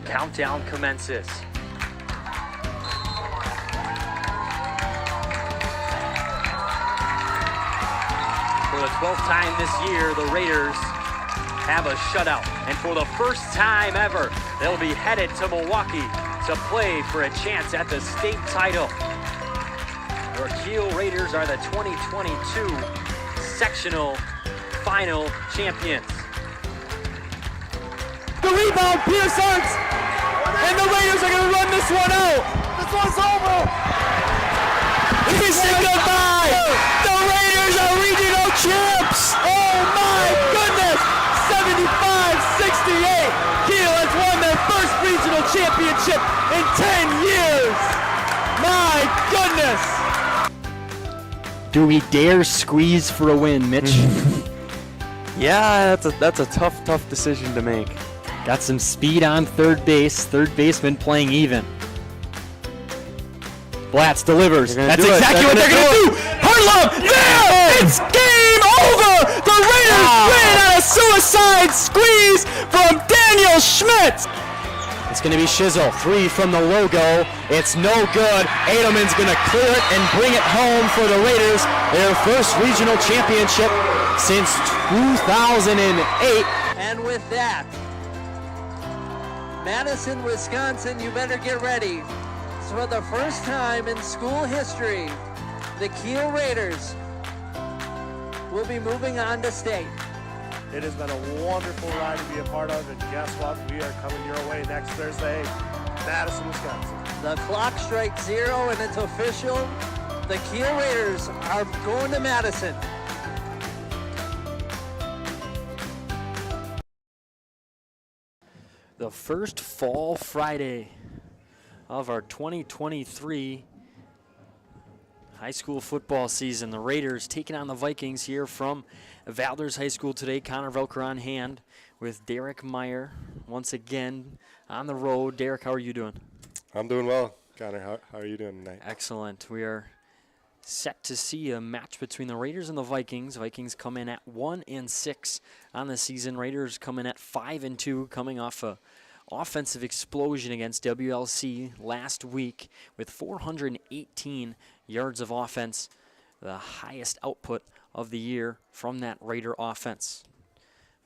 countdown commences. For the 12th time this year, the Raiders have a shutout. And for the first time ever, they'll be headed to Milwaukee to play for a chance at the state title. Our Kiel Raiders are the 2022 sectional final champions. The rebound, Pierce Arts, and the Raiders are going to run this one out. This one's over. We say goodbye. The Raiders are regional champs. Oh my goodness. 75-68. Kiel has won their first regional championship in 10 years. My goodness. Do we dare squeeze for a win, Mitch? Yeah, that's a tough decision to make. Got some speed on third base. Third baseman playing even. Blatz delivers. That's exactly what they're going to do. Harlem, there! It's game over! The Raiders win on a suicide squeeze from Daniel Schmidt. It's going to be Shizzle. 3 from the logo. It's no good. Edelman's going to clear it and bring it home for the Raiders. Their first regional championship since 2008. And with that, Madison, Wisconsin, you better get ready. So for the first time in school history, the Kiel Raiders will be moving on to state. It has been a wonderful ride to be a part of, and guess what? We are coming your way next Thursday, Madison, Wisconsin. The clock strikes 0 and it's official. The Kiel Raiders are going to Madison. The first fall Friday of our 2023 high school football season. The Raiders taking on the Vikings here from Valders High School today. Connor Velker on hand with Derek Meyer once again on the road. Derek, how are you doing? I'm doing well. Connor, how are you doing tonight? Excellent. We are set to see a match between the Raiders and the Vikings. Vikings come in at 1-6 on the season. Raiders come in at 5-2, coming off a offensive explosion against WLC last week with 418 yards of offense, the highest output of the year from that Raider offense.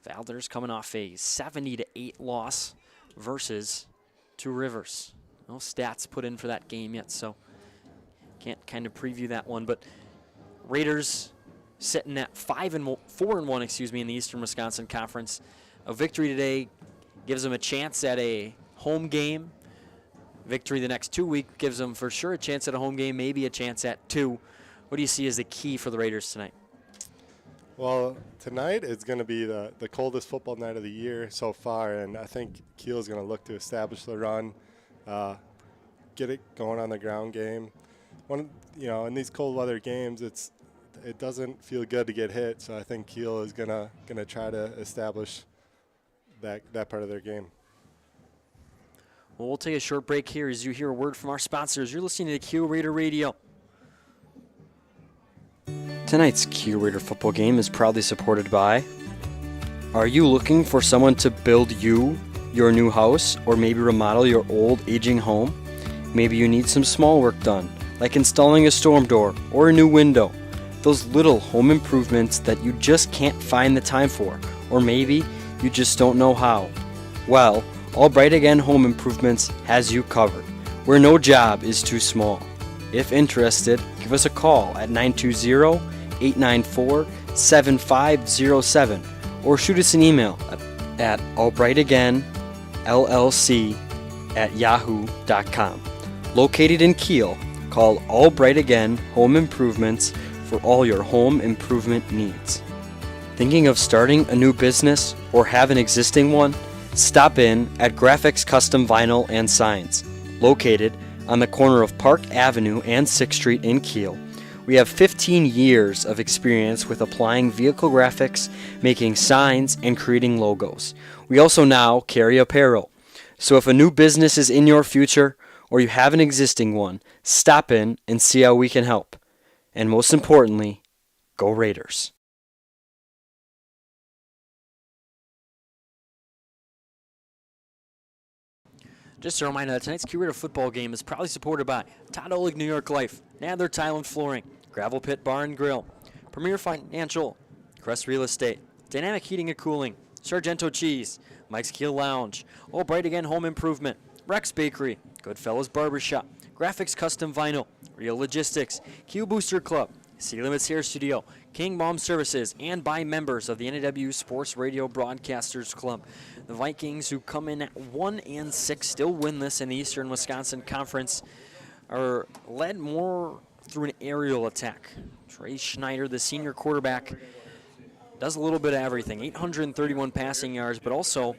Valders coming off a 70-8 loss versus Two Rivers. No stats put in for that game yet, so can't kind of preview that one. But Raiders sitting at 4-1, in the Eastern Wisconsin Conference. A victory today gives them a chance at a home game. Victory the next 2 weeks gives them for sure a chance at a home game, maybe a chance at 2. What do you see as the key for the Raiders tonight? Well, tonight is going to be the coldest football night of the year so far, and I think Kiel is going to look to establish the run, get it going on the ground game. In these cold weather games, it doesn't feel good to get hit, so I think Kiel is gonna try to establish that part of their game. Well, we'll take a short break here as you hear a word from our sponsors. You're listening to Kiel Raider Radio. Tonight's Kiel Raider football game is proudly supported by... Are you looking for someone to build your new house, or maybe remodel your old, aging home? Maybe you need some small work done, like installing a storm door or a new window. Those little home improvements that you just can't find the time for, or maybe you just don't know how. Well, Albright Again Home Improvements has you covered, where no job is too small. If interested, give us a call at 920-894-7507 or shoot us an email at albrightagainllc@yahoo.com. Located in Kiel, call Albright Again Home Improvements for all your home improvement needs. Thinking of starting a new business or have an existing one? Stop in at Graphics Custom Vinyl and Signs, located on the corner of Park Avenue and 6th Street in Kiel. We have 15 years of experience with applying vehicle graphics, making signs, and creating logos. We also now carry apparel. So if a new business is in your future or you have an existing one, stop in and see how we can help. And most importantly, go Raiders. Just a reminder that tonight's curator football game is proudly supported by Todd Oleg New York Life, Nadler Tile and Flooring, Gravel Pit Bar and Grill, Premier Financial, Crest Real Estate, Dynamic Heating and Cooling, Sargento Cheese, Mike's Kiel Lounge, Albright Again Home Improvement, Rex Bakery, Goodfellas Barbershop, Graphics Custom Vinyl, Real Logistics, Kiel Booster Club, City Limits Hair Studio, King Mom Services, and by members of the NAW Sports Radio Broadcasters Club. The Vikings, who come in at 1-6, still winless in the Eastern Wisconsin Conference, are led more through an aerial attack. Trey Schneider, the senior quarterback, does a little bit of everything. 831 passing yards, but also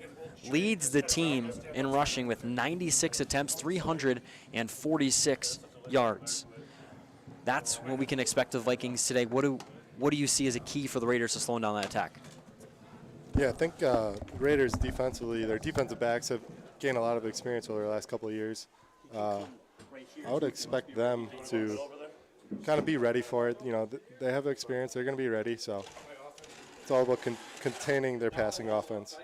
leads the team in rushing with 96 attempts, 346 yards. That's what we can expect of Vikings today. What do you see as a key for the Raiders to slowing down that attack? Yeah, I think Raiders defensively, their defensive backs have gained a lot of experience over the last couple of years. I would expect them to kind of be ready for it. You know, they have experience. They're going to be ready. So it's all about containing their passing offense.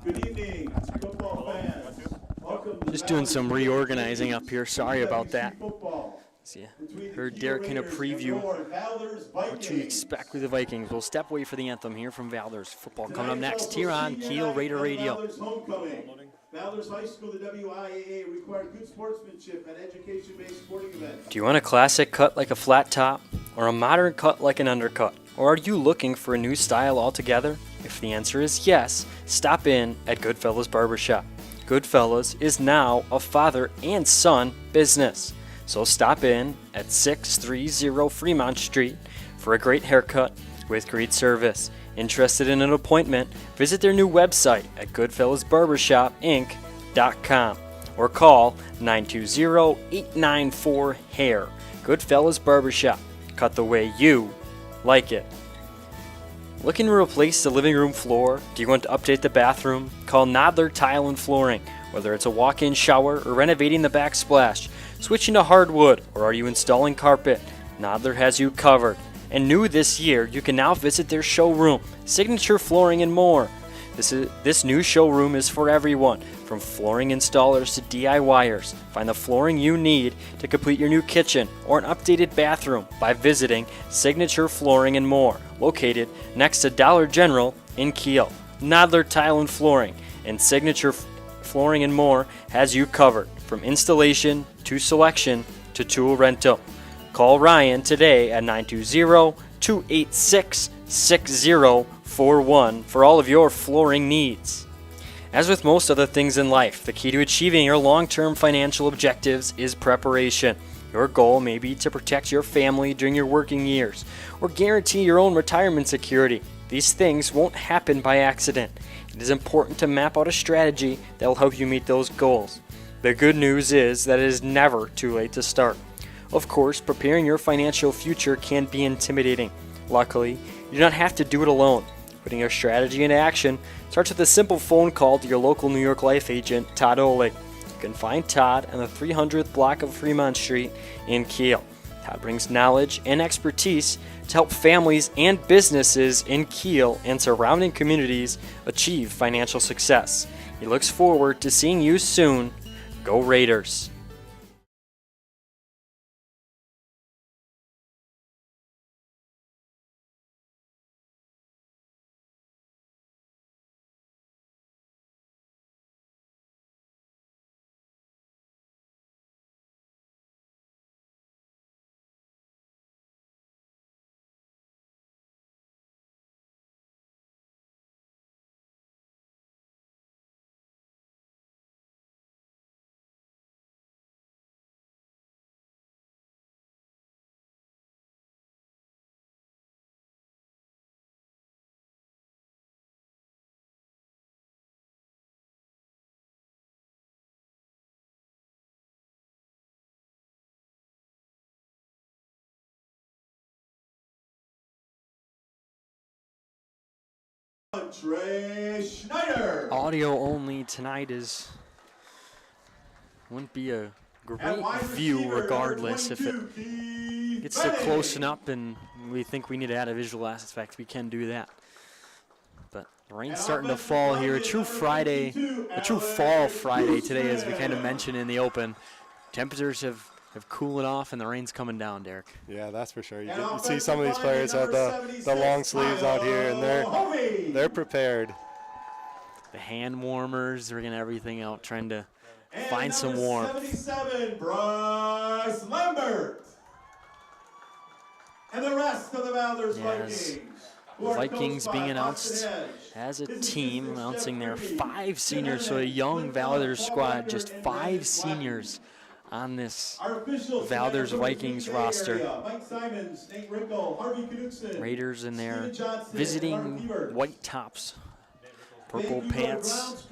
Good evening, football fans. Welcome to Just doing some reorganizing up here. Sorry about that. football. See, heard Derek kind of preview what you expect with the Vikings. We'll step away for the anthem here from Valders. Football coming up next here on Kiel Raider Radio. Valders homecoming. Valders High School, the WIAA required good sportsmanship and education-based sporting events. Do you want a classic cut like a flat top, or a modern cut like an undercut? Or are you looking for a new style altogether? If the answer is yes, stop in at Goodfellas Barbershop. Goodfellas is now a father and son business. So stop in at 630 Fremont Street for a great haircut with great service. Interested in an appointment? Visit their new website at goodfellasbarbershopinc.com or call 920-894-HAIR. Goodfellas Barbershop. Cut the way you like it. Looking to replace the living room floor? Do you want to update the bathroom? Call Nadler Tile and Flooring. Whether it's a walk-in shower or renovating the backsplash, switching to hardwood, or are you installing carpet? Nadler has you covered. And new this year, you can now visit their showroom, Signature Flooring and more. This new showroom is for everyone, from flooring installers to DIYers. Find the flooring you need to complete your new kitchen or an updated bathroom by visiting Signature Flooring and more, located next to Dollar General in Kiel. Nadler Tile and Flooring and Signature Flooring and more has you covered, from installation to selection to tool rental. Call Ryan today at 920-286-6041 for all of your flooring needs. As with most other things in life, the key to achieving your long-term financial objectives is preparation. Your goal may be to protect your family during your working years or guarantee your own retirement security. These things won't happen by accident. It is important to map out a strategy that will help you meet those goals. The good news is that it is never too late to start. Of course, preparing your financial future can be intimidating. Luckily, you do not have to do it alone. Putting your strategy into action starts with a simple phone call to your local New York Life agent, Todd Oleg. You can find Todd on the 300th block of Fremont Street in Kiel. Todd brings knowledge and expertise to help families and businesses in Kiel and surrounding communities achieve financial success. He looks forward to seeing you soon. Go Raiders! Trey Schneider. Audio only tonight wouldn't be a great view regardless. If it gets to close up and we think we need to add a visual aspect, we can do that. But the rain's starting to fall here. A true fall Friday today, as we kind of mentioned in the open. Temperatures have cooled off and the rain's coming down, Derek. Yeah, that's for sure. You see some of these players have the long sleeves out here, and they're prepared. The hand warmers, rigging everything out, trying to find some warmth. 77, Bryce Lambert. And the rest of the Valders Vikings. The Vikings being announced as a team, announcing their 5 seniors, so a young Valders squad, just 5 seniors on this Valders Vikings roster. Raiders in there visiting white tops, purple pants.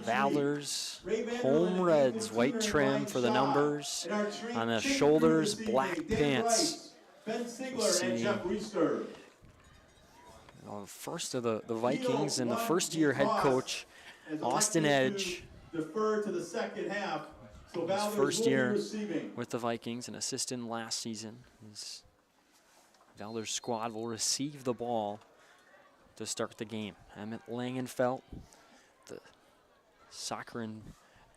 Valders home reds, white trim for the numbers. On the shoulders, black pants. We'll see first of the Vikings and the first-year head coach, Austin Edge. Defer to the second half. So His first year with the Vikings, an assistant last season. His Valders squad will receive the ball to start the game. Emmett Langenfeld, the soccer and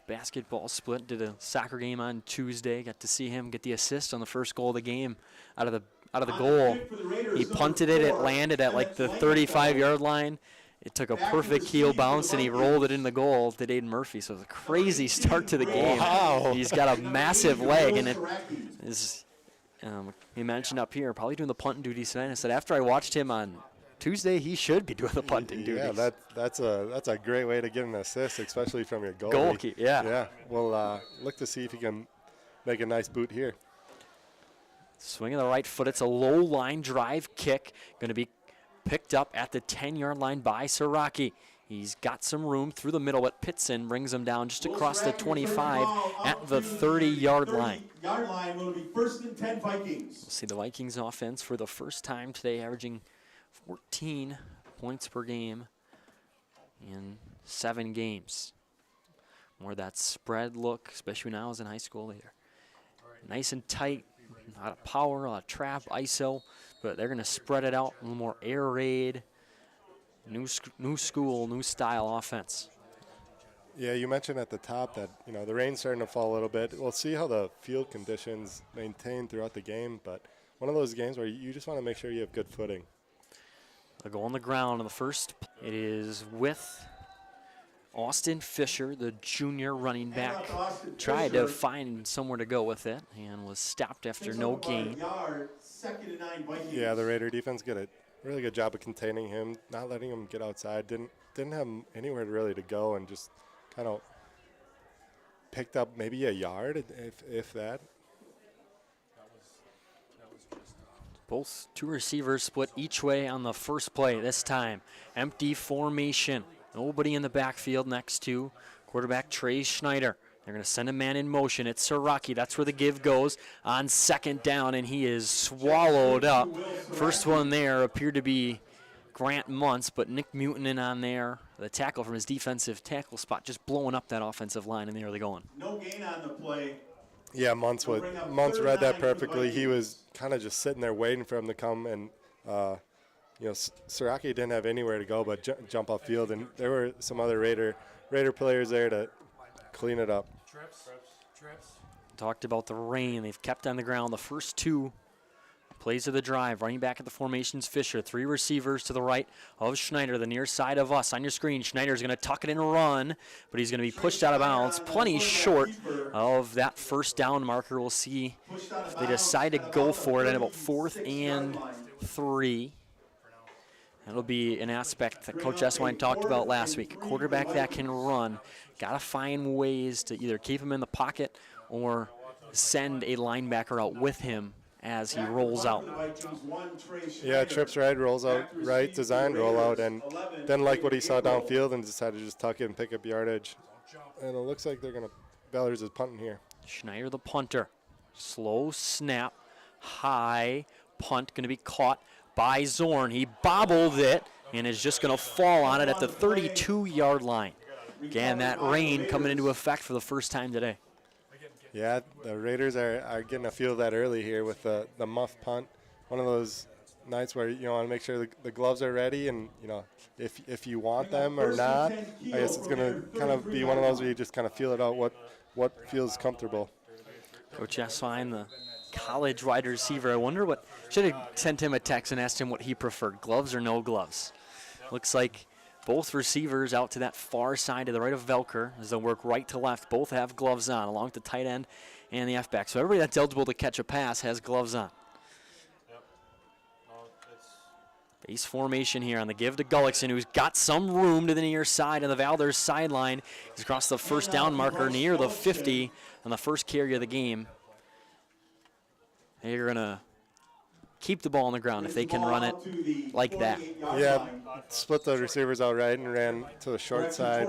basketball split, did a soccer game on Tuesday. Got to see him get the assist on the first goal of the game out of the goal. He punted it. It landed at like the 35-yard line. It took a perfect heel bounce, and he rolled it in the goal to Aiden Murphy. So it was a crazy start to the game. Wow. He's got a massive leg, and it is, he mentioned up here, probably doing the punting duties tonight. I said after I watched him on Tuesday, he should be doing the punting duties. Yeah, that's a great way to get an assist, especially from your goalie. Goalkeeper, yeah. Yeah, we'll look to see if he can make a nice boot here. Swing of the right foot. It's a low line drive kick. Going to be picked up at the 10-yard line by Siraki. He's got some room through the middle, but Pitson brings him down just across the 25 at the 30-yard line. Will be first and 10 Vikings. We'll see the Vikings offense for the first time today, averaging 14 points per game in 7 games. More of that spread look, especially when I was in high school later. Nice and tight, a lot of power, a lot of trap, ISO, but they're going to spread it out, a little more air raid, new school, new style offense. Yeah, you mentioned at the top that, the rain's starting to fall a little bit. We'll see how the field conditions maintain throughout the game, but one of those games where you just want to make sure you have good footing. They'll go on the ground on the first. It is with Austin Fisher, the junior running back. Tried to find somewhere to go with it and was stopped after no gain. Yeah, the Raider defense did a really good job of containing him, not letting him get outside. Didn't have him anywhere really to go, and just kind of picked up maybe a yard, if that. Both two receivers split each way on the first play this time. Empty formation. Nobody in the backfield next to quarterback Trey Schneider. They're going to send a man in motion. It's Siraki. That's where the give goes on second down, and he is swallowed up. First one there appeared to be Grant Muntz, but Nick Mutinen on there, the tackle from his defensive tackle spot, just blowing up that offensive line in the early going. No gain on the play. Yeah, Muntz read that perfectly. He was kind of just sitting there waiting for him to come, and Siraki didn't have anywhere to go but jump off field, and there were some other Raider players there to clean it up. Trips. Talked about the rain. They've kept on the ground the first 2 plays of the drive. Running back at the formations, Fisher. 3 receivers to the right of Schneider, the near side of us. On your screen, Schneider's going to tuck it and run, but he's going to be pushed out of bounds. Plenty short of that first down marker. We'll see if they decide to go for it at about 4th and 3. That'll be an aspect that Coach Eswine talked about last week. A quarterback that can run. Got to find ways to either keep him in the pocket or send a linebacker out with him as he rolls out. Yeah, trips right, rolls out right, designed rollout, and then like what he saw downfield and decided to just tuck it and pick up yardage. And it looks like Valders is punting here. Schneider the punter. Slow snap, high punt, going to be caught by Zorn. He bobbled it and is just going to fall on it at the 32-yard line. Again, that rain coming into effect for the first time today. Yeah, the Raiders are getting a feel of that early here with the muff punt. One of those nights where you want to make sure the gloves are ready, and if you want them or not. I guess it's going to kind of be one of those where you just kind of feel it out what feels comfortable. Coach Esswein, the college wide receiver, I wonder what, should have sent him a text and asked him what he preferred, gloves or no gloves. Looks like both receivers out to that far side to the right of Velker as they work right to left. Both have gloves on along with the tight end and the F-back. So everybody that's eligible to catch a pass has gloves on. Base formation here on the give to Gullickson, who's got some room to the near side on the Valders sideline. He's across the first down marker near the 50 on the first carry of the game. They're going to keep the ball on the ground if they can run it like that. Yeah, split the receivers out right and ran to the short side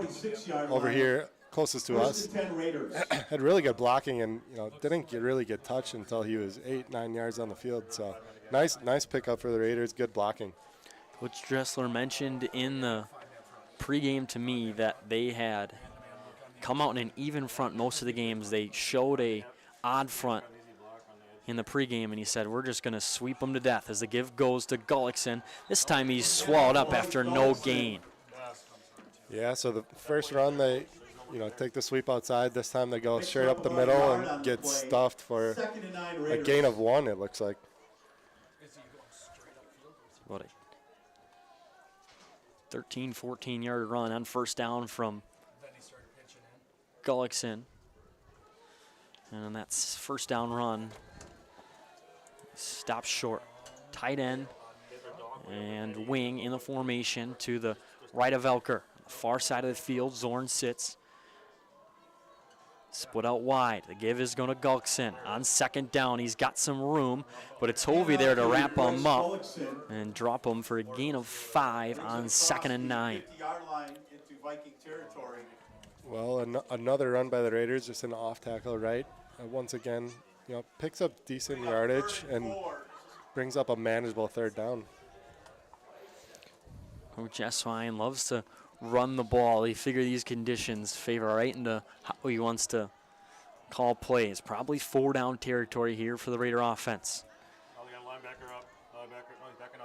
over here, closest to us. Had really good blocking and didn't really get touched until he was 8-9 yards on the field. So nice pickup for the Raiders, good blocking. Coach Dressler mentioned in the pregame to me that they had come out in an even front most of the games. They showed a odd front in the pregame, and he said, we're just going to sweep them to death as the give goes to Gullickson. This time he's swallowed up after no gain. Yeah, so the first run they take the sweep outside. This time they go straight up the middle and get stuffed for a gain of 1, it looks like. What a 13, 14-yard run on first down from Gullickson. And that's first down run. Stops short. Tight end and wing in the formation to the right of Velker. Far side of the field, Zorn sits. Split out wide. The give is going to Gullickson. On second down, he's got some room, but it's Hovey there to wrap him up and drop him for a gain of 5 on 2nd and 9. Well, another run by the Raiders, just an off tackle right. Once again, picks up decent yardage and brings up a manageable third down. Coach Esswein loves to run the ball. He figure these conditions favor right into how he wants to call plays. Probably 4-down territory here for the Raider offense.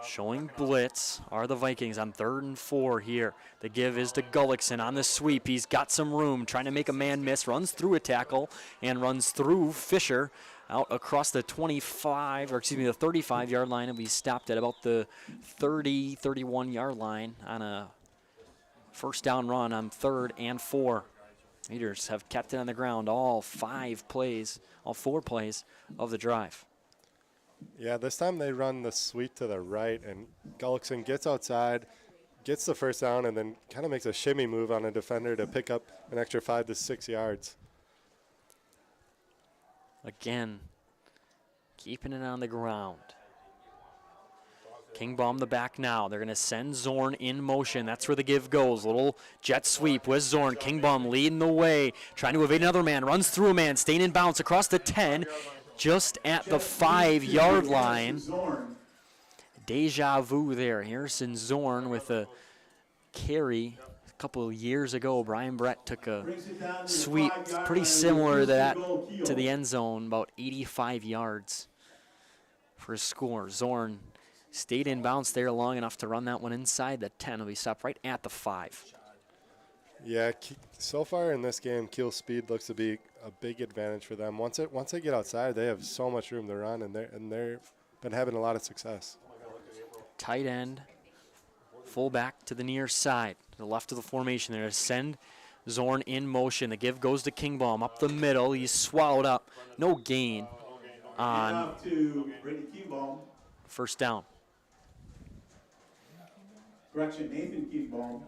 Showing blitz are the Vikings on 3rd and 4 here. The give is to Gullickson on the sweep. He's got some room, trying to make a man miss, runs through a tackle and runs through Fisher out across the 35-yard line, and we stopped at about the 31-yard line on a first down run on 3rd and 4. Raiders have kept it on the ground all 4 plays of the drive. Yeah, this time they run the sweep to the right, and Gullickson gets outside, gets the first down, and then kind of makes a shimmy move on a defender to pick up an extra 5 to 6 yards. Again, keeping it on the ground. Kingbaum the back now. They're going to send Zorn in motion. That's where the give goes. Little jet sweep with Zorn. Kingbaum leading the way, trying to evade another man. Runs through a man, staying in bounds across the 10, just at the 5-yard line. Deja vu there. Harrison Zorn with a carry. A couple of years ago, Brian Brett took a sweep pretty similar to that to the end zone, about 85 yards for a score. Zorn stayed in bounds there long enough to run that one inside the 10. He'll be stopped right at the 5. Yeah, so far in this game, Kiel's speed looks to be a big advantage for them. Once they get outside, they have so much room to run, and they've been having a lot of success. Tight end, fullback to the near side, to the left of the formation there to send Zorn in motion. The give goes to Kingbaum up the middle. He's swallowed up. No gain on first down. Correction, Nathan Kingbaum.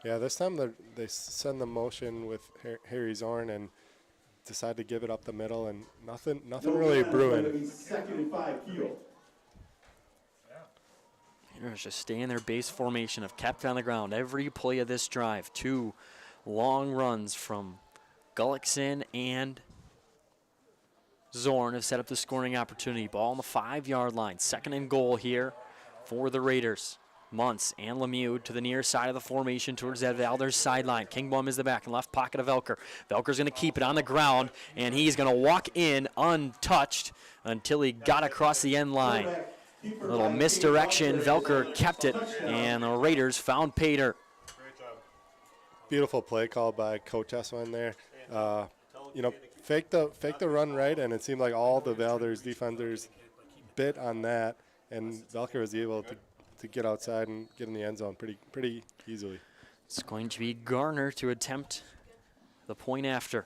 Yeah, this time they send the motion with Harry Zorn and decide to give it up the middle, and nothing really brewing. 2nd and 5, Kiel. Raiders just stay in their base formation, have kept it on the ground every play of this drive. 2 long runs from Gullickson and Zorn have set up the scoring opportunity. Ball on the 5-yard line. 2nd and goal here for the Raiders. Muntz and Lemieux to the near side of the formation towards that Valders sideline. Kingbom is the back and left pocket of Velker. Velker's going to keep it on the ground, and he's going to walk in untouched until he got across the end line. A little misdirection. Velker kept it, and the Raiders found Pater. Beautiful play call by Coach Eswin there. Fake the run right, and it seemed like all the Valders defenders bit on that, and Velker was able to get outside and get in the end zone pretty easily. It's going to be Garner to attempt the point after.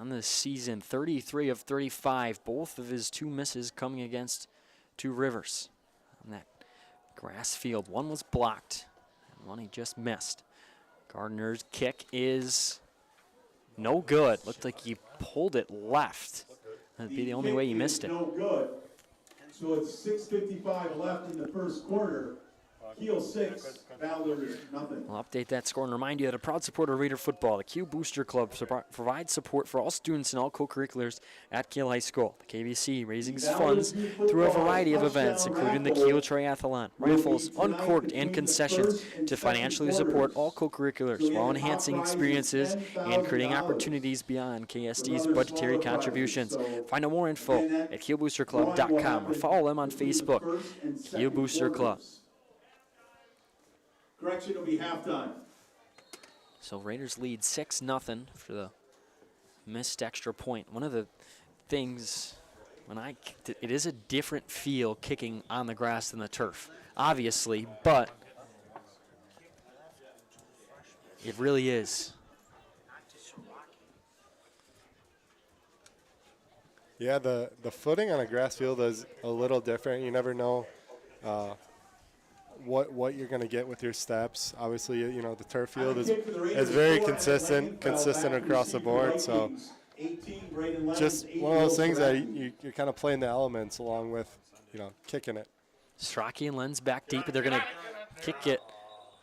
On this season, 33 of 35, both of his 2 misses coming against Two Rivers. On that grass field, one was blocked, and one he just missed. Gardner's kick is no good. Looked like he pulled it left. That'd be the only way he missed it. No good. So it's 6:55 left in the first quarter. Kiel 6, Valders nothing. I'll update that score and remind you that a proud supporter of Raider football, the Kiel Booster Club provides support for all students and all co-curriculars at Kiel High School. The KBC raises funds through a variety of events, including the Kiel Triathlon, raffles, uncorked, and concessions to financially support all co-curriculars while enhancing experiences and creating opportunities beyond KSD's budgetary contributions. Find out more info at KielBoosterClub.com or follow them on Facebook, Kiel Booster Club. Correction will be halftime. So Raiders lead 6-0 for the missed extra point. One of the things when I kicked it, it is a different feel kicking on the grass than the turf, obviously, but it really is. Yeah, the footing on a grass field is a little different. You never know what you're going to get with your steps. Obviously, the turf field is very consistent across the board. So just one of those things that you're kind of playing the elements along with, kicking it. Strachey and Lenz back deep, but they're going to kick it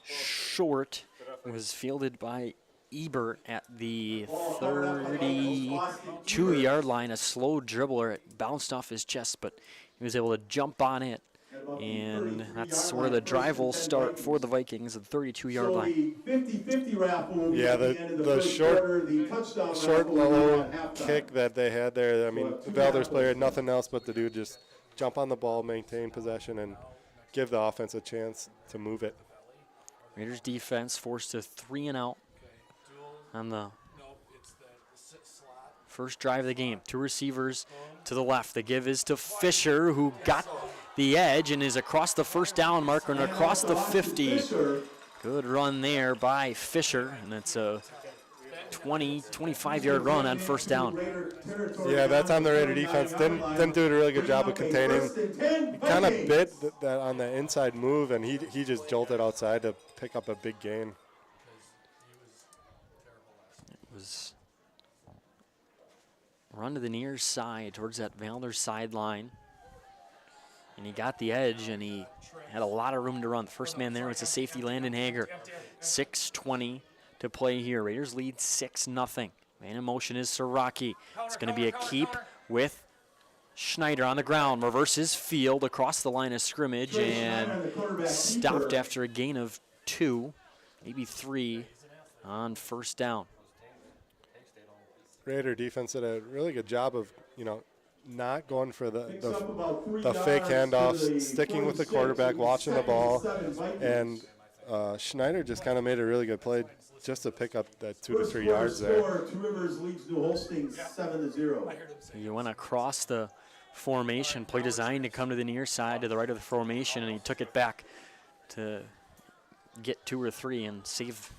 short. It was fielded by Ebert at the 32-yard line. A slow dribbler. It bounced off his chest, but he was able to jump on it. And that's where the drive will start for the Vikings at the 32-yard line. Yeah, the short low kick that they had there, I mean, the Valders player had nothing else but to do just jump on the ball, maintain possession, and give the offense a chance to move it. Raiders defense forced a 3 and out on the first drive of the game. 2 receivers to the left. The give is to Fisher, who got the edge and is across the first down marker and across the 50. Good run there by Fisher, and it's a 25-yard run on first down. Yeah, that time the Raider defense didn't do a really good job of containing. He kind of bit that on the inside move, and he just jolted outside to pick up a big gain. It was run to the near side towards that Valders sideline. And he got the edge, and he had a lot of room to run. The first man there was the safety, Landon Hager. 6:20 to play here. Raiders lead 6-0. Man in motion is Siraki. It's going to be a keep with Schneider on the ground. Reverses field across the line of scrimmage and stopped after a gain of 2, maybe 3 on first down. Raider defense did a really good job of, not going for the fake handoffs, sticking with the quarterback, watching the ball, and Schneider just kind of made a really good play just to pick up that 2 to 3 yards there. Two Rivers leads New Holstein 7-0. You went across the formation, play designed to come to the near side to the right of the formation, and he took it back to get 2 or 3 and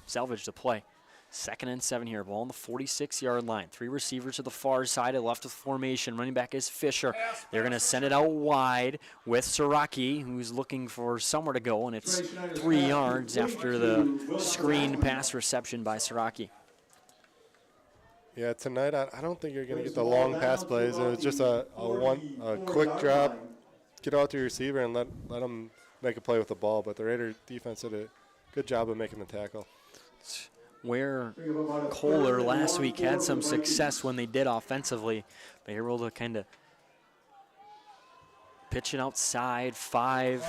salvage the play. 2nd and 7 here, ball on the 46-yard line. 3 receivers to the far side, left of the formation. Running back is Fisher. They're going to send it out wide with Siraki, who's looking for somewhere to go, and it's 3 yards after the screen pass reception by Siraki. Yeah, tonight I don't think you're going to get the long pass plays. It was just a quick drop, get out to your receiver and let them make a play with the ball. But the Raider defense did a good job of making the tackle. Where Kohler last week had some success when they did offensively, they were able to kind of pitch it outside, 5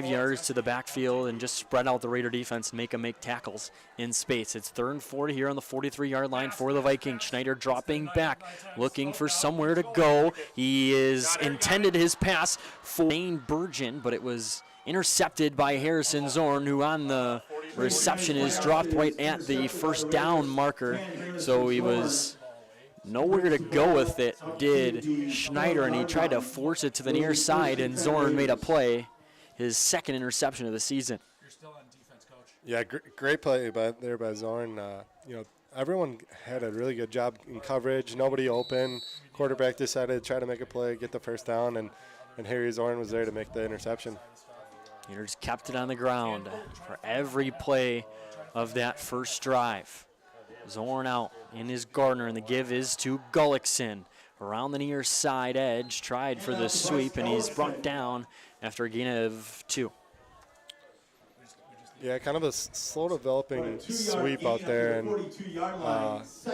yards to the backfield, and just spread out the Raider defense and make them make tackles in space. It's 3rd and 40 here on the 43-yard line for the Vikings. Schneider dropping back, looking for somewhere to go. He is intended his pass for Dane Burgeon, but it was intercepted by Harrison Zorn, who on the reception is dropped right at the first down marker. So he was nowhere to go with it, did Schneider, and he tried to force it to the near side, and Zorn made a play, his 2nd interception of the season. You're still on defense, coach. Yeah, great play by Zorn. Everyone had a really good job in coverage. Nobody open. Quarterback decided to try to make a play, get the first down, and Harry Zorn was there to make the interception. Raiders kept it on the ground for every play of that first drive. Zorn out in his Gardner, and the give is to Gullickson. Around the near side edge, tried for the sweep, and he's brought down after a gain of 2. Yeah, kind of a slow developing sweep out there, and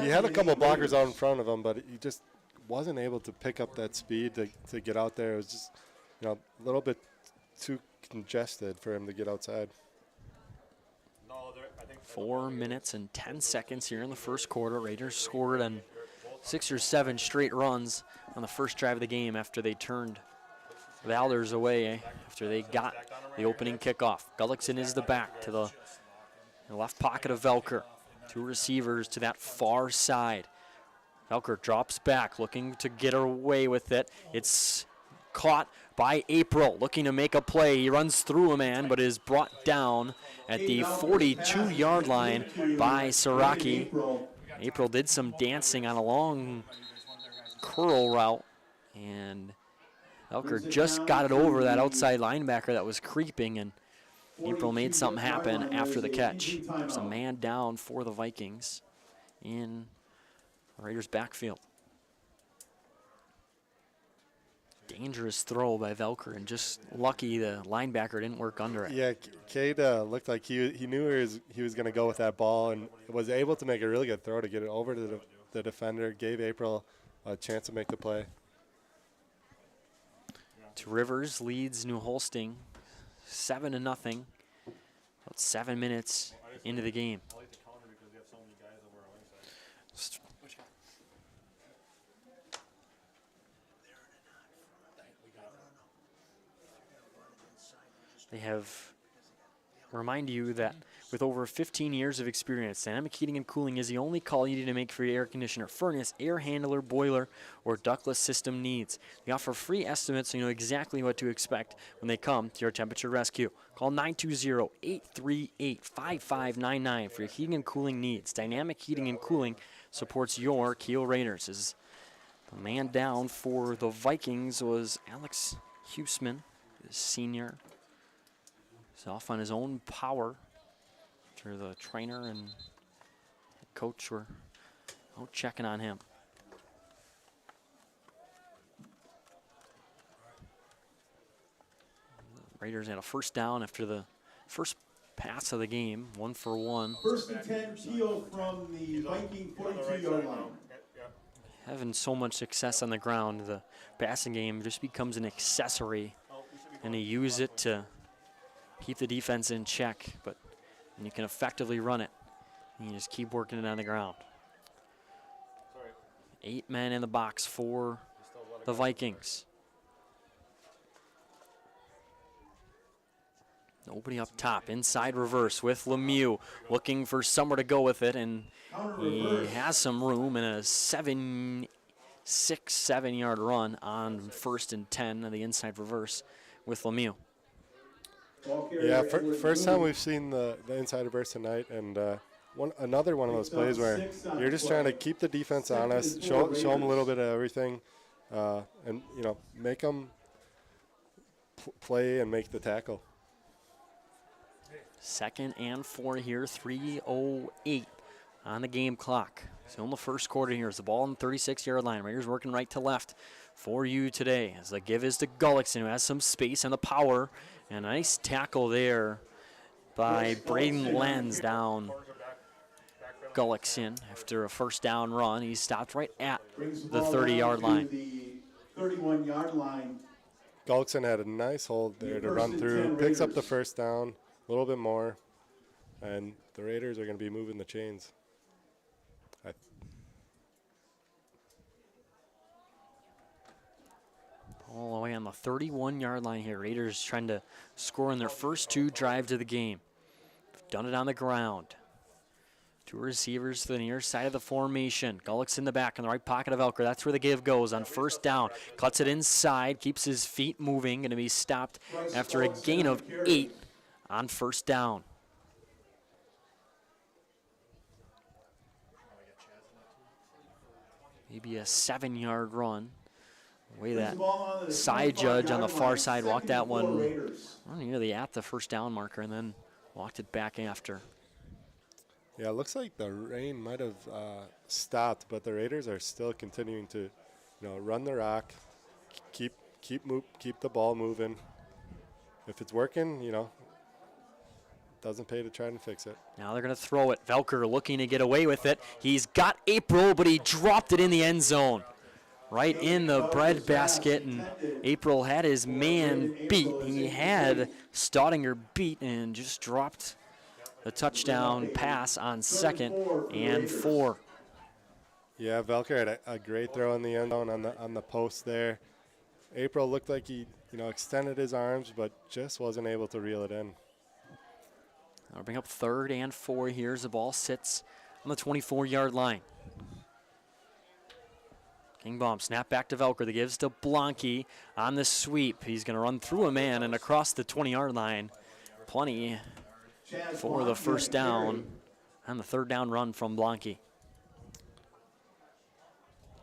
he had a couple of blockers out in front of him, but he just wasn't able to pick up that speed to get out there. It was just a little bit too congested for him to get outside. 4 minutes and 10 seconds here in the first quarter. Raiders scored on 6 or 7 straight runs on the first drive of the game after they turned Valders away after they got the opening kickoff. Gullickson is the back to the left pocket of Velker. 2 receivers to that far side. Velker drops back, looking to get away with it. It's caught by April, looking to make a play. He runs through a man, but is brought down at the 42-yard line by Saraki. April did some dancing on a long curl route, and Velker just got it over that outside linebacker that was creeping, and April made something happen after the catch. There's a man down for the Vikings in the Raiders' backfield. Dangerous throw by Velker, and just lucky the linebacker didn't work under it. Yeah, Cade looked like he knew he was going to go with that ball, and was able to make a really good throw to get it over to the defender. Gave April a chance to make the play. To Rivers leads New Holsting 7-0. About 7 minutes into the game. They have remind you that with over 15 years of experience, Dynamic Heating and Cooling is the only call you need to make for your air conditioner, furnace, air handler, boiler, or ductless system needs. They offer free estimates so you know exactly what to expect when they come to your temperature rescue. Call 920-838-5599 for your heating and cooling needs. Dynamic Heating and Cooling supports your Kiel Raiders. As the man down for the Vikings was Alex Huseman, the senior. He's off on his own power after the trainer and coach were out checking on him. The Raiders had a first down after the first pass of the game, 1 for 1. 1st and 10, Kiel from the Viking 42-yard line. Having so much success on the ground, the passing game just becomes an accessory, and they use it to keep the defense in check, but when you can effectively run it, you just keep working it on the ground. 8 men in the box for the Vikings. Nobody up top, inside reverse with Lemieux, looking for somewhere to go with it, and he has some room in a 7-yard run on 1st and 10 on the inside reverse with Lemieux. Yeah, first time we've seen the inside reverse tonight, and another one of those plays where you're just trying to keep the defense honest, show them a little bit of everything, and make them play and make the tackle. 2nd and 4 here, 3:08 on the game clock. So in the first quarter here is the ball on the 36-yard line. Raiders working right to left for you today. As the give is to Gullickson, who has some space and the power. And a nice tackle there by Braden Lenz down Gullickson after a first down run. He stopped right at the 30-yard line. The 31-yard line. Gulkson had a nice hold there to run through, picks up the first down, a little bit more, and the Raiders are going to be moving the chains. All the way on the 31-yard line here. Raiders trying to score in their first 2 drives of the game. Done it on the ground. 2 receivers to the near side of the formation. Gullick's in the back in the right pocket of Elker. That's where the give goes on first down. Cuts it inside, keeps his feet moving. Going to be stopped after a gain of 8 on first down. Maybe a 7-yard run. The way that side judge on the far side walked that one nearly at the first down marker and then walked it back after. Yeah, it looks like the rain might have stopped, but the Raiders are still continuing to, run the rock, keep the ball moving. If it's working, doesn't pay to try and fix it. Now they're going to throw it. Velker looking to get away with it. He's got April, but he dropped it in the end zone. Right in the bread basket, and April had his man beat. He had Staudinger beat and just dropped the touchdown pass on 2nd and 4. Yeah, Velker had a great throw in the end zone on the post there. April looked like he, extended his arms, but just wasn't able to reel it in. I'll bring up 3rd and 4 here as the ball sits on the 24-yard line. Kingbaum snap back to Velker. The gives to Blanke on the sweep. He's going to run through a man and across the 20-yard line. Plenty for the first down on the 3rd down run from Blanke.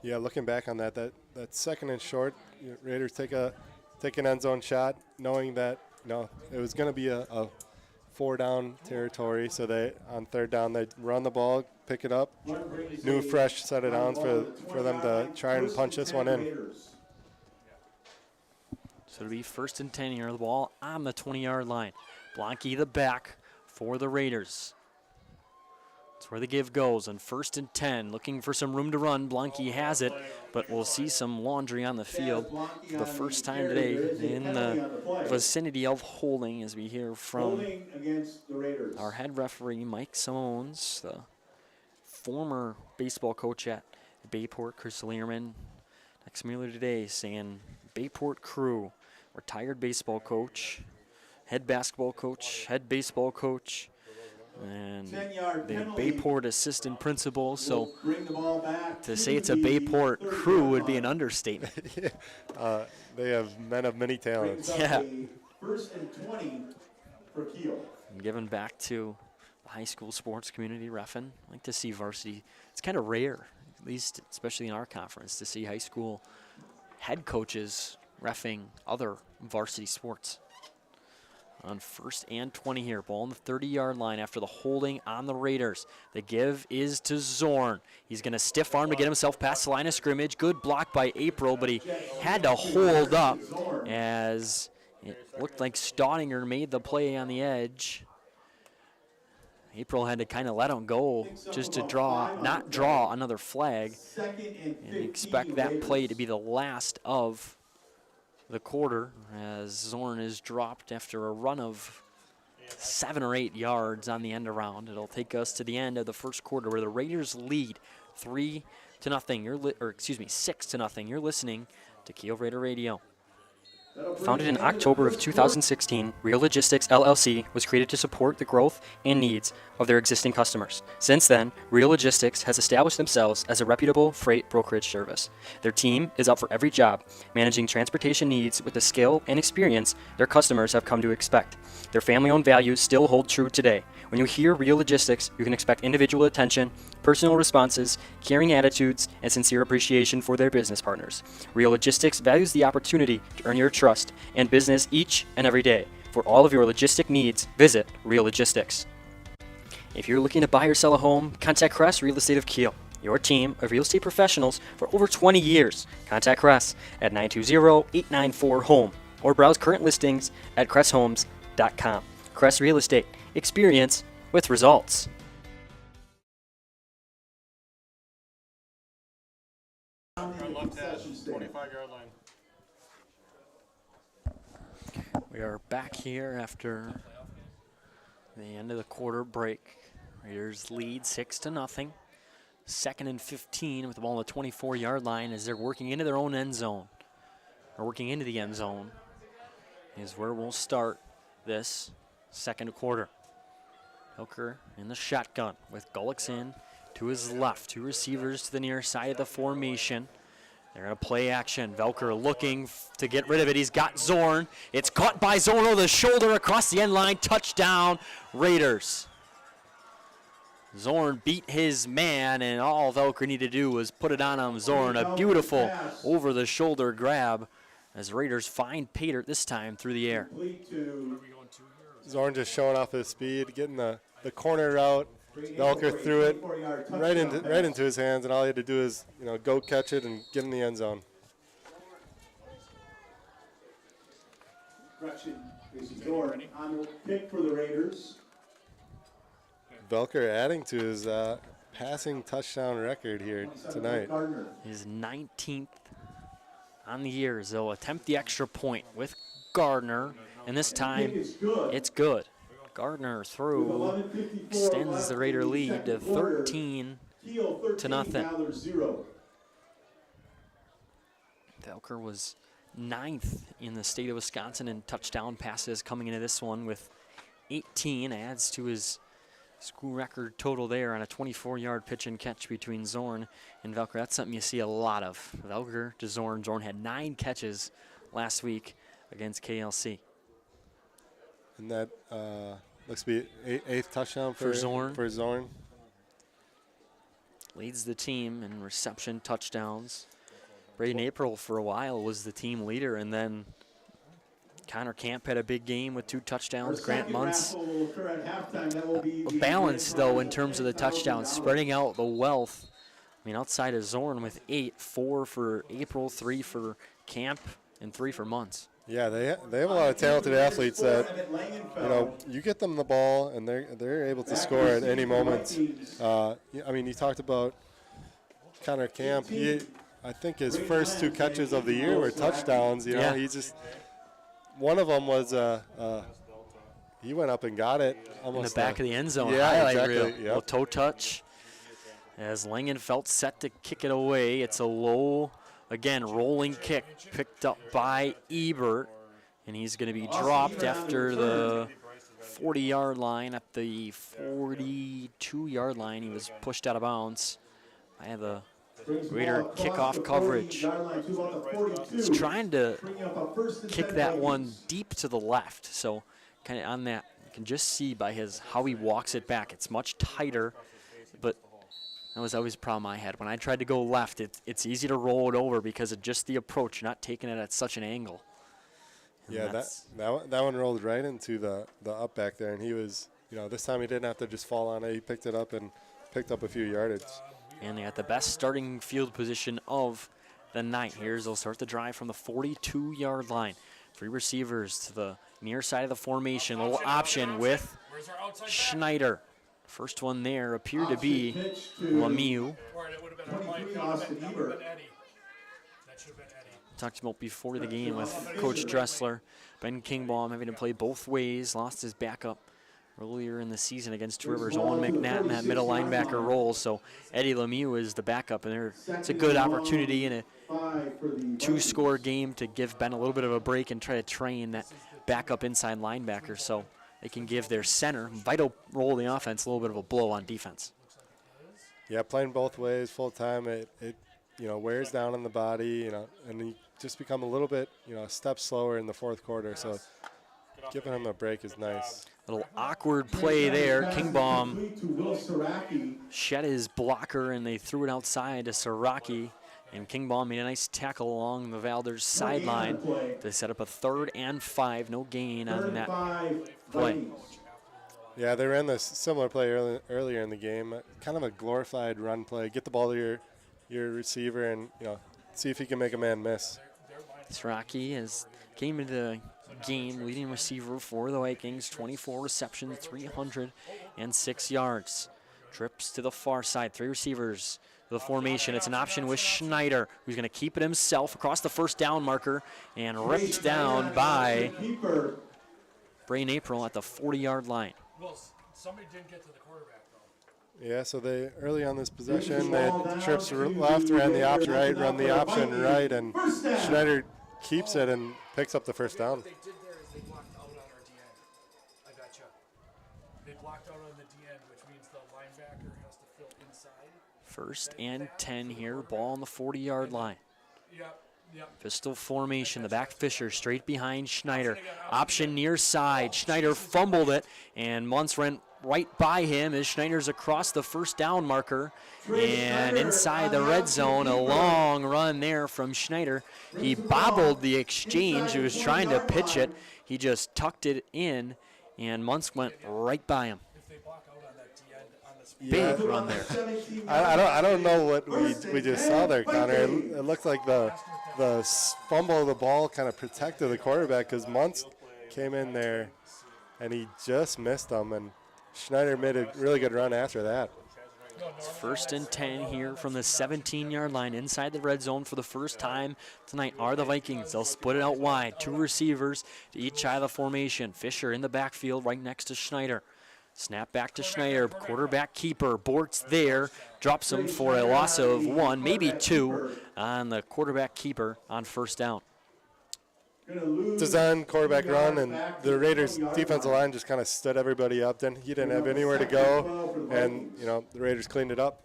Yeah, looking back on that 2nd and short, Raiders take an end zone shot, knowing that it was going to be a 4-down territory. So they on 3rd down they run the ball, pick it up, new fresh set of downs for them to try and punch this one in. So it'll be 1st and 10 here. The ball on the 20-yard line. Blanke the back for the Raiders. That's where the give goes on 1st and 10. Looking for some room to run. Blanke has it, but we'll see some laundry on the field for the first time today in the vicinity of holding, as we hear from our head referee, Mike Simones, the former baseball coach at Bayport, Chris Learman. Next Miller today saying Bayport crew, retired baseball coach, head basketball coach, head baseball coach, and the Bayport assistant principal. So to say it's a Bayport crew would be an understatement. They have men of many talents. Yeah. 1st and 20 for Kiel. And given back to the high school sports community reffing, I like to see varsity. It's kind of rare, at least especially in our conference, to see high school head coaches reffing other varsity sports. On 1st and 20 here. Ball on the 30-yard line after the holding on the Raiders. The give is to Zorn. He's going to stiff arm to get himself past the line of scrimmage. Good block by April, but he had to hold up as it looked like Staudinger made the play on the edge. April had to kind of let him go just to not draw another flag, and expect that play to be the last of the quarter as Zorn is dropped after a run of 7 or 8 yards on the end around. It'll take us to the end of the first quarter where the Raiders lead 3-0. 6-0. You're listening to Kiel Raider Radio. Founded in October of 2016, Real Logistics LLC was created to support the growth and needs of their existing customers. Since then, Real Logistics has established themselves as a reputable freight brokerage service. Their team is up for every job, managing transportation needs with the skill and experience their customers have come to expect. Their family-owned values still hold true today. When you hear Real Logistics, you can expect individual attention, personal responses, caring attitudes, and sincere appreciation for their business partners. Real Logistics values the opportunity to earn your trust and business each and every day. For all of your logistic needs, visit Real Logistics. If you're looking to buy or sell a home, contact Crest Real Estate of Kiel, your team of real estate professionals for over 20 years. Contact Crest at 920-894-HOME or browse current listings at cresthomes.com. Crest Real Estate. Experience with results. Left hash, 25-yard line. We are back here after the end of the quarter break. Raiders lead 6-0. 2nd and 15 with the ball on the 24-yard line as they're working into their own end zone. Or working into the end zone is where we'll start this second quarter. Hilker in the shotgun with Gullix in to his left. 2 receivers to the near side of the formation. They're going to play action. Velker looking to get rid of it. He's got Zorn. It's caught by Zorn over the shoulder across the end line. Touchdown, Raiders. Zorn beat his man, and all Velker needed to do was put it on him. Zorn, a beautiful over-the-shoulder grab as Raiders find Pater this time through the air. Zorn just showing off his speed, getting the corner route. Velker threw it right into his hands, and all he had to do is, go catch it and get in the end zone. Zorn on the pick for the Raiders. Velker adding to his passing touchdown record here tonight. His 19th on the year, as they'll attempt the extra point with Gardner, and this time it's good. Gardner through extends the Raider lead to 13-0. Velker was 9th in the state of Wisconsin in touchdown passes coming into this one with 18, adds to his school record total there on a 24-yard pitch and catch between Zorn and Velker. That's something you see a lot of. Velker to Zorn. Zorn had 9 catches last week against KLC. And that looks to be 8th touchdown for Zorn. Leads the team in reception touchdowns. Braden April for a while was the team leader, and then Connor Camp had a big game with 2 touchdowns. Grant Muntz balanced, though, in terms of the touchdowns, spreading out the wealth. I mean, outside of Zorn with 8, 4 for April, 3 for Camp, and 3 for Muntz. Yeah, they have a lot of talented athletes that, you get them the ball and they're able to score at any moment. I mean, you talked about Connor Camp. I think his first 2 catches of the year were touchdowns. He just, one of them was he went up and got it almost in the back of the end zone. Yeah, highlight exactly. reel. Yep. Little toe touch as Langenfeld set to kick it away. It's a low, again, rolling kick picked up by Ebert, and he's going to be dropped after the 40-yard line. At the 42-yard line, he was pushed out of bounds. I have the Raider kickoff coverage. He's trying to kick that one deep to the left, so kind of on that, you can just see by how he walks it back. It's much tighter, but that was always a problem I had. When I tried to go left, it's easy to roll it over because of just the approach. You're not taking it at such an angle. And yeah, that one rolled right into the up back there, and he was, this time he didn't have to just fall on it. He picked it up and picked up a few yardage. And they got the best starting field position of the night. They'll start the drive from the 42-yard line. 3 receivers to the near side of the formation. Little option with Schneider. First one there appeared to be Lemieux. Talked about before the game with Coach Dressler. Ben Kingbaum having to play both ways. Lost his backup earlier in the season against Two Rivers. Owen McNatt in that middle linebacker role. So Eddie Lemieux is the backup, and it's a good opportunity in a 2-score game to give Ben a little bit of a break and try to train that backup inside linebacker so they can give their center, vital role in the offense, a little bit of a blow on defense. Yeah, playing both ways full time, it wears down on the body, and you just become a little bit, a step slower in the 4th quarter. So giving him a break is nice. Little awkward play there. Kingbaum shed his blocker, and they threw it outside to Siraki. And Kingbaum made a nice tackle along the Valders sideline to set up a 3rd and 5. No gain on that play. Yeah, they ran this similar play earlier in the game. Kind of a glorified run play. Get the ball to your receiver and, see if he can make a man miss. Siraki came into the game leading receiver for the Vikings. 24 receptions, 306 yards. Trips to the far side. 3 receivers the formation. It's an option with Schneider, who's going to keep it himself across the first down marker and ripped down by Brain April at the 40-yard line. Well, somebody didn't get to the quarterback, though. Yeah, so they early on this possession, they had trips left, ran the option right, run the option right, and Schneider keeps it and picks up the first down. What they did there is they blocked out on our D-end. I betcha. They blocked out on the D-end, which means the linebacker has to fill inside. First and 10 here, ball on the 40-yard line. Yep. Pistol formation, the back Fisher straight behind Schneider. Option near side. Schneider fumbled it, and Muntz went right by him as Schneider's across the first down marker. And inside the red zone, a long run there from Schneider. He bobbled the exchange. He was trying to pitch it. He just tucked it in, and Muntz went right by him. Big run there. I don't know what we just saw there, Connor. It looked like the fumble of the ball kind of protected the quarterback because Muntz came in there and he just missed him, and Schneider made a really good run after that. It's first and 10 here from the 17-yard line inside the red zone for the first time tonight are the Vikings. They'll split it out wide. 2 receivers to each side of the formation. Fisher in the backfield right next to Schneider. Snap back to Schneider, quarterback keeper. Bort's there, drops him for a loss of 1, maybe 2 on the quarterback keeper on first down. Design quarterback run, and the Raiders' defensive line just kind of stood everybody up. Then he didn't have anywhere to go, and the Raiders cleaned it up.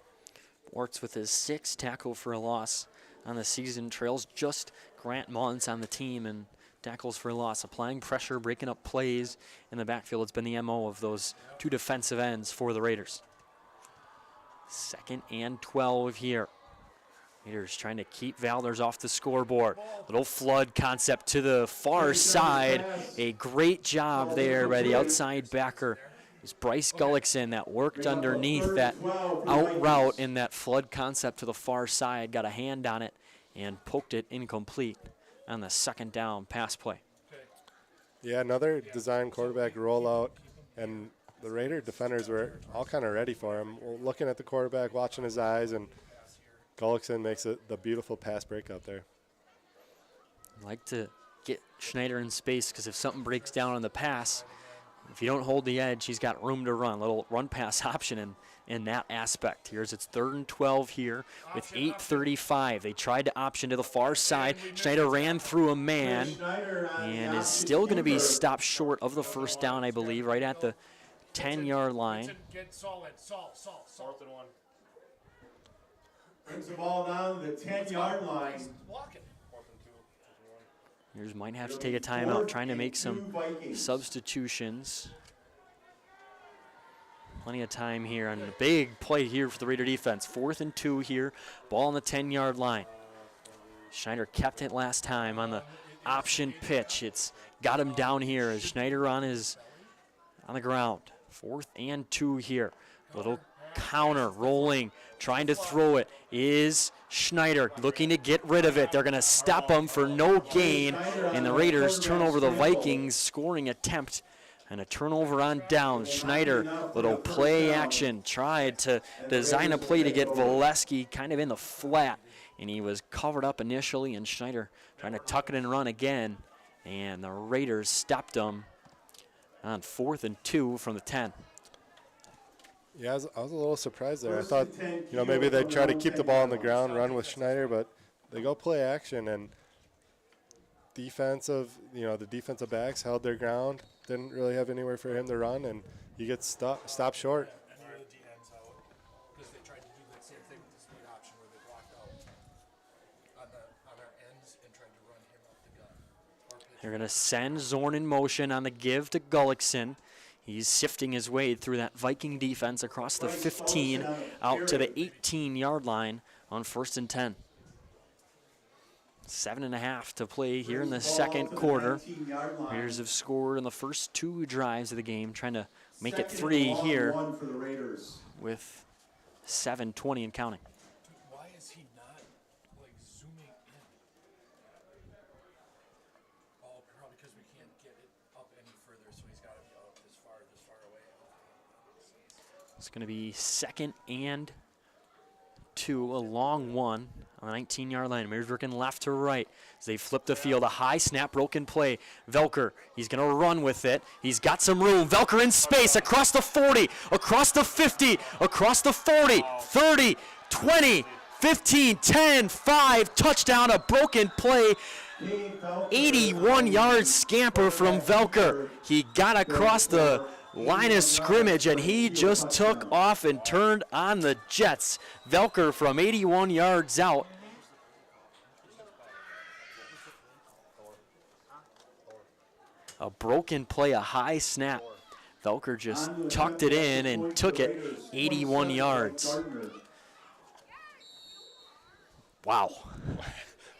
Bort's with his 6th tackle for a loss on the season, trails just Grant Muntz on the team and tackles for a loss, applying pressure, breaking up plays in the backfield. It's been the MO of those 2 defensive ends for the Raiders. 2nd and 12 here. Raiders trying to keep Valders off the scoreboard. Little flood concept to the far side. A great job there by the outside backer. It's Bryce Gullickson that worked underneath that out route in that flood concept to the far side, got a hand on it and poked it incomplete on the 2nd down pass play. Yeah, another design quarterback rollout, and the Raider defenders were all kind of ready for him. Looking at the quarterback, watching his eyes, and Gullickson makes it the beautiful pass breakout there. I like to get Schneider in space because if something breaks down on the pass, if you don't hold the edge, he's got room to run. Little run-pass option in that aspect. Here's its 3rd and 12 here with 8:35. They tried to option to the far side. Schneider ran through a man and is still going to be stopped short of the first down, I believe, right at the 10-yard line. Get solid. Brings the ball down to the 10-yard line. Raiders might have to take a timeout, trying to make some substitutions. Plenty of time here on a big play here for the Raider defense. 4th and 2 here, ball on the 10-yard line. Schneider kept it last time on the option pitch. It's got him down here as Schneider on the ground. 4th and 2 here. Little counter, rolling, trying to throw it is Schneider, looking to get rid of it. They're going to stop him for no gain, and the Raiders turn over the Vikings scoring attempt and a turnover on down. Schneider, little play action, tried to design a play to get Valesky kind of in the flat, and he was covered up initially, and Schneider trying to tuck it and run again, and the Raiders stopped him on 4th and 2 from the 10. Yeah, I was a little surprised there. I thought, maybe they'd try to keep the ball on the ground, run with Schneider, but they go play action, and the defensive backs held their ground, didn't really have anywhere for him to run, and he gets stopped short. Because they tried to do that same thing with the speed option where they blocked out on our ends and tried to run him up the gut. They're going to send Zorn in motion on the give to Gullickson. He's sifting his way through that Viking defense across the 15 out to the 18-yard line on 1st and 10. 7.5 to play here in the 2nd quarter. Raiders have scored in the first 2 drives of the game, trying to make it 3 here with 7:20 and counting. Why is he not zooming in? Oh, probably because we can't get it up any further, so he's got to be up this far away. It's going to be 2nd and 2, a long one on the 19-yard line. Raiders working left to right as they flip the field. A high snap, broken play. Velker, he's going to run with it. He's got some room. Velker in space across the 40, across the 50, across the 40, 30, 20, 15, 10, 5, touchdown, a broken play. 81-yard scamper from Velker. He got across the line of scrimmage, and he just took off and turned on the Jets. Velker from 81 yards out. A broken play, a high snap. Velker just tucked it in and took it 81 yards. Wow.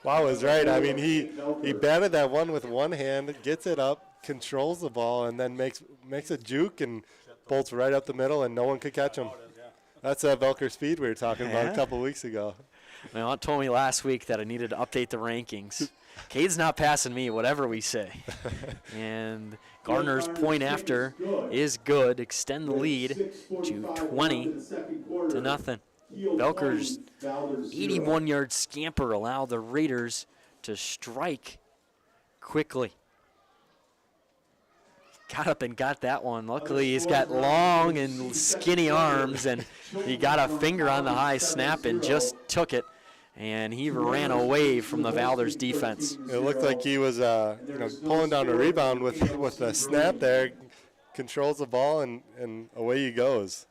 Wow is right. I mean, he batted that one with one hand, gets it up, controls the ball, and then makes a juke and bolts right up the middle, and no one could catch him. That's that Velker speed we were talking about a couple weeks ago. My aunt told me last week that I needed to update the rankings. Cade's not passing me, whatever we say. And Gardner's point after is good. Extend the lead to 20-0. Velker's 81-yard scamper allowed the Raiders to strike quickly. Got up and got that one. Luckily, he's got long and skinny arms, and he got a finger on the high snap and just took it. And he ran away from the Valders defense. It looked like he was pulling down a rebound with the snap there, controls the ball, and away he goes.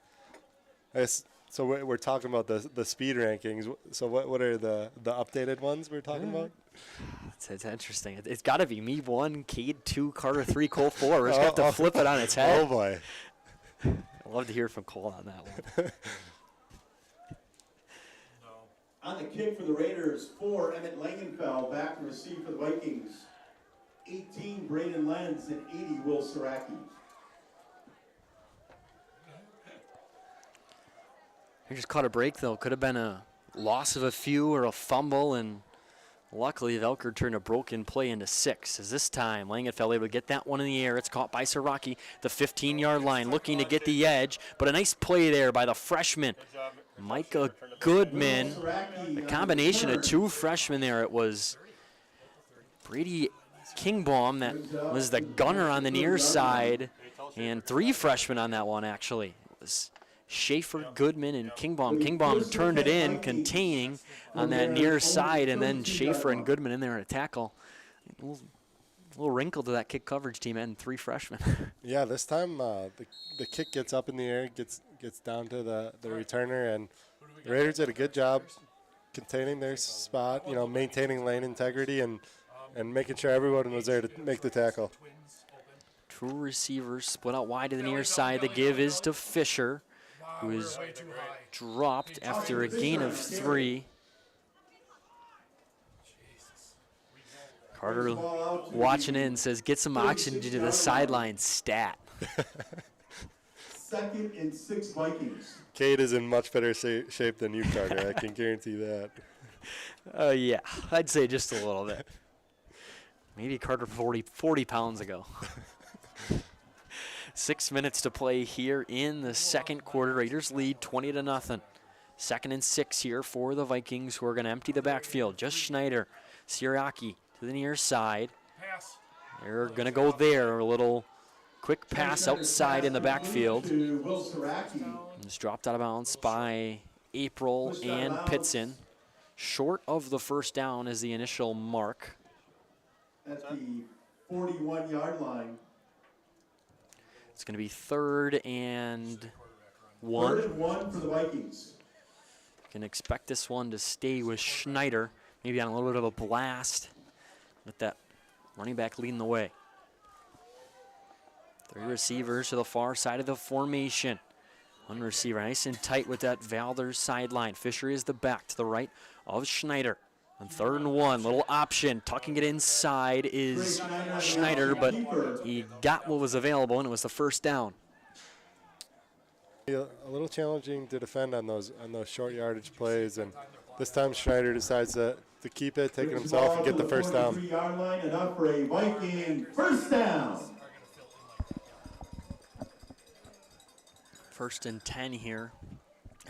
So we're talking about the speed rankings. So what are the updated ones we're talking about? It's interesting. It's got to be me 1, Cade 2, Carter 3, Cole 4. We're just going to have to flip it on its head. Oh, boy. I'd love to hear from Cole on that one. On the kick for the Raiders, 4, Emmett Langenfeld back to receive for the Vikings. 18, Braden Lenz, and 80, Will Saraki. He just caught a break, though. Could have been a loss of a few or a fumble, and luckily Velker turned a broken play into 6. As this time, Langenfeld able to get that one in the air. It's caught by Saraki, the 15-yard line, looking to get the edge, but a nice play there by the freshman, Micah Goodman. A combination of 2 freshmen there. It was Brady Kingbaum that was the gunner on the near side, and 3 freshmen on that one, actually. It was Schaefer, Goodman, and Kingbaum. Kingbaum turned it in, containing on that near side, and then Schaefer and Goodman in there at a tackle. A little wrinkle to that kick coverage team and 3 freshmen. Yeah, this time the kick gets up in the air, gets down to the returner, and the Raiders did a good job containing their spot, maintaining lane integrity and making sure everyone was there to make the tackle. 2 receivers split out wide to the near side. The give is to Fisher, who is dropped after a gain of 3. Carter watching in says, get some oxygen to the sideline stat. 2nd and 6 Vikings. Cade is in much better shape than you, Carter. I can guarantee that. Yeah, I'd say just a little bit. Maybe Carter 40 pounds ago. 6 minutes to play here in the second quarter. Raiders lead 20-0. 2nd and 6 here for the Vikings, who are going to empty the backfield. Just Schneider, Siriaki to the near side. They're going to go there. A little quick pass outside in the backfield. It's dropped out of bounds by April and Pitson. Short of the first down is the initial mark. At the 41-yard line. It's going to be 3rd and 1. 3rd and 1 for the Vikings. Can expect this one to stay with Schneider. Maybe on a little bit of a blast with that running back leading the way. 3 receivers to the far side of the formation. 1 receiver nice and tight with that Valders sideline. Fisher is the back to the right of Schneider. On 3rd and 1, little option, tucking it inside is Schneider, but he got what was available, and it was the first down. A little challenging to defend on those short yardage plays, and this time Schneider decides to keep it, take it himself, and get the first down. 43-yard line and up for a Viking first down. 1st and 10 here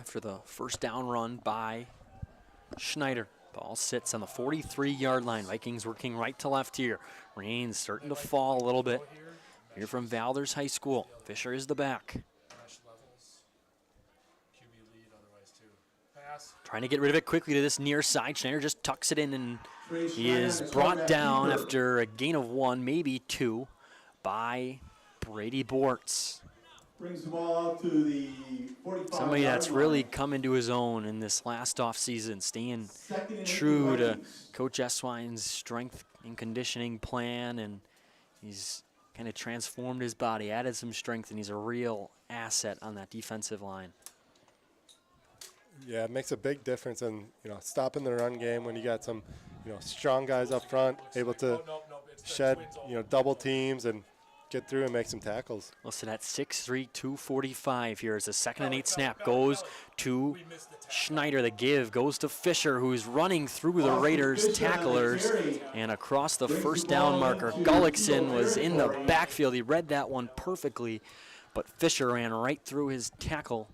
after the first down run by Schneider. Ball sits on the 43-yard line. Vikings working right to left here. Rain's starting to fall a little bit here from Valders High School. Fisher is the back. Trying to get rid of it quickly to this near side. Schneider just tucks it in, and he is brought down after a gain of 1, maybe 2, by Brady Bortz. Brings the ball out to the 45. Somebody that's really come into his own in this last offseason, staying true to Coach Eswine's strength and conditioning plan, and he's kind of transformed his body, added some strength, and he's a real asset on that defensive line. Yeah, it makes a big difference in, stopping the run game when you got some, strong guys up front, able to shed, double teams and get through and make some tackles. Listed at 6'3", 245 here as a 2nd and 8 snap goes to Schneider. The give goes to Fisher, who's running through the Raiders tacklers and across the first down marker. Gullickson was in the backfield. He read that one perfectly, but Fisher ran right through his tackle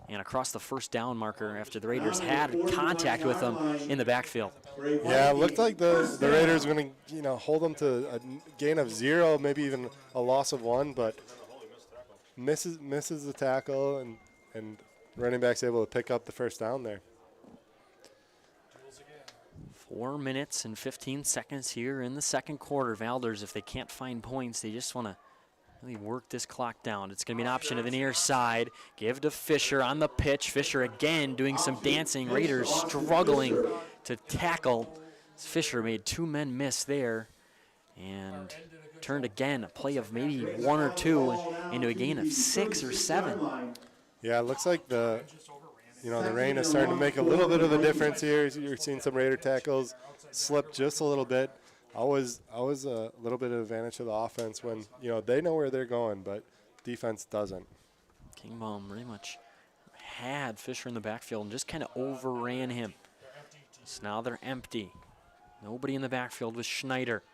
and across the first down marker after the Raiders had contact with him in the backfield. Yeah, it looked like the Raiders were going to, hold them to a gain of 0, maybe even a loss of 1, but misses the tackle, and running back's able to pick up the first down there. 4 minutes and 15 seconds here in the second quarter. Valders, if they can't find points, they just want to really work this clock down. It's going to be an option to the near side. Give to Fisher on the pitch. Fisher again doing some dancing. Raiders struggling to tackle. Fisher made 2 men miss there and turned again a play of maybe 1 or 2 into a gain of 6 or 7. Yeah, it looks like the rain is starting to make a little bit of a difference here. You're seeing some Raider tackles slip just a little bit. Always a little bit of advantage to the offense when, they know where they're going, but defense doesn't. Kingbaum pretty much had Fisher in the backfield and just kind of overran him. So now they're empty. Nobody in the backfield with Schneider.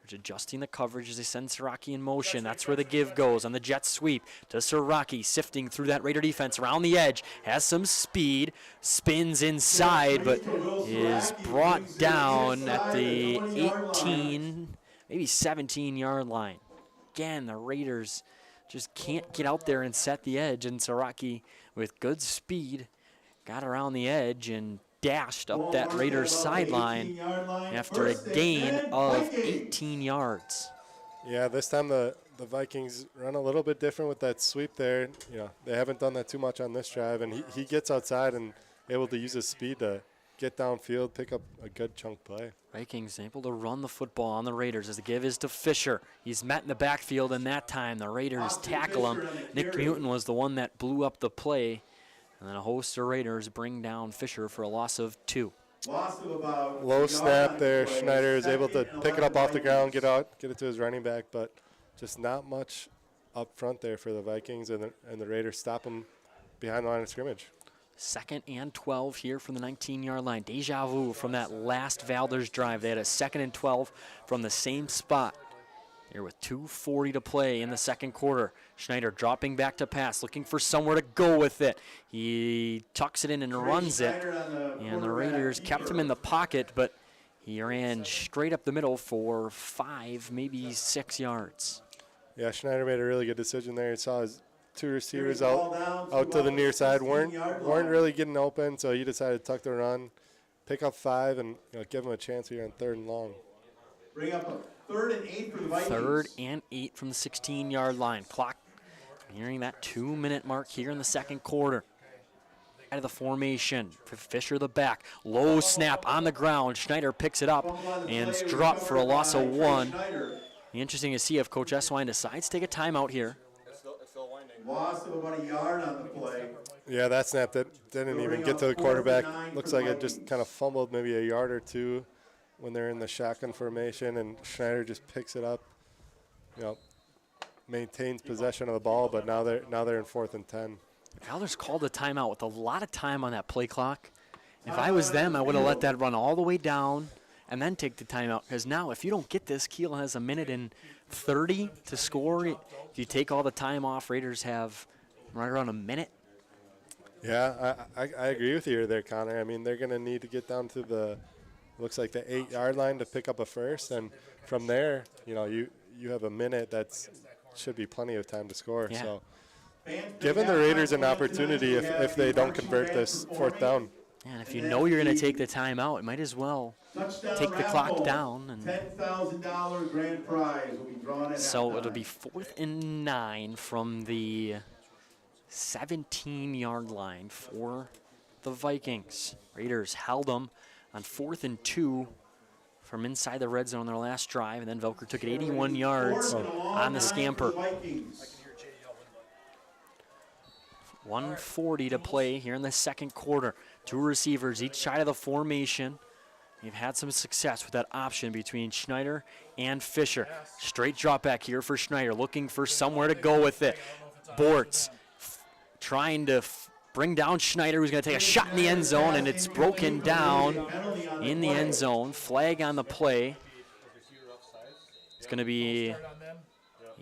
They're adjusting the coverage as they send Siraki in motion. That's where the give goes on the jet sweep to Siraki, sifting through that Raider defense around the edge. Has some speed, spins inside, but is brought down at the 18, maybe 17-yard line. Again, the Raiders just can't get out there and set the edge, and Siraki, with good speed, got around the edge and dashed up that Raiders sideline after a gain of 18 yards. Yeah, this time the Vikings run a little bit different with that sweep there. They haven't done that too much on this drive, and he gets outside and able to use his speed to get downfield, pick up a good chunk play. Vikings able to run the football on the Raiders as the give is to Fisher. He's met in the backfield, and that time the Raiders tackle him. Nick Mutin was the one that blew up the play. And then a host of Raiders bring down Fisher for a loss of 2. Low snap there. Schneider is able to pick it up off the ground, get it to his running back, but just not much up front there for the Vikings, and the Raiders stop him behind the line of scrimmage. 2nd and 12 here from the 19-yard line. Deja vu from that last Valders drive. They had a 2nd and 12 from the same spot. Here with 2:40 to play in the second quarter. Schneider dropping back to pass, looking for somewhere to go with it. He tucks it in and runs it, and the Raiders kept him in the pocket, but he ran straight up the middle for 5, maybe 6 yards. Yeah, Schneider made a really good decision there. He saw his 2 receivers out to the near side weren't really getting open, so he decided to tuck the run, pick up 5, and give him a chance here on 3rd and long. Bring up a 3rd and 8 for the Vikings. 3rd and 8 from the 16-yard line. Clock nearing that 2-minute mark here in the second quarter. Out of the formation, Fisher the back. Low snap on the ground. Schneider picks it up and it's dropped for a loss of 1. Interesting to see if Coach Eswine decides to take a timeout here. Loss of about a yard on the play. Yeah, that snap didn't even get to the quarterback. Looks like it just kind of fumbled maybe a yard or 2 when they're in the shotgun formation, and Schneider just picks it up, maintains possession of the ball, but now they're in 4th and 10. Valders called a timeout with a lot of time on that play clock. If I was them, I would have let that run all the way down and then take the timeout, because now if you don't get this, Kiel has 1:30 to score. If you take all the time off, Raiders have right around a minute. Yeah, I agree with you there, Connor. I mean, they're going to need to get down to looks like the 8-yard line to pick up a first, and from there, you have a minute that should be plenty of time to score. Yeah. So, giving the Raiders an opportunity if they don't convert this fourth down. And if you know you're going to take the timeout, it might as well take the clock down. And $10,000 grand prize will be drawn at so halftime. it'll be 4th and 9 from the 17-yard line for the Vikings. Raiders held them on 4th and 2 from inside the red zone on their last drive, and then Velker took it 81 yards on the scamper. 1:40 to play here in the second quarter. 2 receivers each side of the formation. They've had some success with that option between Schneider and Fisher. Straight drop back here for Schneider, looking for somewhere to go with it. Bortz trying to bring down Schneider, who's going to take a shot in the end zone, and it's broken down in the end zone. Flag on the play. It's going to be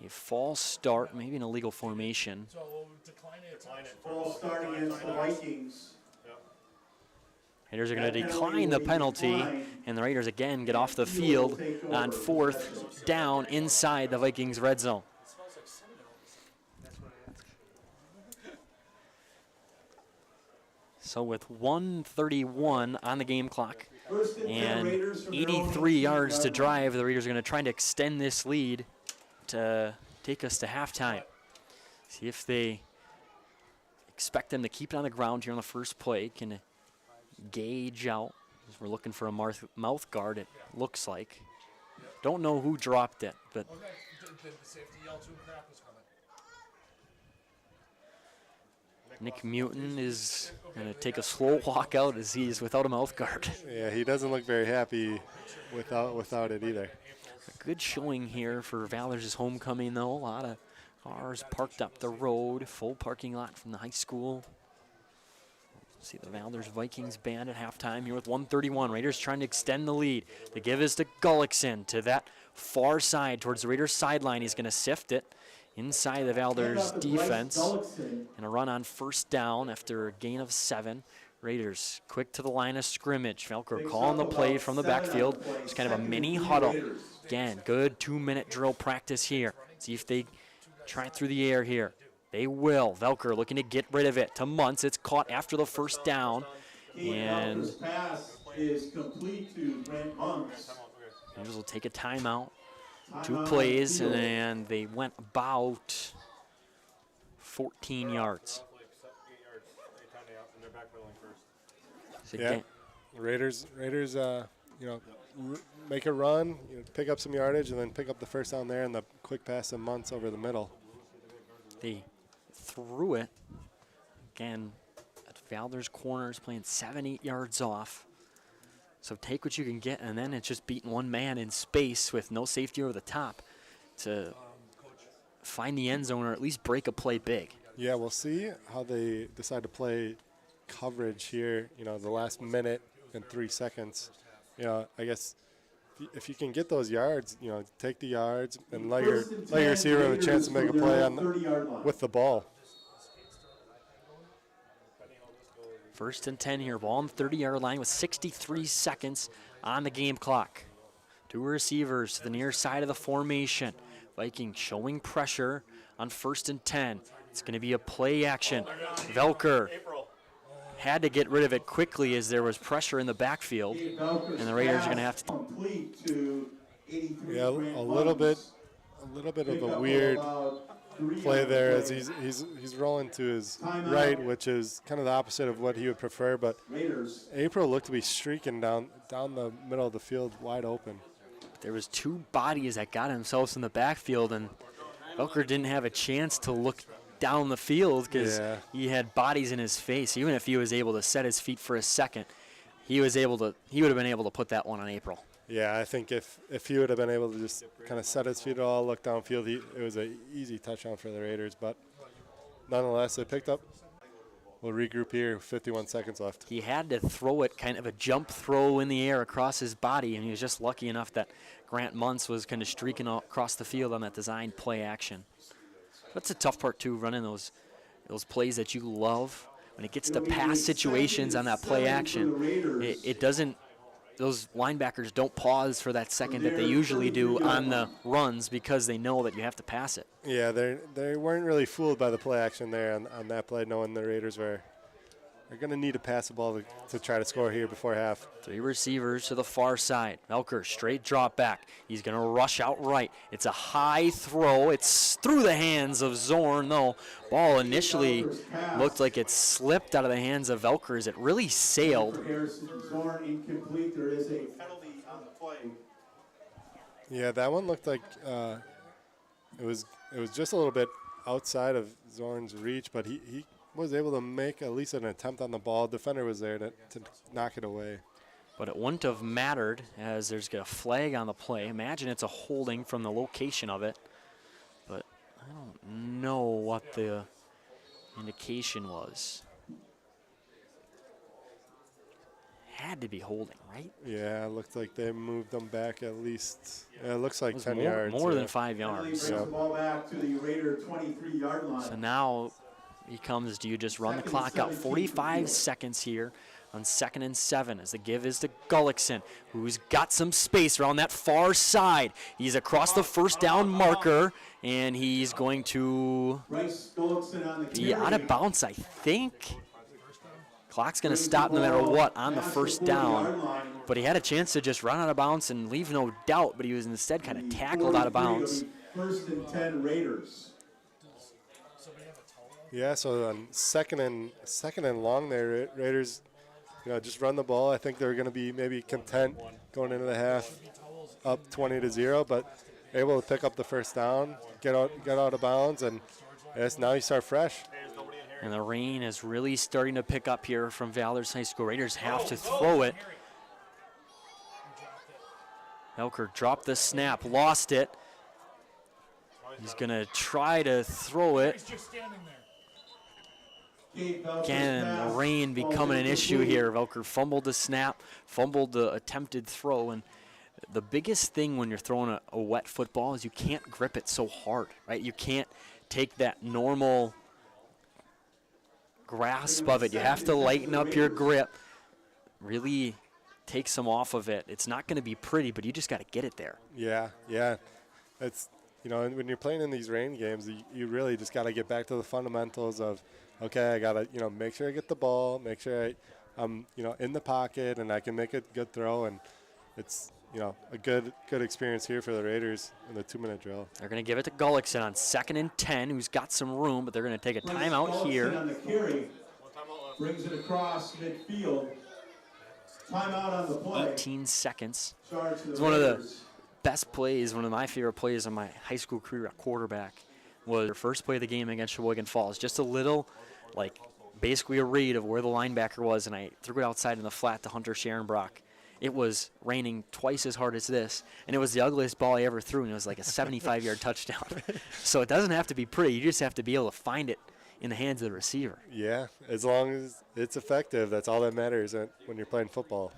a false start, maybe an illegal formation. So we'll decline it. False start against the Vikings. Raiders are going to decline the penalty, and the Raiders again get off the field on 4th down inside the Vikings red zone. So with 1:31 on the game clock and 83 yards to drive, the Raiders are going to try to extend this lead to take us to halftime. See if they expect them to keep it on the ground here on the first play. Can gauge out. We're looking for a mouth guard, it looks like. Don't know who dropped it, but Okay, the safety yelled to him, crap was coming. Nick Mutin is going to take a slow walk out as he's without a mouth guard. Yeah, he doesn't look very happy without it either. A good showing here for Valders' homecoming, though. A lot of cars parked up the road, full parking lot from the high school. See the Valders Vikings band at halftime here with 1:31. Raiders trying to extend the lead. The give is to Gullickson to that far side towards the Raiders sideline. He's going to sift it inside the Valders defense. And a run on first down after a gain of 7. Raiders quick to the line of scrimmage. Velker calling the play from the backfield. It's kind of a mini huddle. Again, good 2-minute drill practice here. See if they try it through the air here. They will. Velker looking to get rid of it to Muntz. It's caught after the first down. And pass is complete to Brent Muntz. Raiders will take a timeout. 2 plays, and they went about 14 yards. So Yeah, Raiders, make a run, pick up some yardage, and then pick up the first down there, and the quick pass to Muntz over the middle. They threw it. Again, at Valders corners, playing 7-8 yards off. So take what you can get, and then it's just beating one man in space with no safety over the top to find the end zone or at least break a play big. Yeah, we'll see how they decide to play coverage here, the last minute and 3 seconds. I guess if you can get those yards, take the yards and let your receiver have a chance to make a play with the ball. 1st and 10 here, ball on the 30-yard line with 63 seconds on the game clock. 2 receivers to the near side of the formation. Vikings showing pressure on 1st and 10. It's going to be a play action. Velker had to get rid of it quickly as there was pressure in the backfield, and the Raiders are going to have to. Yeah, a little bit of a weird play there as he's rolling to his right, which is kind of the opposite of what he would prefer. But April looked to be streaking down the middle of the field wide open. There was 2 bodies that got themselves in the backfield, and Velker didn't have a chance to look down the field because he had bodies in his face. Even if he was able to set his feet for a second, he would have been able to put that one on April. Yeah, I think if he would have been able to just kind of set his feet at all, look downfield, it was an easy touchdown for the Raiders. But nonetheless, they picked up. We'll regroup here, 51 seconds left. He had to throw it, kind of a jump throw in the air across his body, and he was just lucky enough that Grant Muntz was kind of streaking across the field on that designed play action. That's a tough part, too, running those plays that you love when it gets to pass situations on that play action, it doesn't. Those linebackers don't pause for that second that they usually do on the runs because they know that you have to pass it. Yeah, they weren't really fooled by the play action there on that play, knowing the Raiders are going to need to pass the ball to try to score here before half. 3 receivers to the far side. Velker, straight drop back. He's going to rush out right. It's a high throw. It's through the hands of Zorn, though. Ball initially looked like it slipped out of the hands of Velker as it really sailed. Zorn incomplete. There is a penalty on the play. Yeah, that one looked like it was just a little bit outside of Zorn's reach, but he was able to make at least an attempt on the ball. Defender was there to knock it away. But it wouldn't have mattered as there's a flag on the play. Imagine it's a holding from the location of it. But I don't know what the indication was. Had to be holding, right? Yeah, it looked like they moved them back at least. Yeah, it looks like 10 more, yards. More than 5 yards. The ball back to the Raider 23-yard line. So now becomes, do you just run the clock out? 45 seconds here on 2nd and 7 as the give is to Gullickson, who's got some space around that far side. He's across the first down marker, and he's going to be out of bounds, I think. Clock's going to stop no matter what on the first down, but he had a chance to just run out of bounds and leave no doubt, but he was instead kind of tackled out of bounds. 1st and 10 Raiders. Yeah, so on second and long there, Raiders, just run the ball. I think they're going to be maybe content going into the half up 20-0, but able to pick up the first down, get out of bounds, and yes, now you start fresh. And the rain is really starting to pick up here from Valders High School. Raiders have to throw it. Velker dropped the snap, lost it. He's going to try to throw it. Again, the rain becoming an issue here. Velker fumbled the snap, fumbled the attempted throw, and the biggest thing when you're throwing a wet football is you can't grip it so hard, right? You can't take that normal grasp of it. You have to lighten up your grip, really take some off of it. It's not going to be pretty, but you just got to get it there. Yeah. It's, when you're playing in these rain games, you really just got to get back to the fundamentals of, okay, I got to, make sure I get the ball, make sure I'm, in the pocket and I can make a good throw. And it's, a good experience here for the Raiders in the 2-minute drill. They're going to give it to Gullickson on 2nd and 10, who's got some room, but they're going to take a timeout here. On the carry, brings it across midfield. Timeout on the play. 18 seconds. It's one of the best plays, one of my favorite plays of my high school career at quarterback was their first play of the game against Sheboygan Falls. Just a little, basically a read of where the linebacker was, and I threw it outside in the flat to Hunter Sharonbrock. It was raining twice as hard as this, and it was the ugliest ball I ever threw, and it was like a 75-yard touchdown. So it doesn't have to be pretty. You just have to be able to find it in the hands of the receiver. Yeah, as long as it's effective, that's all that matters when you're playing football.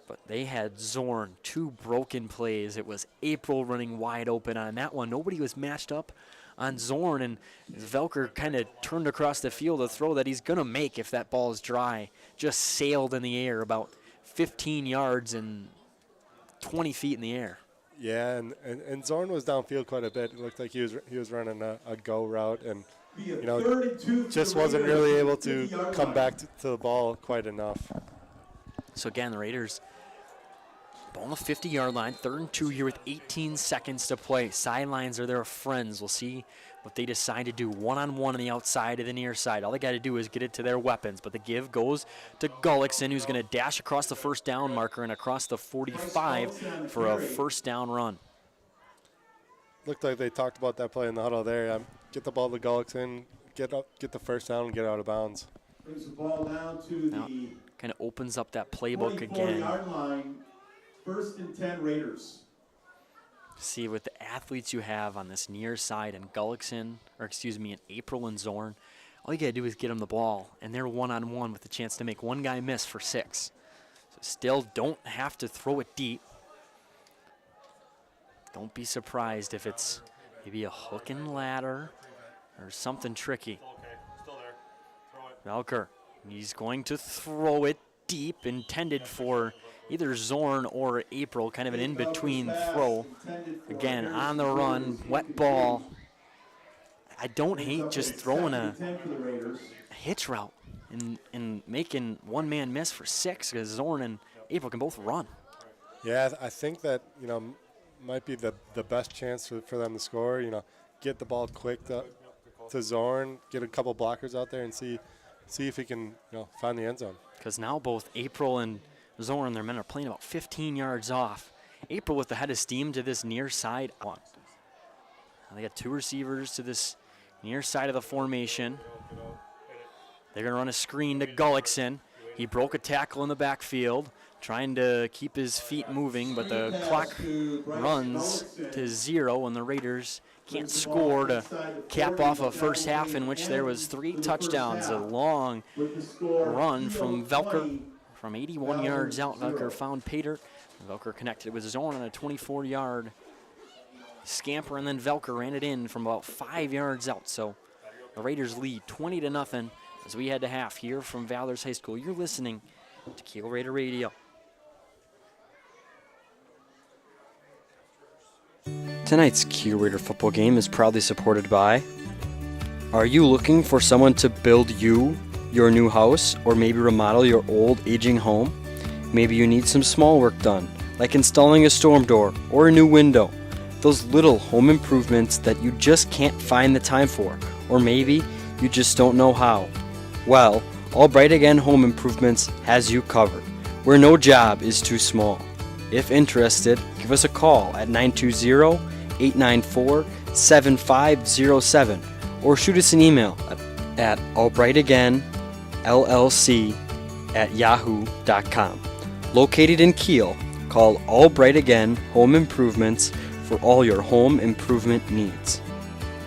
But they had Zorn, 2 broken plays. It was April running wide open on that one. Nobody was matched up on Zorn, and Velker kind of turned across the field a throw that he's going to make if that ball is dry. Just sailed in the air about 15 yards and 20 feet in the air. Yeah, and Zorn was downfield quite a bit. It looked like he was running a go route, and just wasn't really able to come back to the ball quite enough. So again, the Raiders ball on the 50-yard line, 3rd and 2 here with 18 seconds to play. Sidelines are their friends. We'll see what they decide to do. One-on-one on the outside of the near side. All they got to do is get it to their weapons. But the give goes to Gullickson, who's going to dash across the first down marker and across the 45 for a first down run. Looked like they talked about that play in the huddle there. Get the ball to Gullickson, get the first down, and get out of bounds. Brings the ball down to the kind of opens up that playbook again. 24-yard line. 1st and 10 Raiders. See, with the athletes you have on this near side and Gullickson, and April and Zorn, all you got to do is get them the ball, and they're one-on-one with a chance to make one guy miss for 6. So still don't have to throw it deep. Don't be surprised if it's maybe a hook and ladder or something tricky. Velker, he's going to throw it deep, intended for either Zorn or April, kind of an in-between throw. Again, on the run, wet ball. I don't hate just throwing a hitch route and making one man miss for 6, because Zorn and April can both run. Yeah, I think that, might be the best chance for them to score. Get the ball quick to Zorn, get a couple blockers out there and see if he can find the end zone. Because now both April and Zorn, their men, are playing about 15 yards off. April with the head of steam to this near side. They got 2 receivers to this near side of the formation. They're going to run a screen to Gullickson. He broke a tackle in the backfield, trying to keep his feet moving, but the clock runs to 0, and the Raiders can't score to cap off a first half in which there was 3 touchdowns. A long run from Velker from 81 yards out. Velker found Pater. Velker connected with Zorn on a 24-yard scamper, and then Velker ran it in from about 5 yards out. So the Raiders lead 20-0 as we head to half here from Valders High School. You're listening to Kiel Raider Radio. Tonight's Kiel Raider football game is proudly supported by... Are you looking for someone to build your new house, or maybe remodel your old, aging home? Maybe you need some small work done, like installing a storm door or a new window. Those little home improvements that you just can't find the time for, or maybe you just don't know how. Well, Albright Again Home Improvements has you covered, where no job is too small. If interested, give us a call at 920-894-7507 or shoot us an email at albrightagainllc@yahoo.com. Located in Kiel, call Albright Again Home Improvements for all your home improvement needs.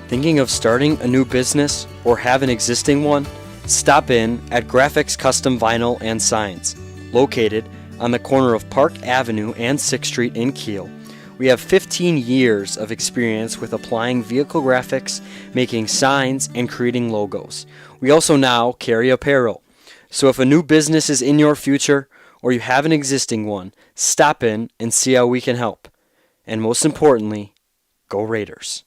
Thinking of starting a new business or have an existing one? Stop in at Graphics Custom Vinyl and Signs, located on the corner of Park Avenue and 6th Street in Kiel. We have 15 years of experience with applying vehicle graphics, making signs, and creating logos. We also now carry apparel. So if a new business is in your future, or you have an existing one, stop in and see how we can help. And most importantly, go Raiders.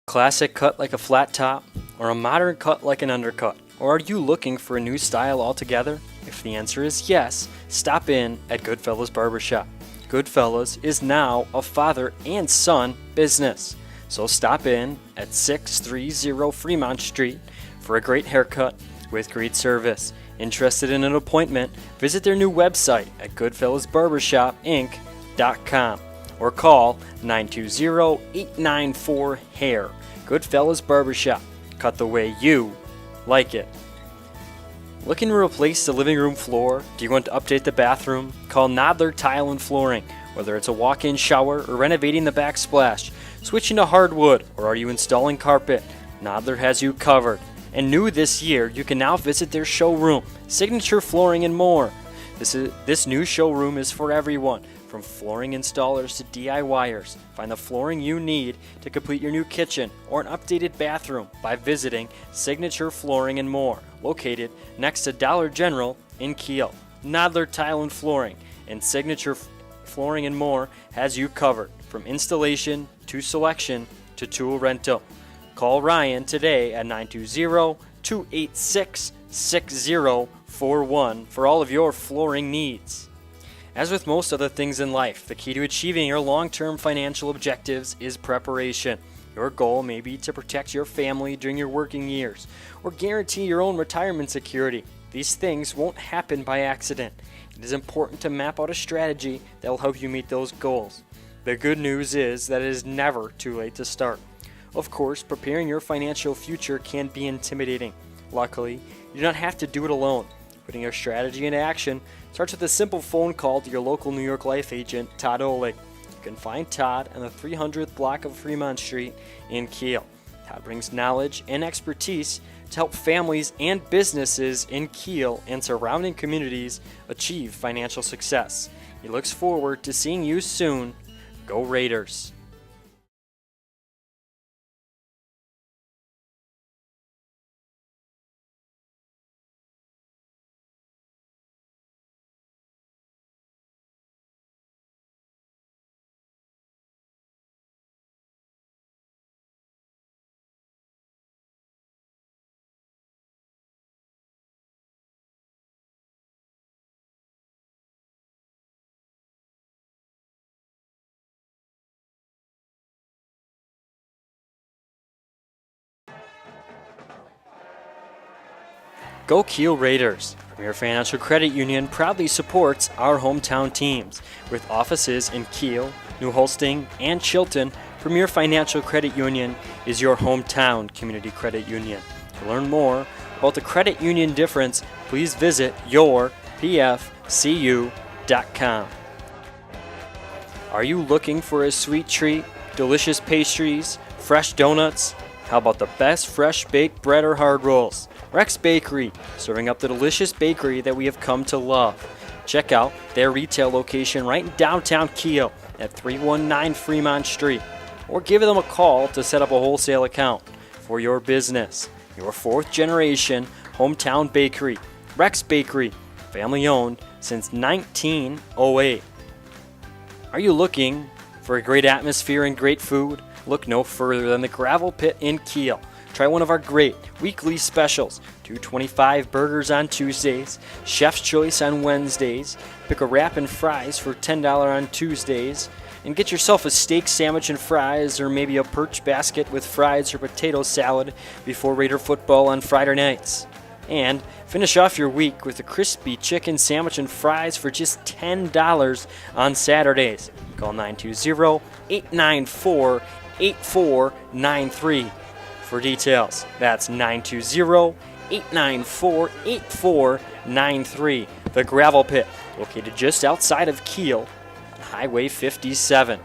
Classic cut like a flat top, or a modern cut like an undercut? Or are you looking for a new style altogether? If the answer is yes, stop in at Goodfellas Barbershop. Goodfellas is now a father and son business. So stop in at 630 Fremont Street for a great haircut with great service. Interested in an appointment? Visit their new website at goodfellasbarbershopinc.com or call 920-894-HAIR. Goodfellas Barbershop. Cut the way you like it. Looking to replace the living room floor? Do you want to update the bathroom? Call Nodler Tile and Flooring. Whether it's a walk-in shower or renovating the backsplash, switching to hardwood, or are you installing carpet? Nodler has you covered. And new this year, you can now visit their showroom, Signature Flooring and more. This new showroom is for everyone, from flooring installers to DIYers. Find the flooring you need to complete your new kitchen or an updated bathroom by visiting Signature Flooring and more, located next to Dollar General in Kiel. Nodler Tile and Flooring and Signature Flooring and more has you covered, from installation to selection to tool rental. Call Ryan today at 920-286-6041 for all of your flooring needs. As with most other things in life, the key to achieving your long-term financial objectives is preparation. Your goal may be to protect your family during your working years or guarantee your own retirement security. These things won't happen by accident. It is important to map out a strategy that will help you meet those goals. The good news is that it is never too late to start. Of course, preparing your financial future can be intimidating. Luckily, you do not have to do it alone. Putting your strategy into action starts with a simple phone call to your local New York Life agent, Todd Oleg. You can find Todd on the 300th block of Fremont Street in Kiel. Todd brings knowledge and expertise to help families and businesses in Kiel and surrounding communities achieve financial success. He looks forward to seeing you soon. Go Raiders! Go Kiel Raiders! Premier Financial Credit Union proudly supports our hometown teams. With offices in Kiel, New Holsting, and Chilton, Premier Financial Credit Union is your hometown community credit union. To learn more about the credit union difference, please visit yourpfcu.com. Are you looking for a sweet treat, delicious pastries, fresh donuts? How about the best fresh baked bread or hard rolls? Rex Bakery, serving up the delicious bakery that we have come to love. Check out their retail location right in downtown Kiel at 319 Fremont Street, or give them a call to set up a wholesale account for your business. Your fourth generation hometown bakery, Rex Bakery, family owned since 1908. Are you looking for a great atmosphere and great food? Look no further than the Gravel Pit in Kiel. Try one of our great weekly specials. $2.25 burgers on Tuesdays, Chef's Choice on Wednesdays. Pick a wrap and fries for $10 on Tuesdays. And get yourself a steak sandwich and fries, or maybe a perch basket with fries or potato salad before Raider football on Friday nights. And finish off your week with a crispy chicken sandwich and fries for just $10 on Saturdays. Call 920-894-8493 for details. That's 920-894-8493. The Gravel Pit, located just outside of Kiel, Highway 57.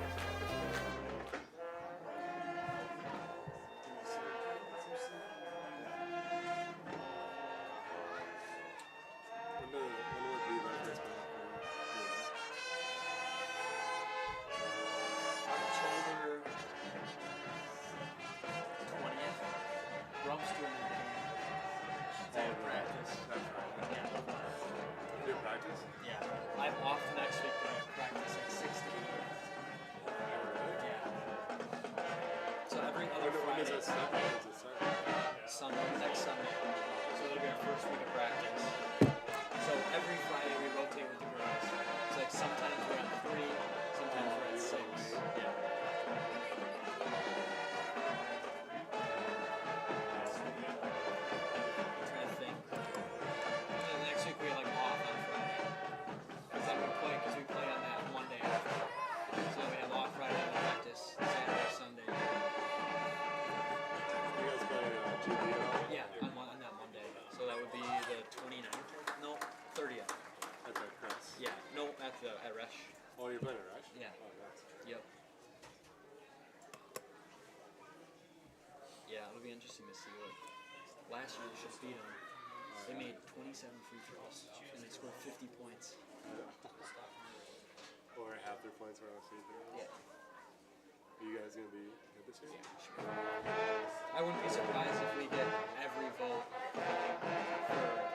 Next Sunday. So it'll be our first week of practice. So every Friday we rotate with the girls. It's like sometimes we're at 3, sometimes we're at 6. Yeah. I'm trying to think. And then next week we have like off on Friday. Because then we play on that Monday after. So we have off Friday and practice Saturday, Sunday. Yeah, on that Monday. So that would be the 29th? No, 30th. At the press? Yeah, no, at Resch. Oh, you're playing at Resch? Yeah. Oh, nice. Yep. Yeah, it'll be interesting to see what. Last year they should beat them. They made 27 free throws and they scored 50 points. Or half their points were on free throws. Yeah. Are you guys going to be good this year? Yeah, sure. I wouldn't be surprised if we get every vote for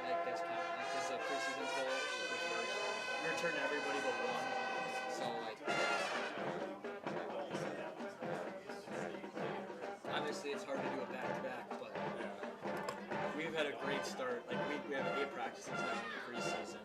like this a preseason poll for first. We return everybody but one. So like obviously it's hard to do a back to back, but we've had a great start. Like we have 8 practices now in the preseason.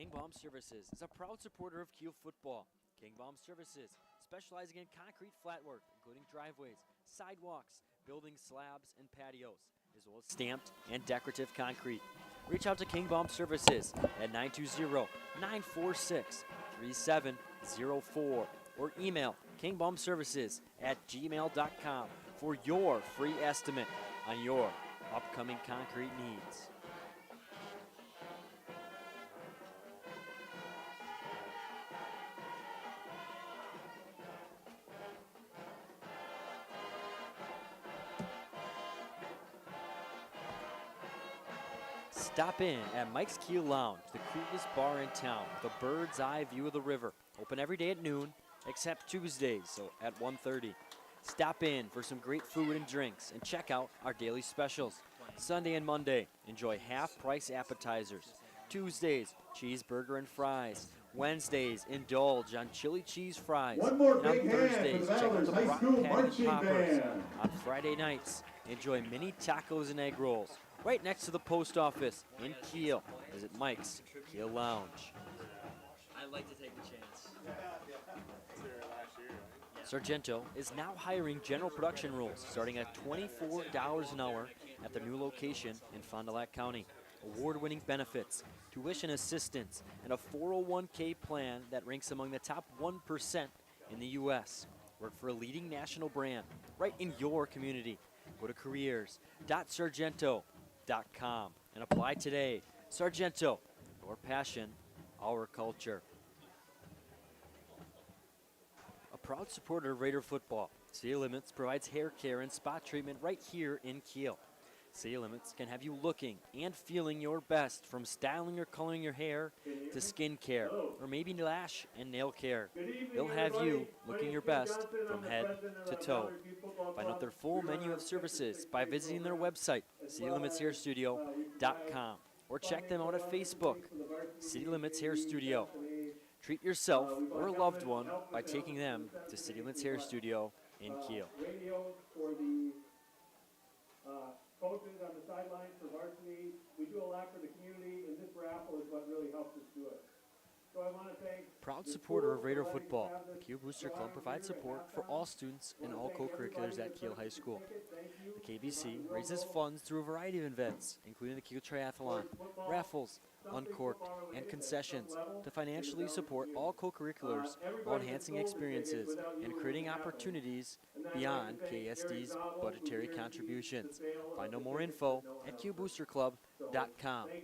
King Baum Services is a proud supporter of Kiel football. King Baum Services, specializing in concrete flatwork, including driveways, sidewalks, building slabs, and patios, as well as stamped and decorative concrete. Reach out to King Baum Services at 920-946-3704 or email kingbaumservices@gmail.com for your free estimate on your upcoming concrete needs. Stop in at Mike's Kiel Lounge, the coolest bar in town with a bird's eye view of the river. Open every day at noon, except Tuesdays, so at 1:30. Stop in for some great food and drinks and check out our daily specials. Sunday and Monday, enjoy half-price appetizers. Tuesdays, cheeseburger and fries. Wednesdays, indulge on chili cheese fries. One more And on big hand for Thursdays, the check out Valders the High rock School patty and marching poppers. band. On Friday nights, enjoy mini tacos and egg rolls right next to the post office in Kiel. Visit Mike's Kiel Lounge. I'd like to take the chance. Sargento is now hiring general production roles starting at $24 an hour at their new location in Fond du Lac County. Award-winning benefits, tuition assistance, and a 401k plan that ranks among the top 1% in the U.S. Work for a leading national brand right in your community. Go to careers.sargento.com and apply today. Sargento, your passion, our culture. A proud supporter of Raider football, City Limits provides hair care and spot treatment right here in Kiel. City Limits can have you looking and feeling your best, from styling or coloring your hair to skin care or maybe lash and nail care. They'll have you looking your best from head to toe. Find out their full menu of services by visiting their website, citylimitshairstudio.com, or check them out at Facebook, City Limits Hair Studio. Treat yourself or a loved one by taking them to City Limits Hair Studio in Kiel. Radios for the coaches on the sidelines for varsity. We do a lot for the community, and this raffle is what really helps us do it. So I want to thank Proud supporter of Raider football, the Kiel Booster Club provides support for all students and all co-curriculars at Kiel High School. The KBC raises funds through a variety of events, including the Kiel Triathlon, raffles, Uncorked, and concessions, to financially support all co-curriculars while enhancing experiences and creating opportunities beyond KSD's budgetary contributions. Find out more info at kielboosterclub.com or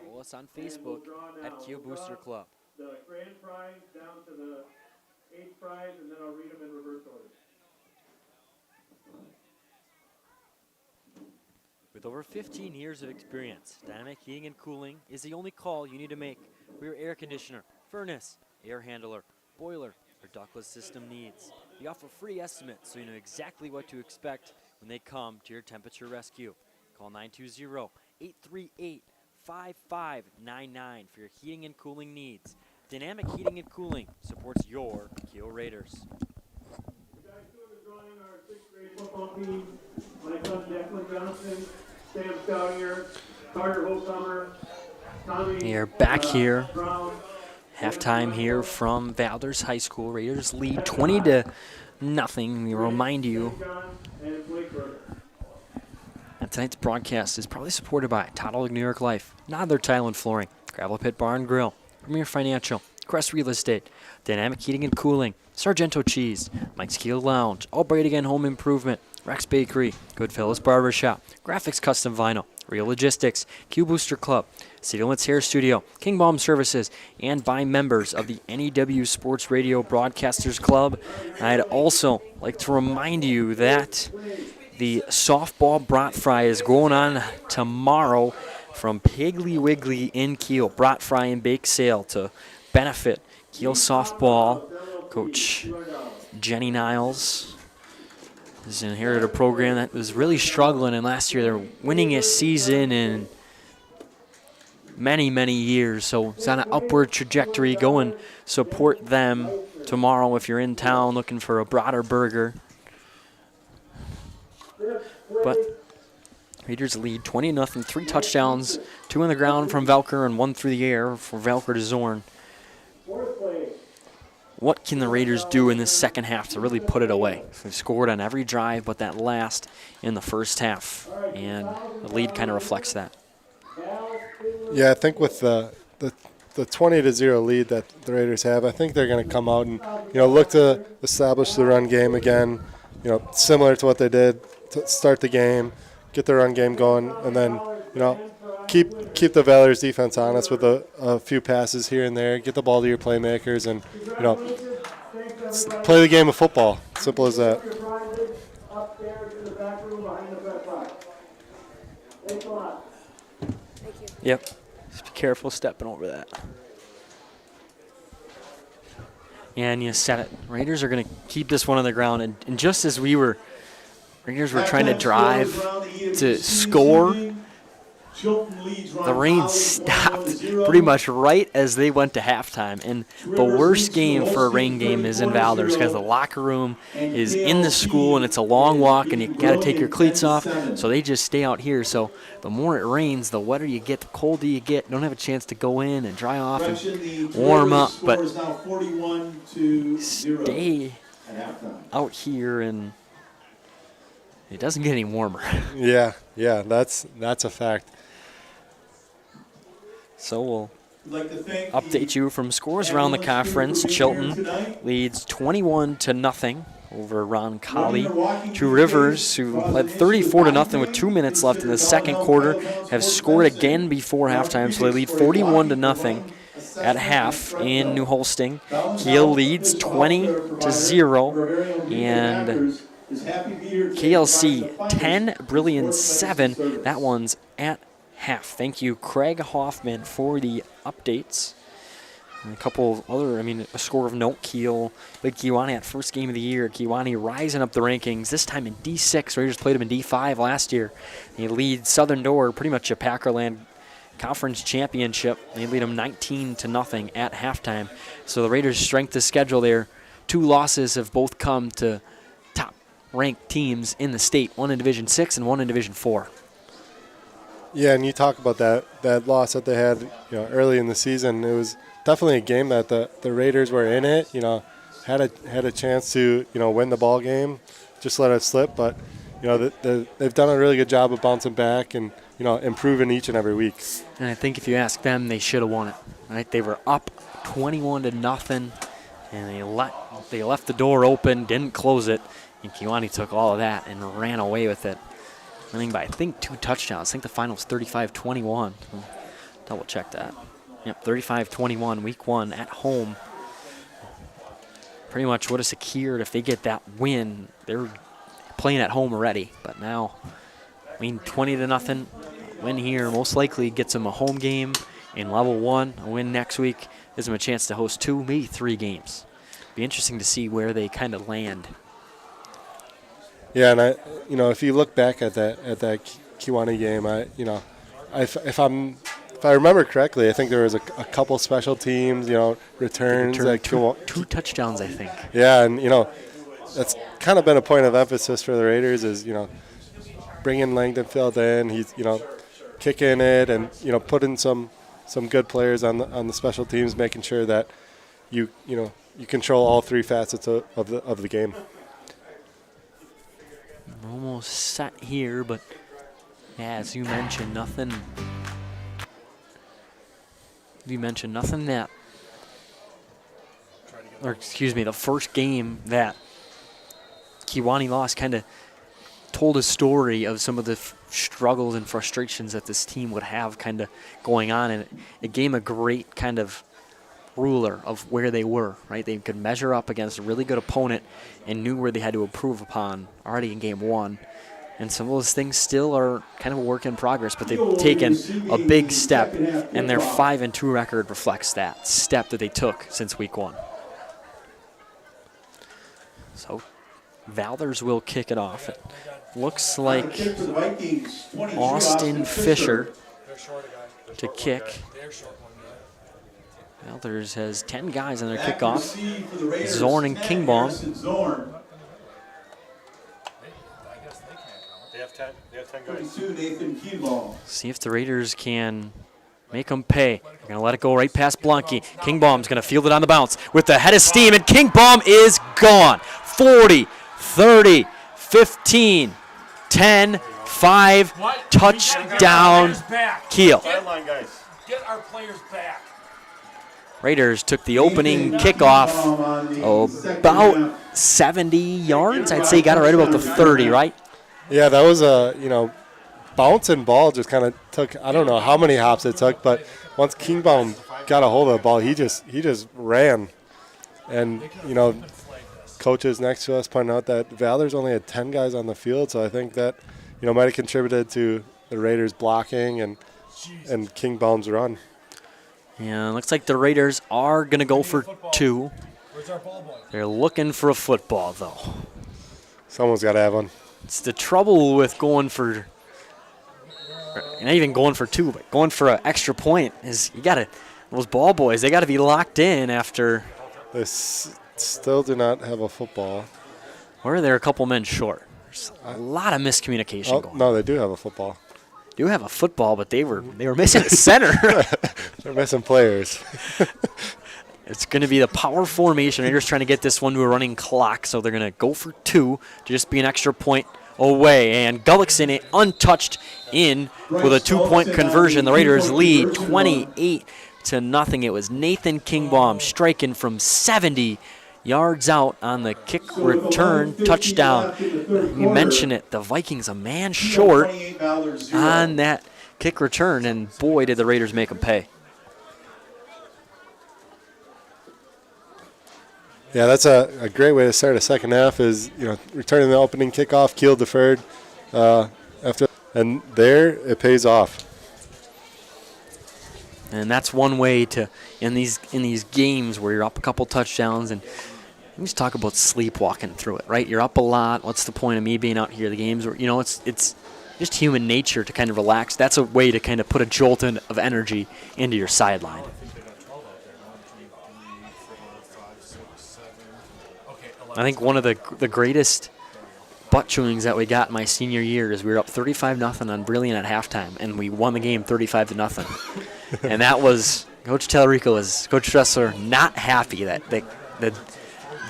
follow us on Facebook at Kiel Booster Club. the grand prize down to the eighth prize, and then I'll read them in reverse order. With over 15 years of experience, Dynamic Heating and Cooling is the only call you need to make for your air conditioner, furnace, air handler, boiler, or ductless system needs. We offer free estimates so you know exactly what to expect when they come to your temperature rescue. Call 920-838-5599 for your heating and cooling needs. Dynamic Heating and Cooling supports your Kiel Raiders. The guys doing the drawing are sixth grade football team. My son Declan Johnson, Sam Stoudier, Carter Holsummer, Tommy. We are back here. Brown. Halftime here from Valders High School. Raiders lead 20-0. We remind you And Blake Burger. that tonight's broadcast is proudly supported by Total New York Life, Noddler Tile and Flooring, Gravel Pit Bar and Grill, Premier Financial, Crest Real Estate, Dynamic Heating and Cooling, Sargento Cheese, Mike's Kiel Lounge, Albright Again Home Improvement, Rex Bakery, Goodfellas Barbershop, Graphics Custom Vinyl, Real Logistics, Q Booster Club, City Limits Hair Studio, King Baum Services, and by members of the NEW Sports Radio Broadcasters Club. I'd also like to remind you that the softball brat fry is going on tomorrow from Piggly Wiggly in Kiel. Brat fry and bake sale to benefit Kiel softball. Coach Jenny Niles has inherited a program that was really struggling, and last year their winningest season in many, many years. So it's on an upward trajectory. Go and support them tomorrow if you're in town looking for a brat or burger. But Raiders lead 20-0, 3 touchdowns, 2 on the ground from Valker and 1 through the air for Valker to Zorn. What can the Raiders do in this second half to really put it away? They've scored on every drive but that last in the first half, and the lead kind of reflects that. Yeah, I think with the 20-0 lead that the Raiders have, I think they're going to come out and look to establish the run game again. Similar to what they did to start the game, get the run game going, and then keep the Valders defense honest with a few passes here and there. Get the ball to your playmakers, and play the game of football. Simple as that. Yep. Just be careful stepping over that. And you said it. Raiders are going to keep this one on the ground. And just as Raiders were trying to drive to score, the rain stopped pretty much right as they went to halftime. And the worst game for a rain game is in Valders because the locker room is in the school and it's a long walk and you got to take your cleats off. So they just stay out here. So the more it rains, the wetter you get, the colder you get. You don't have a chance to go in and dry off and warm up. But stay out here and it doesn't get any warmer. Yeah, that's a fact. So we'll update you from scores around the conference. Chilton leads 21-0 over Ron Colley. Two Rivers, who led 34-0 with 2 minutes left in the second quarter, have scored again before halftime, so they lead 41-0 at half in New Holsting. Kiel leads 20-0, and KLC 10, Brilliant 7. That one's at half. Thank you, Craig Hoffman, for the updates. And a couple other, a score of note. Kiel, Big Kiwanee at first game of the year. Kiwanee rising up the rankings, this time in D6. Raiders played them in D5 last year. They lead Southern Door, pretty much a Packerland Conference Championship. They lead them 19-0 at halftime. So the Raiders' strength of schedule there, 2 losses have both come to top-ranked teams in the state, one in Division 6 and one in Division 4. Yeah, and you talk about that loss that they had, early in the season. It was definitely a game that the Raiders were in it. Had a chance to win the ball game, just let it slip. But they've done a really good job of bouncing back and improving each and every week. And I think if you ask them, they should have won it. Right? They were up 21-0, and they left the door open, didn't close it, and Kiwanee took all of that and ran away with it. Winning by, I think, 2 touchdowns. I think the final was 35-21. Double check that. Yep, 35-21, week 1 at home. Pretty much would have secured if they get that win. They're playing at home already, but now, 20-0 win here most likely gets them a home game in level 1. A win next week gives them a chance to host 2, maybe 3 games. Be interesting to see where they kind of land. Yeah, and if you look back at that Kiwanee game, if I remember correctly, I think there was a couple special teams, returns. Two touchdowns, I think. Yeah, and that's kind of been a point of emphasis for the Raiders is bringing Langdonfield in. He's kicking it and putting some good players on the special teams, making sure that you control all 3 facets of the game. Almost set here, but yeah, as you mentioned, nothing. That, or excuse me, the first game that Kiwanee lost kind of told a story of some of the struggles and frustrations that this team would have kind of going on, and it gave them a great kind of ruler of where they were, right? They could measure up against a really good opponent and knew where they had to improve upon already in game 1. And some of those things still are kind of a work in progress, but they've taken a big step, and their 5-2 record reflects that step that they took since week 1. So Valders will kick it off. It looks like Austin Fisher to kick. Valders has 10 guys on their kickoff. Zorn and Kingbaum. They have 10 guys. 32, Nathan Kiel. See if the Raiders can make them pay. They're going to let it go right past Blanke. Kingbaum's going to field it on the bounce with the head of steam, and Kingbaum is gone. 40, 30, 15, 10, 5, touchdown, Kiel. Sideline guys. Get our players back. Raiders took the opening kickoff about 70 yards. I'd say got it right about the 30, right? Yeah, that was a, bouncing ball just kind of took, I don't know how many hops it took, but once Kingbaum got a hold of the ball, he just ran. And, coaches next to us pointed out that Valders only had 10 guys on the field, so I think that, might have contributed to the Raiders blocking and Kingbaum's run. Yeah, looks like the Raiders are going to go for 2. Where's our ball boy? They're looking for a football, though. Someone's got to have one. It's the trouble with going for, not even going for 2, but going for an extra point is you got to, those ball boys, they got to be locked in after. They still do not have a football. Or they're a couple men short. There's a lot of miscommunication going on. No, they do have a football. Do have a football, but they were missing a center. They're missing players. It's going to be the power formation. They're just trying to get this one to a running clock, so they're going to go for 2 to just be an extra point away. And Gullickson untouched in with a 2-point conversion. The Raiders lead 28-0. It was Nathan Kingbaum striking from 70 yards out on the kick return touchdown. You mentioned it, the Vikings a man short on that kick return, and boy, did the Raiders make them pay. Yeah, that's a great way to start a second half is, returning the opening kickoff, Kiel deferred after, and there it pays off. And that's one way to, in these games where you're up a couple touchdowns, and we just talk about sleepwalking through it, right? You're up a lot. What's the point of me being out here? The games where, it's just human nature to kind of relax. That's a way to kind of put a jolt of energy into your sideline. I think one of the greatest butt chewings that we got my senior year is we were up 35-0 on Brilliant at halftime, and we won the game 35-0. And that was Coach Tellerico, Coach Dressler, not happy that the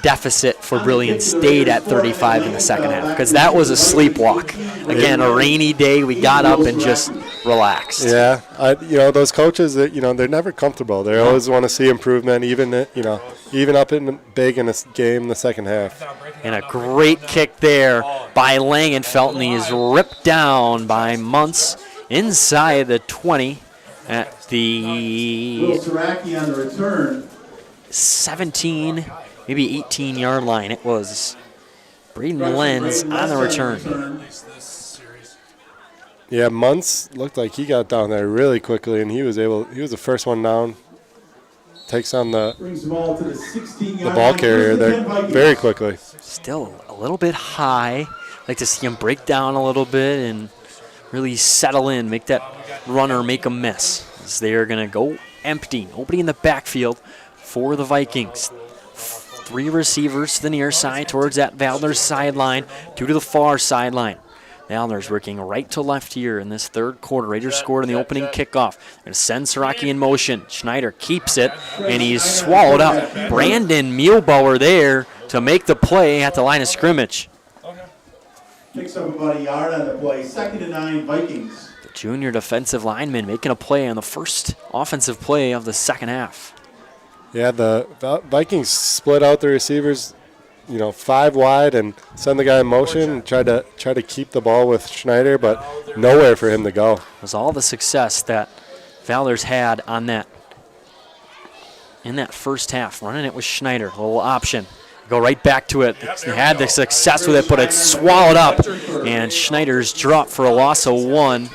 deficit for Brilliant stayed at 35 in the second half, because that was a sleepwalk. Again, a rainy day, we got up and just relaxed. Yeah, those coaches, that they're never comfortable. They always want to see improvement, even up in big in a game in the second half. And a great kick there by Langenfeld, and he is ripped down by Muntz inside the 20 at the 17, maybe 18-yard line. It was Braden Lenz on the return. Yeah, Muntz looked like he got down there really quickly, and he was the first one down. Takes on the ball carrier there very quickly. Still a little bit high. Like to see him break down a little bit and really settle in, make that runner make a miss. As they are going to go empty. Nobody in the backfield for the Vikings. 3 receivers to the near side towards that Valders sideline, 2 to the far sideline. Valders working right to left here in this third quarter. Raiders scored in the opening kickoff. They're going to send Siraki in motion. Schneider keeps it, and he's swallowed up. Brandon Muehlbauer there to make the play at the line of scrimmage. Picks up about a yard on the play. 2nd and 9, Vikings. The junior defensive lineman making a play on the first offensive play of the second half. Yeah, the Vikings split out the receivers, 5 wide and send the guy in motion and try to keep the ball with Schneider, but nowhere for him to go. It was all the success that Valders had on that in that first half, running it with Schneider, a little option. Go right back to it. They had the success with it, but it's swallowed up, and Schneider's dropped for a loss of 1.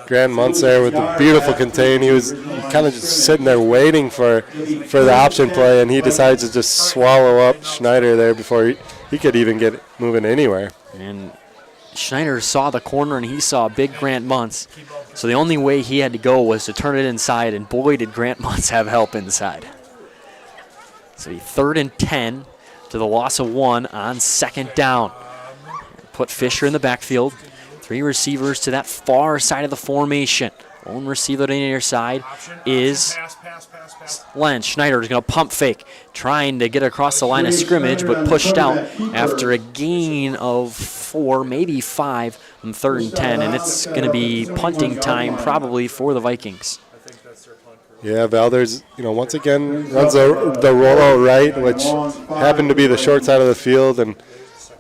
Grant Muntz there with the beautiful contain. He was kind of just sitting there waiting for the option play, and he decides to just swallow up Schneider there before he could even get moving anywhere. And Schneider saw the corner, and he saw big Grant Muntz. So the only way he had to go was to turn it inside, and boy, did Grant Muntz have help inside. So 3rd and 10 to the loss of 1 on 2nd down. put Fisher in the backfield. 3 receivers to that far side of the formation. Lone receiver to the near side is Len. Schneider is going to pump fake, trying to get across the line of scrimmage, but pushed out after a gain of 4, maybe 5 on 3rd and 10, and it's going to be punting time probably for the Vikings. Yeah, Valders, once again runs the rollout right, which happened to be the short side of the field, and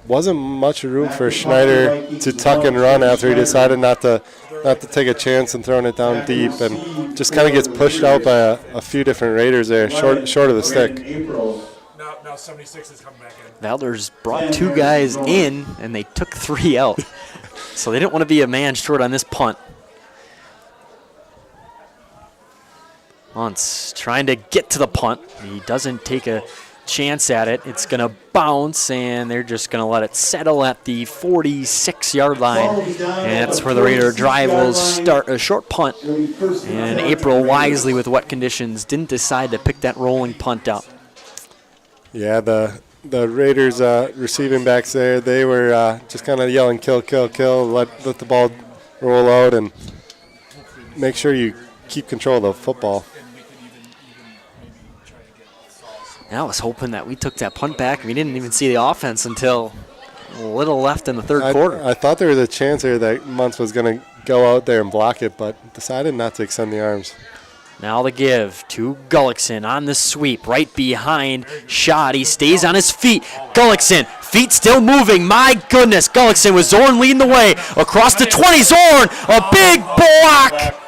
wasn't much room for Schneider to tuck and run after he decided not to take a chance and throwing it down deep, and just kind of gets pushed out by a few different Raiders there, short of the stick. Now 76 is coming back in. Valders brought 2 guys in, and they took 3 out. So they didn't want to be a man short on this punt. Muntz trying to get to the punt. He doesn't take a chance at it. It's going to bounce, and they're just going to let it settle at the 46-yard line. And that's where the Raider drive will start, a short punt. And April, wisely with wet conditions, didn't decide to pick that rolling punt out. Yeah, the Raiders receiving backs there, they were just kind of yelling, kill, kill, kill, let the ball roll out, and make sure you keep control of the football. I was hoping that we took that punt back. We didn't even see the offense until a little left in the 3rd quarter. I thought there was a chance here that Muntz was going to go out there and block it, but decided not to extend the arms. Now the give to Gullickson on the sweep, right behind Schott. He stays on his feet. Gullickson, feet still moving. My goodness, Gullickson with Zorn leading the way. Across the 20, Zorn, a big block.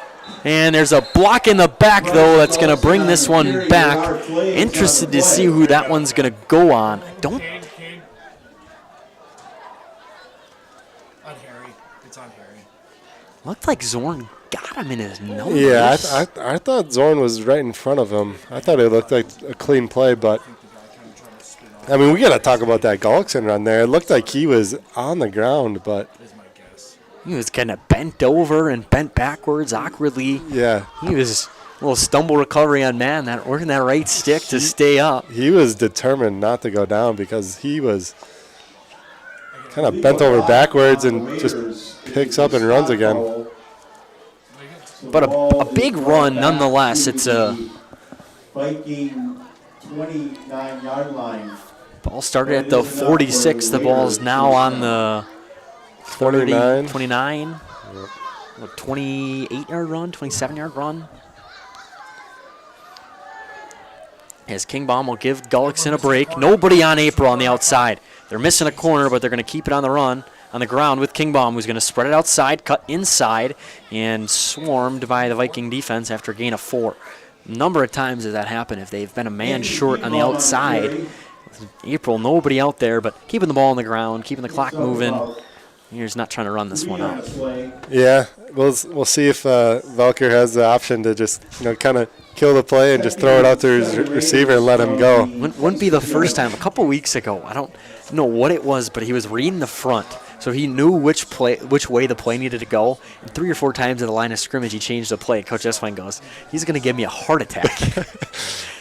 And there's a block in the back, though, that's going to bring this one back. Interested to see who that one's going to go on. I don't. On Harry. It's on Harry. Looked like Zorn got him in his nose. Yeah, I thought Zorn was right in front of him. I thought it looked like a clean play, but I mean, we got to talk about that Gullickson run there. It looked like he was on the ground, but he was kind of bent over and bent backwards awkwardly. Yeah. He was a little stumble recovery on man, working that right stick to stay up. He was determined not to go down because he was kind of bent over backwards and just picks up and runs again. But a big run nonetheless. It's a Viking 29-yard line. Ball started at the 46. The ball's now on the 29. 28-yard run, 27-yard run. As Kingbaum will give Gullickson a break. Nobody on April on the outside. They're missing a corner, but they're going to keep it on the run, on the ground with Kingbaum, who's going to spread it outside, cut inside, and swarmed by the Viking defense after a gain of 4. A number of times has that happened if they've been a man short on the outside. April, nobody out there, but keeping the ball on the ground, keeping the clock moving. Here's not trying to run this one out. Yeah, we'll see if Velker has the option to just kind of kill the play and just throw it out to his receiver and let him go. Wouldn't be the first time. A couple weeks ago, I don't know what it was, but he was reading the front, so he knew which way the play needed to go. And 3 or 4 times at the line of scrimmage, he changed the play. Coach Eswine goes, "He's going to give me a heart attack."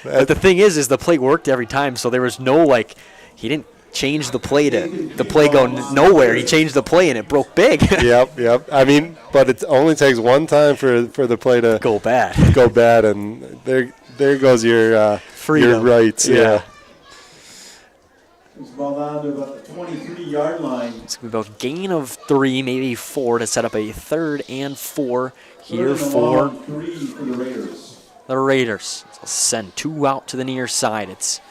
But the thing is the play worked every time, so there was no he didn't change the play to the play go nowhere. He changed the play and it broke big. Yep. I mean, but it only takes one time for the play to go bad, and there goes your freedom. Your rights. Yeah. It's ball down to about the 23-yard line. It's going to be about gain of 3, maybe 4 to set up a 3rd and 4 here for the Raiders. They'll send 2 out to the near side. It's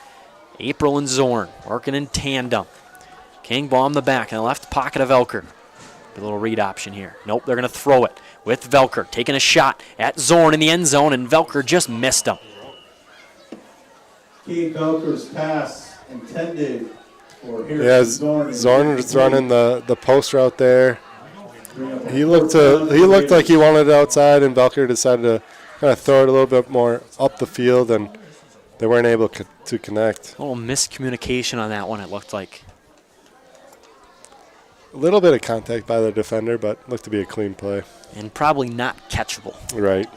April and Zorn working in tandem. Kingbaum the back in the left pocket of Velker. A little read option here. Nope, they're going to throw it with Velker taking a shot at Zorn in the end zone, and Velker just missed him. Keith Velker's pass intended for Zorn was running the post route there. He looked like he wanted it outside, and Velker decided to kind of throw it a little bit more up the field, and they weren't able to connect. A little miscommunication on that one, it looked like. A little bit of contact by the defender, but looked to be a clean play. And probably not catchable. Right.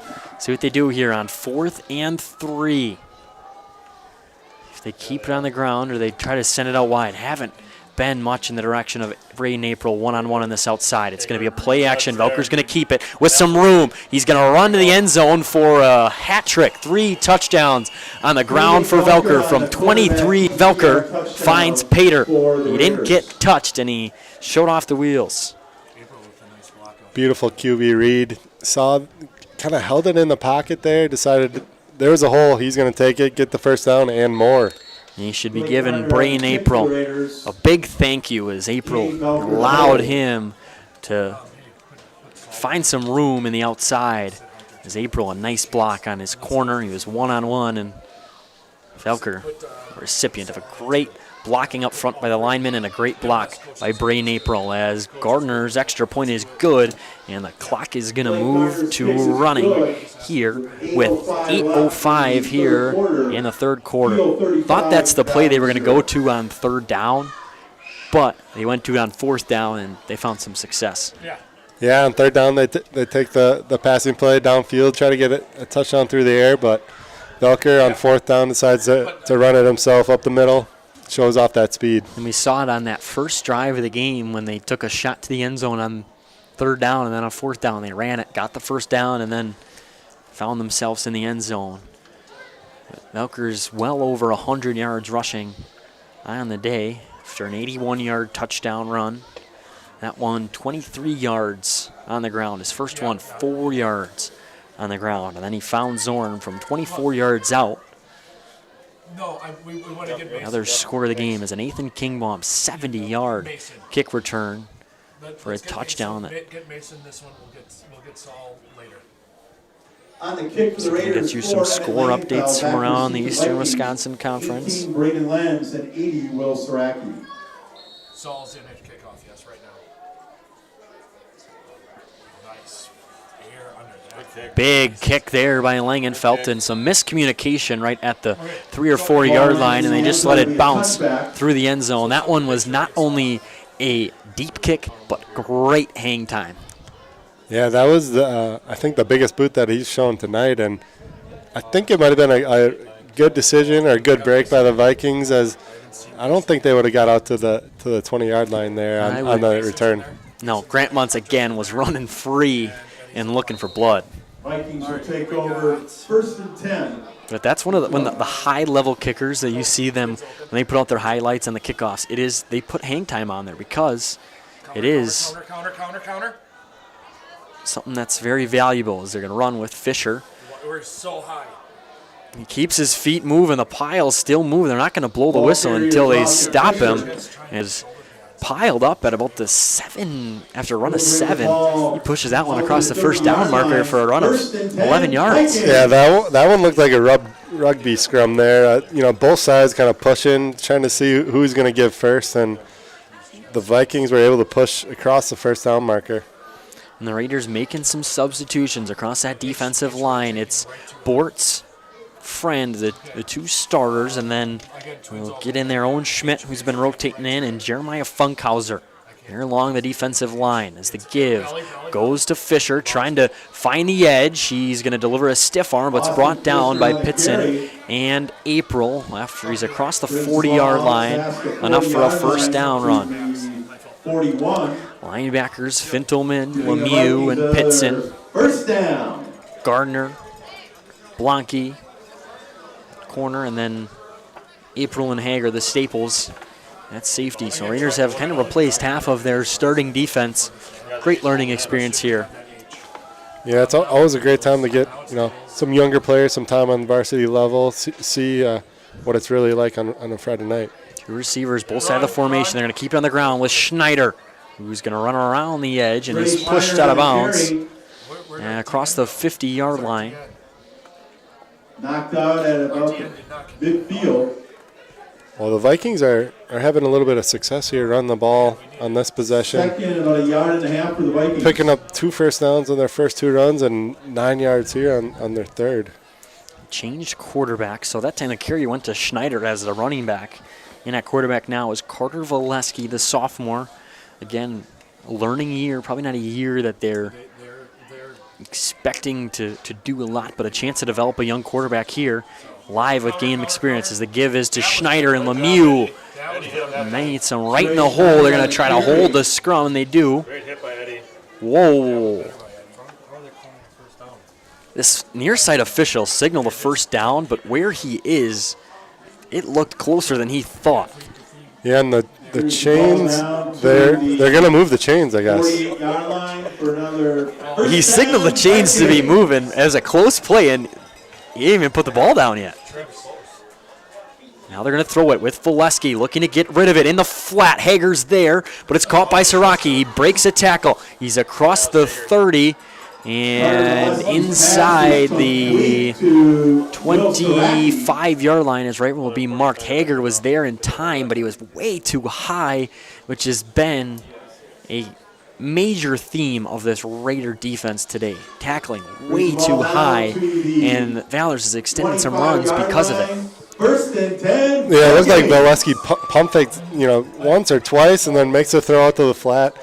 See what they do here on 4th and 3. If they keep it on the ground or they try to send it out wide. Haven't been much in the direction of Braden April one-on-one on this outside. It's going to be a play action. Velker's going to keep it with some room. He's going to run to the end zone for a hat trick. 3 touchdowns on the ground for Velker from 23. Velker finds Pater. He didn't get touched, and he showed off the wheels. Beautiful QB read. Saw, kind of held it in the pocket there, decided there was a hole. He's going to take it, get the first down, and more. He should be giving Braden April a big thank you, as April allowed him to find some room in the outside. As April, a nice block on his corner. He was one-on-one, and Velker, recipient of a great blocking up front by the lineman and a great block by Braden April, as Gardner's extra point is good, and the clock is going to move to running here with 8:05 here in the third quarter. Thought that's the play they were going to go to on third down, but they went to it on fourth down, and they found some success. Yeah, on third down, they take the passing play downfield, try to get a touchdown through the air, but Velker on fourth down decides to run it himself up the middle. Shows off that speed. And we saw it on that first drive of the game when they took a shot to the end zone on third down, and then on fourth down they ran it, got the first down, and then found themselves in the end zone. But Velker's well over 100 yards rushing on the day after an 81-yard touchdown run. That one 23 yards on the ground. His first one 4 yards on the ground. And then he found Zorn from 24 yards out. We want to get Mason. Another score of the game is an Nathan Kingbaum 70-yard kick return for a touchdown. Get Mason this one. We'll get Saul later. On the kick for the Raiders, get you some score updates from around the Eastern Wisconsin Conference. 18 Braden Lenz and 80 Will Saraki. Saul's in at kickoff, yes, right now. Nice. Air under that. Big kick there by Langenfeld, and some miscommunication right at the 3 or 4 yard line, and they just let it bounce through the end zone. That one was not only a deep kick, but great hang time. Yeah, that was, I think, the biggest boot that he's shown tonight, and I think it might have been a good decision or a good break by the Vikings, as I don't think they would have got out to the 20-yard line there on the return. No, Grant Muntz again was running free and looking for blood. Vikings will take over 1st and 10. But that's one of the high-level kickers that you see them when they put out their highlights on the kickoffs. It is, they put hang time on there because it is Counter. something that's very valuable, as they're going to run with Fisher. We're so high. He keeps his feet moving. The pile's still moving. They're not going to blow the whistle until they stop him. Is piled up at about the 7, after a run of 7. He pushes that one across the first down marker for a run of 11 yards. Yeah, that one looked like a rugby scrum there. Both sides kind of pushing, trying to see who's going to give first, and the Vikings were able to push across the first down marker. And the Raiders making some substitutions across that defensive line. It's Bortz, Friend, the 2 starters, and then we'll get in there Owen Schmidt, who's been rotating in, and Jeremiah Funkhauser here along the defensive line as the give goes to Fisher, trying to find the edge. He's going to deliver a stiff arm, but it's brought down by Pitson and April after he's across the 40-yard line, enough for a first down run. 41. Linebackers Fintelman, Lemieux, and Pitson. First down. Gardner, Blanke, corner, and then April and Hager, the staples. That's safety. So Raiders have kind of replaced half of their starting defense. Great learning experience here. Yeah, it's always a great time to get some younger players some time on the varsity level, see what it's really like on a Friday night. 2 receivers, both sides of the formation. They're going to keep it on the ground with Schneider, who's going to run around the edge, and he's pushed out of bounds across the 50-yard line. Knocked out at about midfield. Well, the Vikings are having a little bit of success here, running the ball on this possession. Second, about 1.5 yards for the Vikings. Picking up 2 first downs on their first 2 runs and 9 yards here on their third. Changed quarterback, so that time the carry went to Schneider as the running back. And at quarterback now is Carter Valesky, the sophomore. Again, a learning year, probably not a year that they're expecting to do a lot, but a chance to develop a young quarterback here, live with game experience, as the give is to Schneider, and Lemieux Meets him right in the hole. They're going to try to hold the scrum, and they do. Great hit by Eddie. Whoa. This near side official signaled the first down, but where he is, it looked closer than he thought. Yeah, and the chains, they're going to move the chains, I guess. 48-yard line for another first He signaled the down, chains to be Vikings. moving as a close play, and he didn't even put the ball down yet. Now they're going to throw it with Valders looking to get rid of it in the flat. Hager's there, but it's caught by Siraki. He breaks a tackle. He's across the 30 and inside the 25-yard line is right where will be marked. Hager was there in time, but he was way too high, which has been a major theme of this Raider defense today. Tackling way too high, and Valders has extended some runs because of it. First and 10. Yeah, it looks like Valders pump faked, once or twice and then makes a throw out to the flat.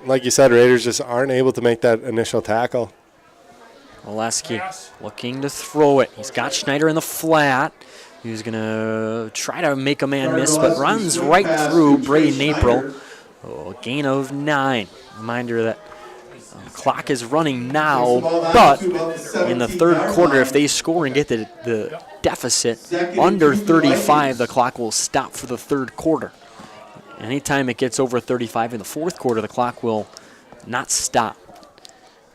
Like you said, Raiders just aren't able to make that initial tackle. Valders looking to throw it. He's got Schneider in the flat. He's going to try to make a man miss, but runs right through Braden April. A gain of 9. Reminder that the clock is running now, but in the third quarter, if they score and get the deficit under 35, the clock will stop for the third quarter. Anytime it gets over 35 in the fourth quarter, the clock will not stop.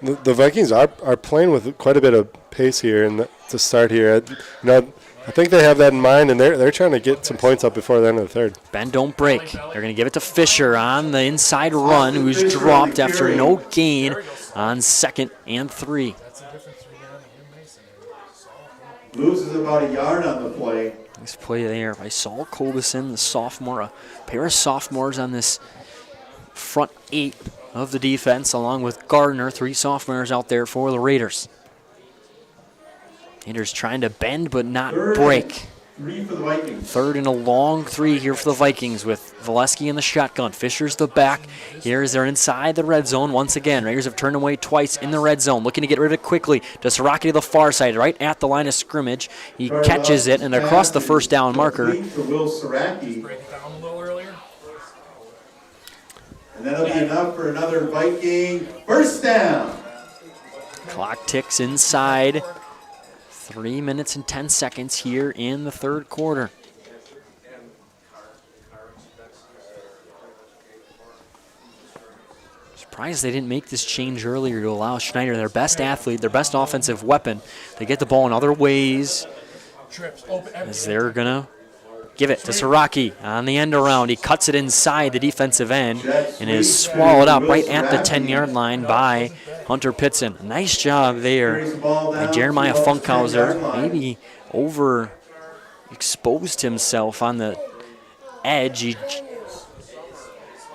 The Vikings are playing with quite a bit of pace here to start here. I think they have that in mind, and they're trying to get some points up before the end of the third. Bend, don't break. They're going to give it to Fisher on the inside run, who's dropped after no gain on 2nd and 3. Loses about a yard on the play. Nice play there by Saul Colbison, the sophomore. A pair of sophomores on this front 8 of the defense, along with Gardner. 3 sophomores out there for the Raiders. Raiders trying to bend but not break. 3 for the Vikings. 3rd and a long 3 here for the Vikings with Valders in the shotgun. Fisher's the back. Here's they're inside the red zone once again. Raiders have turned away twice in the red zone, looking to get rid of it quickly. To Siraki to the far side, right at the line of scrimmage. He catches it, and across the first down marker. For Will Siraki. And that'll be enough for another Viking first down. Clock ticks inside. 3 minutes and 10 seconds here in the third quarter. Surprised they didn't make this change earlier to allow Schneider, their best athlete, their best offensive weapon, to get the ball in other ways. As they're going to give it to Siraki on the end around. He cuts it inside the defensive end and is swallowed up right at the 10-yard line by Hunter Pitson. Nice job there by Jeremiah Funkhauser. Maybe overexposed himself on the edge. He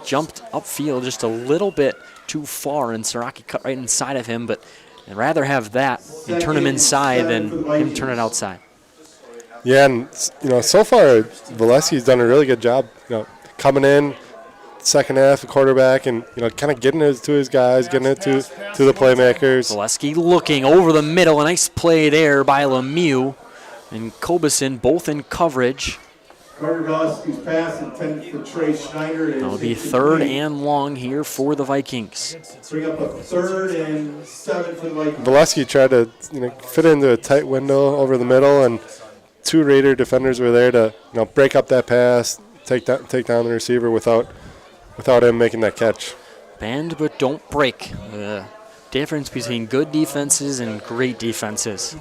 jumped upfield just a little bit too far, and Siraki cut right inside of him, but I'd rather have that and turn him inside than him turn it outside. Yeah, and so far Valders done a really good job, coming in second half, the quarterback, and kind of getting it to his guys, getting it to the playmakers. Valders looking over the middle, a nice play there by Lemieux and Colbison, both in coverage. Carter Valders' pass intended for Trey Schneider. It'll be 3rd and long here for the Vikings. Bring up a 3rd and 7 for the Vikings. Valders tried to fit into a tight window over the middle, and 2 Raider defenders were there to break up that pass, take down the receiver without him making that catch. Bend but don't break. The difference between good defenses and great defenses.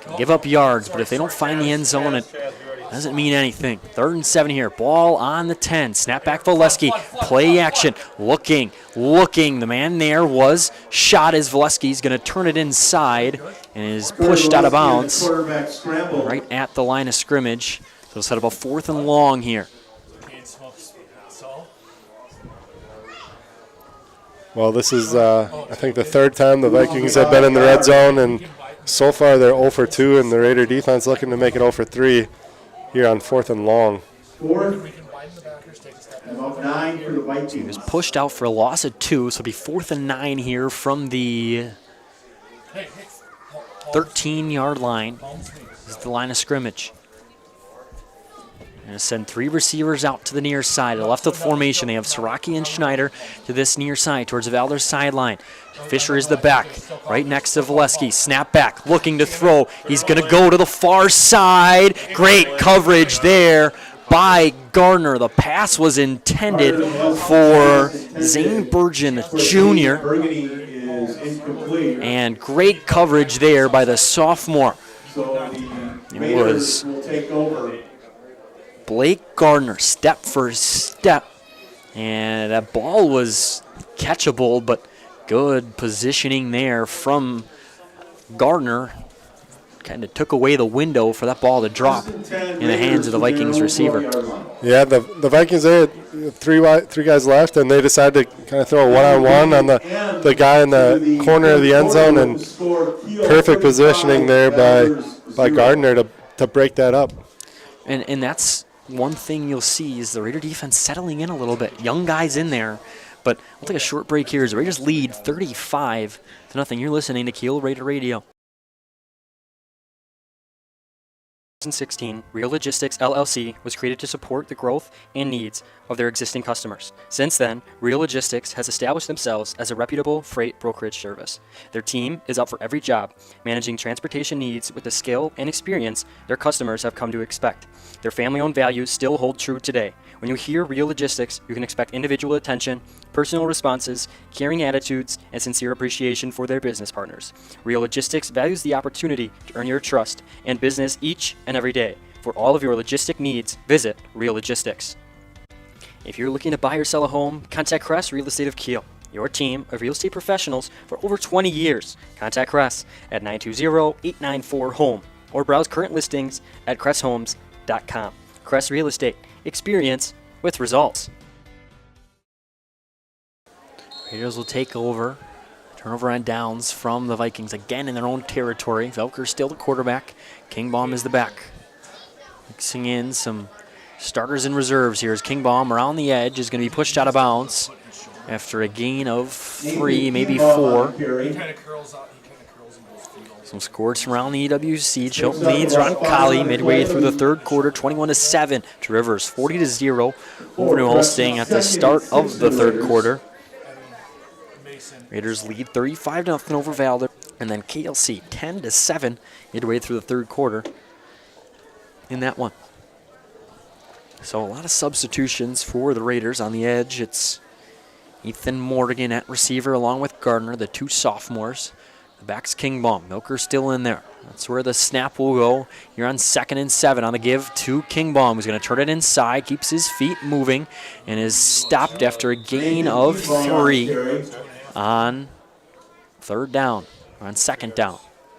Can give up yards, but if they don't find the end zone, it doesn't mean anything. 3rd and 7 here. Ball on the 10. Snap back Valders. Play action. Looking. The man there was shot as Valders going to turn it inside and is pushed out of bounds right at the line of scrimmage. So it'll set up a 4th and long here. Well, this is, I think, the 3rd time the Vikings have been in the red zone, and so far they're 0 for 2, and the Raider defense looking to make it 0 for 3 here on 4th and long. 4th and 9 for the Vikings. He was pushed out for a loss of 2, so it'll be 4th and 9 here from the 13-yard line. This is the line of scrimmage. Going to send 3 receivers out to the near side. To the left of the formation, they have Siraki and Schneider to this near side towards the Valders sideline. Fisher is the back, right next to Valesky. Snap back, looking to throw. He's going to go to the far side. Great coverage there by Gardner. The pass was intended for Zane Burgeon Jr. And great coverage there by the sophomore. It was Blake Gardner, step for step. And that ball was catchable, but good positioning there from Gardner. Kind of took away the window for that ball to drop in the hands of the Vikings receiver. Yeah, the Vikings, they had three guys left, and they decided to kind of throw a one-on-one on the guy in the corner of the end zone, and perfect positioning there by Gardner to break that up. And that's one thing you'll see is the Raider defense settling in a little bit. Young guys in there, but we'll take a short break here as the Raiders lead 35-0. You're listening to Kiel Raider Radio. 2016, Real Logistics LLC was created to support the growth and needs of their existing customers. Since then, Real Logistics has established themselves as a reputable freight brokerage service. Their team is up for every job, managing transportation needs with the skill and experience their customers have come to expect. Their family-owned values still hold true today. When you hear Real Logistics, you can expect individual attention, personal responses, caring attitudes, and sincere appreciation for their business partners. Real Logistics values the opportunity to earn your trust and business each and every day. For all of your logistic needs, visit Real Logistics. If you're looking to buy or sell a home, contact Crest Real Estate of Kiel, your team of real estate professionals for over 20 years. Contact Crest at 920-894-HOME or browse current listings at cresthomes.com. Crest Real Estate, experience with results. Raiders will take over. Turnover on downs from the Vikings again in their own territory. Velker's still the quarterback. Kingbaum is the back. Mixing in some starters and reserves here as Kingbaum around the edge is going to be pushed out of bounds after a gain of 3, maybe 4. Some scores around the EWC. Chilton leads Roncalli midway through the third quarter, 21-7 to Rivers, 40-0 over New Holstein at the start of the third quarter. Raiders lead 35-0 over Valders, and then KLC 10-7 midway through the third quarter in that one. So a lot of substitutions for the Raiders on the edge. It's Ethan Morgan at receiver along with Gardner, the 2 sophomores. The back's Kingbaum. Milker's still in there. That's where the snap will go. You're on 2nd and 7 on the give to Kingbaum, who's going to turn it inside, keeps his feet moving, and is stopped after a gain of 3 on 3rd down, or on 2nd down.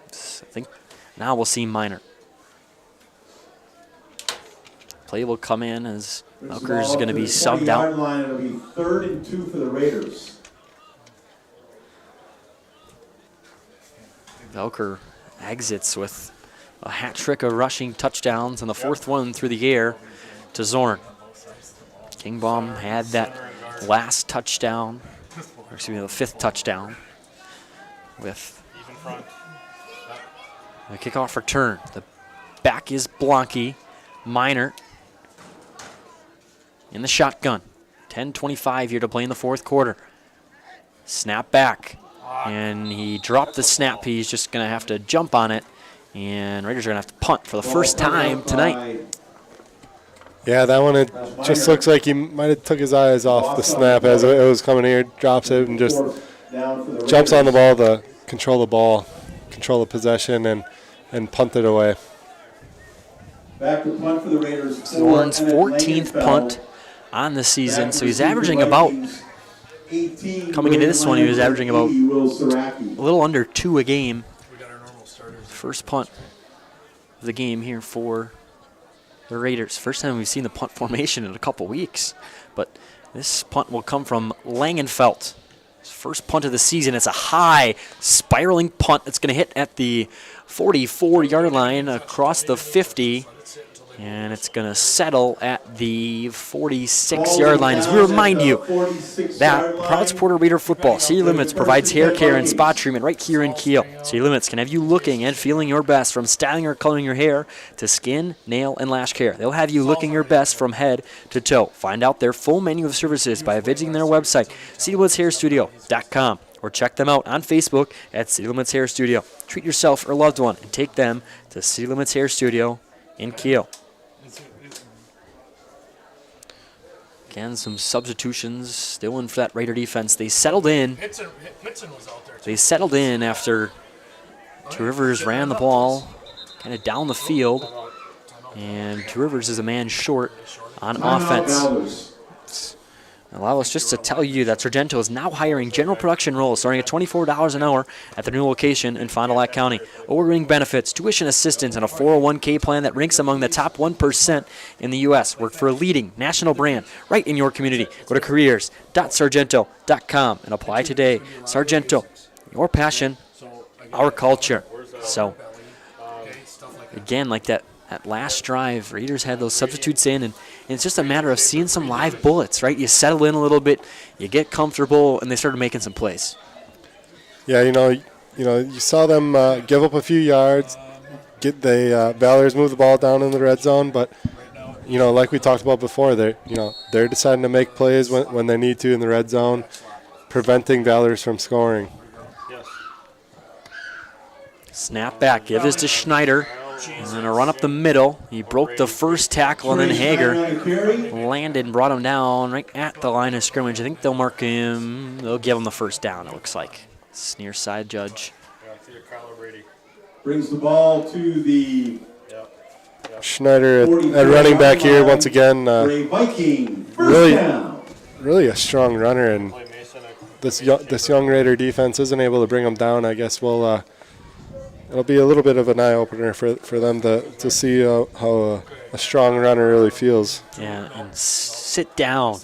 I think now we'll see Minor. Play will come in as Milker's going to be subbed out. It'll be 3rd and 2 for the Raiders. Velker exits with a hat trick of rushing touchdowns and the 4th one through the air to Zorn. Kingbaum had that last touchdown, or excuse me, the 5th touchdown with a kickoff return. The back is Blanke. Minor in the shotgun. 10:25 here to play in the 4th quarter. Snap back. And he dropped the snap. He's just going to have to jump on it. And Raiders are going to have to punt for the first time tonight. Yeah, that one, it just looks like he might have took his eyes off the snap as it was coming here, drops it, and just jumps on the ball to control the possession, and punt it away. Back to punt for the Raiders. Zorn's 14th punt on the season, so he's averaging about, coming into this one, he was averaging about a little under 2 a game. First punt of the game here for the Raiders. First time we've seen the punt formation in a couple weeks. But this punt will come from Langenfeld. His first punt of the season. It's a high spiraling punt. It's going to hit at the 44-yard line across the 50 And it's going to settle at the 46-yard line. As we remind you that proud supporter of Raider football, City Limits provides hair care and spa treatment right here in Kiel. City Limits can have you looking and feeling your best, from styling or coloring your hair to skin, nail, and lash care. They'll have you looking your best from head to toe. Find out their full menu of services by visiting their website, citylimitshairstudio.com, or check them out on Facebook at City Limits Hair Studio. Treat yourself or loved one and take them to City Limits Hair Studio in Kiel. Again, some substitutions still in for that Raider defense. They settled in. They settled in after Two Rivers ran the ball kind of down the field. And Two Rivers is a man short on offense. Allow us just to tell you that Sargento is now hiring general production roles starting at $24 an hour at the new location in Fond du Lac County. Ordering benefits, tuition assistance, and a 401k plan that ranks among the top 1% in the U.S. Work for a leading national brand right in your community. Go to careers.sargento.com and apply today. Sargento, your passion, our culture. So, again, like that last drive, Raiders had those substitutes in, and it's just a matter of seeing some live bullets, right? You settle in a little bit, you get comfortable, and they started making some plays. Yeah, you saw them give up a few yards. Valders move the ball down in the red zone, but like we talked about before, they're deciding to make plays when they need to in the red zone, preventing Valders from scoring. Snap back, give this to Schneider. And then a run up the middle. He broke the first tackle, and then Hager landed and brought him down right at the line of scrimmage. I think they'll mark him. They'll give him the first down, it looks like. It's near side judge. Brings the ball to the Schneider at running back here once again. Viking. Really a strong runner, and this young Raider defense isn't able to bring him down. I guess it'll be a little bit of an eye-opener for them to see how a strong runner really feels. Yeah, and sit down.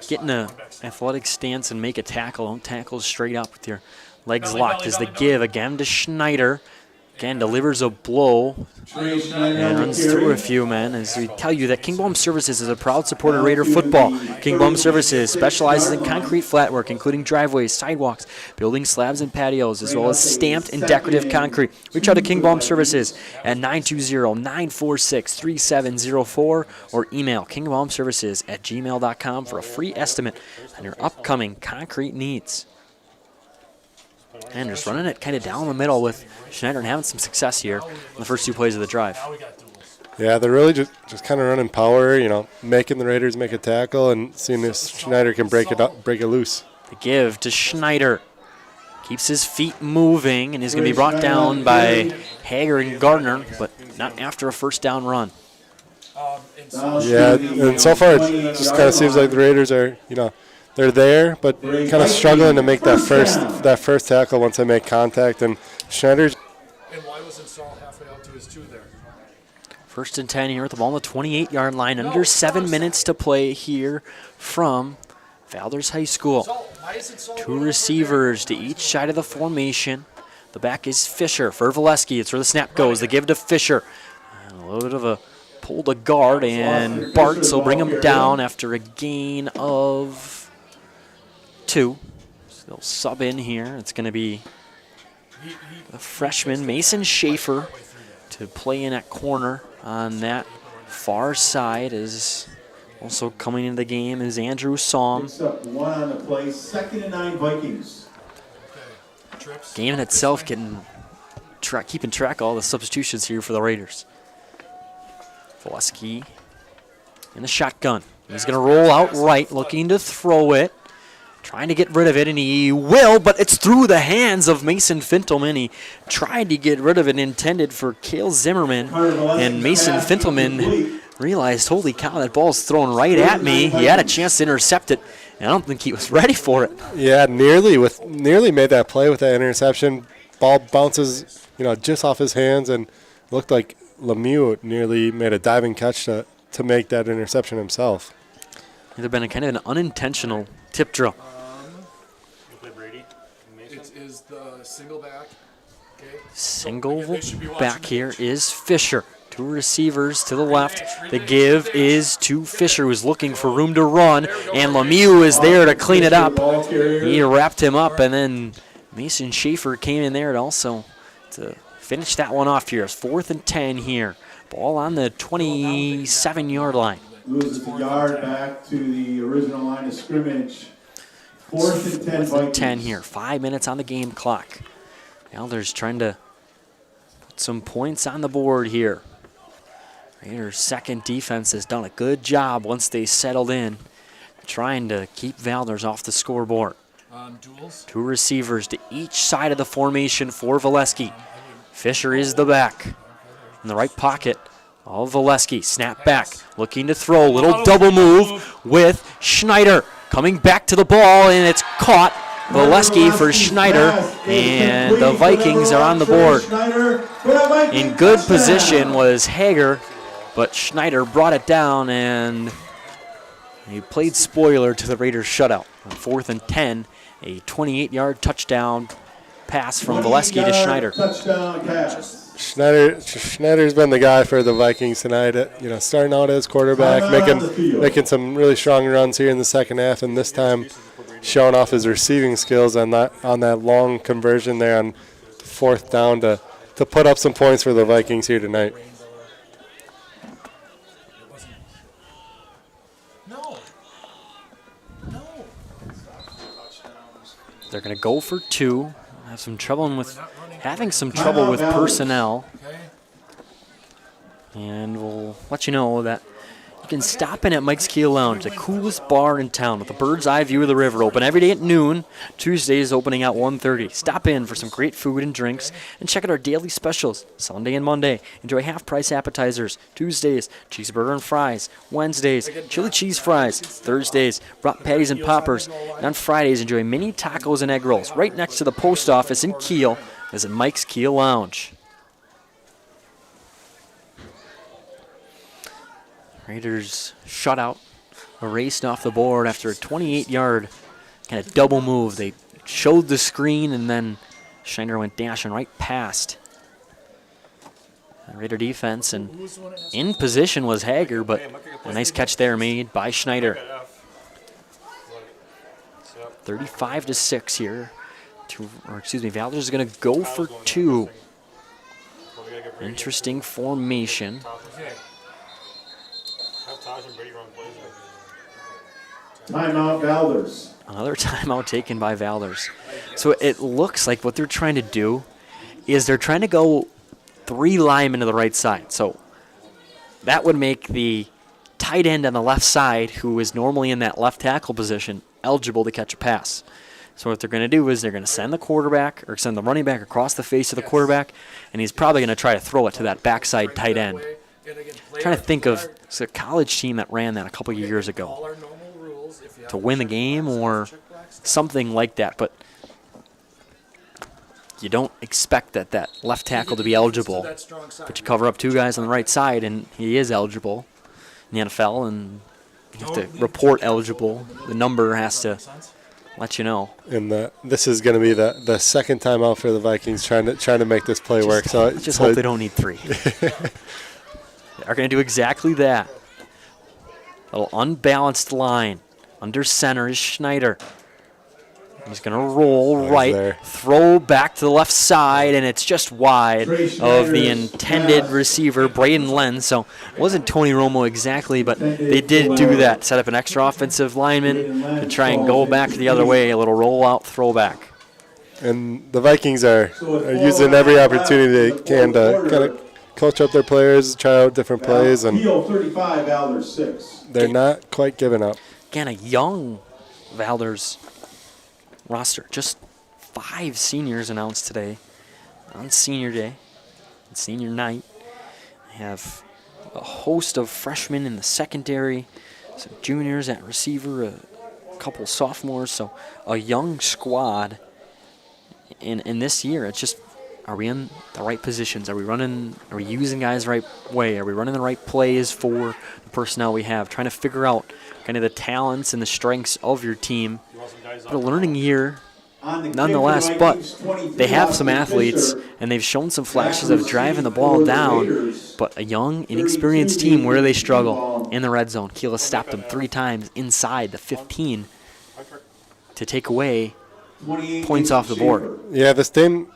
Get in an athletic stance and make a tackle. Don't tackle straight up with your legs locked. Is the give again to Schneider. Again, delivers a blow and runs through a few men. As we tell you that King Baum Services is a proud supporter of Raider football. King Baum Services specializes in concrete flatwork, including driveways, sidewalks, building slabs and patios, as well as stamped and decorative concrete. Reach out to King Baum Services at 920-946-3704 or email kingbaumservices@gmail.com for a free estimate on your upcoming concrete needs. And just running it kind of down the middle with Schneider and having some success here in the first two plays of the drive. Yeah, they're really just kind of running power, making the Raiders make a tackle and seeing if Schneider can break it loose. The give to Schneider. Keeps his feet moving, and he's going to be brought down by Hager and Gardner, but not after a first down run. Yeah, and so far it just kind of seems like the Raiders are, they're there, but kind of struggling to make that first tackle once they make contact. And Schneider's. And why wasn't Saul halfway out to his 2 there? First and 10 here at the ball on the 28-yard line. Under 7 minutes to play here from Valders High School. Two receivers to each side of the formation. The back is Fisher for Valesky. It's where the snap goes. The give to Fisher. And a little bit of a pull to guard, and Bartz will bring him down after a gain of 2. So they'll sub in here. It's going to be the freshman Mason Schaefer to play in at corner on that far side. Is also coming into the game is Andrew Somm. Picks up 1 on the play, 2nd and 9 Vikings. Game in itself keeping track of all the substitutions here for the Raiders. Valesky in the shotgun. He's going to roll out right, looking to throw it. Trying to get rid of it, and he will, but it's through the hands of Mason Fintelman. He tried to get rid of it, intended for Cale Zimmerman, and Mason Fintelman realized, holy cow, that ball's thrown right at me. He had a chance to intercept it, and I don't think he was ready for it. Yeah, nearly made that play with that interception. Ball bounces, just off his hands, and looked like Lemieux nearly made a diving catch to make that interception himself. It had been a kind of an unintentional tip drill. It is the single back. Okay. Single back here is Fisher. Two receivers to the left. The give is to Fisher, who's looking for room to run, and Lemieux is there to clean it up. He wrapped him up, and then Mason Schaefer came in there to finish that one off here. It's 4th and 10 here. Ball on the 27-yard line. Loses a yard back to the original line of scrimmage. 4th and 10 10 here. 5 minutes on the game clock. Valders trying to put some points on the board here. Raiders' second defense has done a good job once they settled in, trying to keep Valders off the scoreboard. Two receivers to each side of the formation for Valesky. Fisher is the back. In the right pocket of Valesky. Snap back, looking to throw. Little double move with Schneider. Coming back to the ball, and it's caught. Valesky for Schneider, and the Vikings are on the board. In good position was Hager, but Schneider brought it down, and he played spoiler to the Raiders shutout. On 4th and 10, a 28-yard touchdown pass from Valesky to Schneider. Touchdown pass. Schneider's been the guy for the Vikings tonight. Starting out as quarterback, making some really strong runs here in the second half, and this time showing off his receiving skills on that long conversion there on 4th down to put up some points for the Vikings here tonight. They're going to go for 2. Having some trouble with personnel. And we'll let you know that you can stop in at Mike's Kiel Lounge, the coolest bar in town with a bird's eye view of the river. Open every day at noon. Tuesdays opening at 1:30. Stop in for some great food and drinks and check out our daily specials. Sunday and Monday, enjoy half-price appetizers. Tuesdays, cheeseburger and fries. Wednesdays, chili cheese fries. Thursdays, brat patties and poppers. And on Fridays, enjoy mini tacos and egg rolls right next to the post office in Kiel. Visit Mike's Kiel Lounge. Raiders shutout, erased off the board after a 28-yard kind of double move. They showed the screen, and then Schneider went dashing right past Raider defense, and in position was Hager, but a nice catch there made by Schneider. 35-6 here. Valders is going to go for 2. Interesting formation. Timeout, Valders. Another timeout taken by Valders. So it looks like what they're trying to do is they're trying to go 3 linemen to the right side. So that would make the tight end on the left side, who is normally in that left tackle position, eligible to catch a pass. So what they're going to do is they're going to send the running back across the face of the quarterback, and he's probably going to try to throw it to that backside tight end. I'm trying to think of a college team that ran that a couple years ago to win the game or something like that, but you don't expect that left tackle to be eligible, but you cover up 2 guys on the right side, and he is eligible in the NFL, and you have to report eligible. The number has to let you know. And this is going to be the second time out for the Vikings trying to make this play work. So just hope they don't need 3. They're going to do exactly that. A little unbalanced line. Under center is Schneider. He's going to roll right, throw back to the left side, and it's just wide of the intended receiver, Braden Lenz. So it wasn't Tony Romo exactly, but they did do that. Set up an extra offensive lineman to try and go back the other way, a little rollout throwback. And the Vikings are using every opportunity they can to kind of coach up their players, try out different plays, and 35, Valders 6. They're not quite giving up. Again, a young Valders roster. Just 5 seniors announced today on senior day and senior night. They have a host of freshmen in the secondary, some juniors at receiver, a couple sophomores, so a young squad. In this year, it's just, are we in the right positions? Are we using guys the right way? Are we running the right plays for the personnel we have? Trying to figure out kind of the talents and the strengths of your team. But a learning year nonetheless, but they have some athletes, and they've shown some flashes of driving the ball down But a young, inexperienced team, where do they struggle? In the red zone. Kiel has stopped them 3 times inside the 15 to take away points off the board. Yeah, this game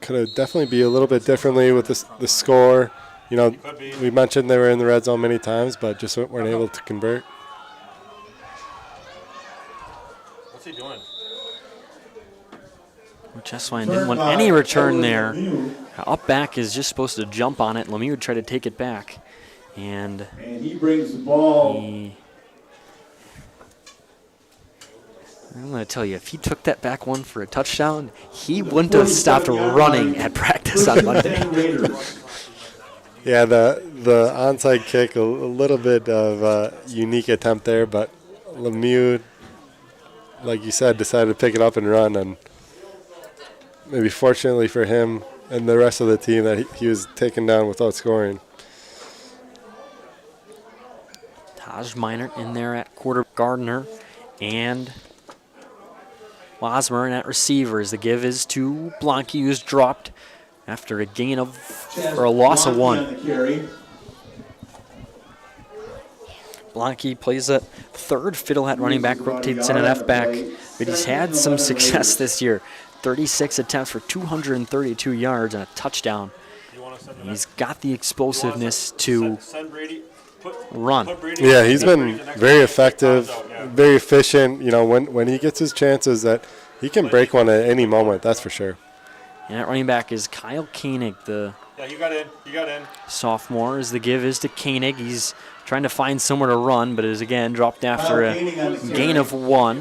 could have definitely be a little bit differently with the score. You know, we mentioned they were in the red zone many times, but just weren't able to convert. What's he doing? Chesswine didn't want any return there. Up back is just supposed to jump on it. Lemieux would try to take it back. And he brings the ball. I'm going to tell you, if he took that back one for a touchdown, he wouldn't have stopped running at practice on Monday. Yeah, the onside kick, a little bit of a unique attempt there, but Lemieux, like you said, decided to pick it up and run, and maybe fortunately for him and the rest of the team that he was taken down without scoring. Taj Minert in there at quarter, Gardner, and Losmer at receivers. The give is to Blanke, who's dropped after a gain of, or a loss of 1. Blanke plays a third fiddle at running back, rotates in an F back, but he's had some success this year. 36 attempts for 232 yards and a touchdown. He's got the explosiveness to run. Yeah, he's been very effective, very efficient. You know, when he gets his chances, that he can break one at any moment, that's for sure. And at running back is Kyle Koenig, the You got in. sophomore. As the give is to Koenig. He's trying to find somewhere to run, but is again dropped after a gain of 1.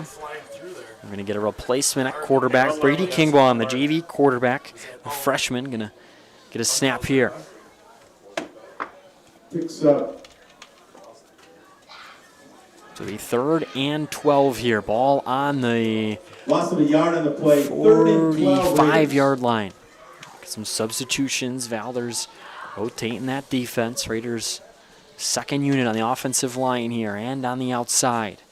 We're going to get a replacement at quarterback. Brady Kingbaum, the JV quarterback, a freshman, going to get a snap here. Picks up. So the 3rd and 12 here. Ball on the Loss of a yard on the play. 45-yard line. Some substitutions. Valders rotating that defense. Raiders' second unit on the offensive line here and on the outside.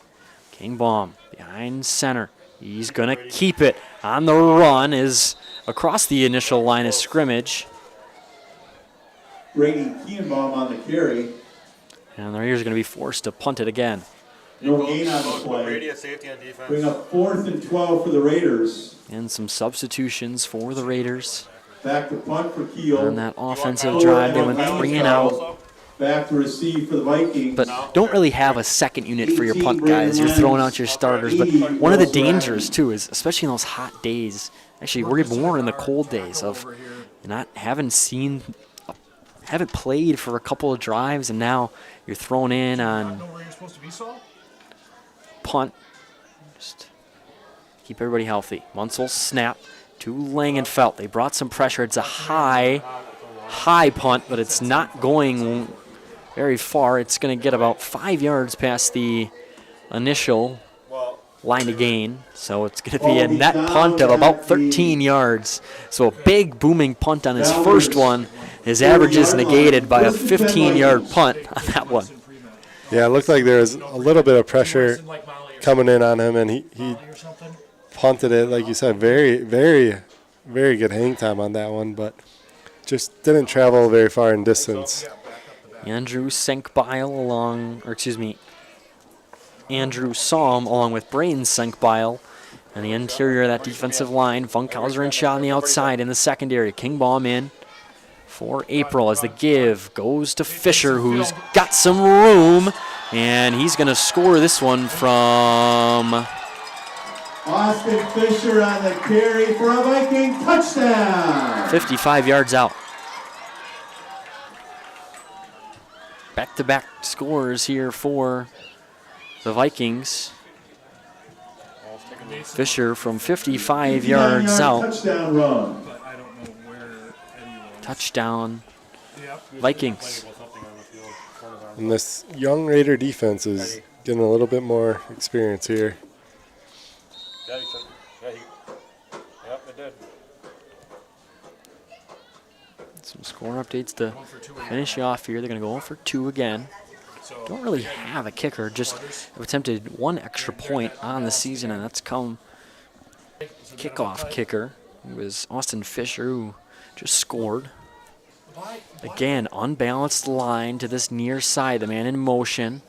Kingbaum behind center. He's going to keep it on the run, is across the initial line of scrimmage. Brady Kienbaum on the carry. And the Raiders are going to be forced to punt it again. No gain on the play. Brady at safety on defense. Bring up 4th and 12 for the Raiders. And some substitutions for the Raiders. Back to punt for Kiel. On that offensive drive, they went 3 and out. Back to receive for the Vikings. But don't really have a second unit for your punt guys. You're throwing out your starters. But one of the dangers, too, is especially in those hot days, actually we're more in the cold days of not haven't played for a couple of drives, and now you're thrown in on punt. Just keep everybody healthy. Munsell snap to Langenfeld. They brought some pressure. It's a high punt, but it's not going very far. It's going to get about 5 yards past the initial line to gain. So it's going to be a net punt of about 13 yards. So a big booming punt on his first one. His average is negated by a 15-yard punt on that one. Yeah, it looked like there was a little bit of pressure coming in on him, and he punted it, like you said, very, very, very good hang time on that one, but just didn't travel very far in distance. Andrew Salm along with Braden Senkbeil on the interior of that defensive line. Funkhauser and Shaw on the outside in the secondary. Kingbaum in for April as the give goes to Fisher, who's got some room, and he's going to score this one from Austin Fisher on the carry for a Viking touchdown. 55 yards out. Back-to-back scores here for the Vikings. Fisher from 55 yards out. Touchdown run. Touchdown, Vikings. And this young Raider defense is getting a little bit more experience here. Yep, it did. Some score updates to finish you off here. They're going to go 0 for 2 again. Don't really have a kicker, just attempted 1 extra point on the season, and that's come kickoff kicker. It was Austin Fisher who just scored. Again, unbalanced line to this near side. The man in motion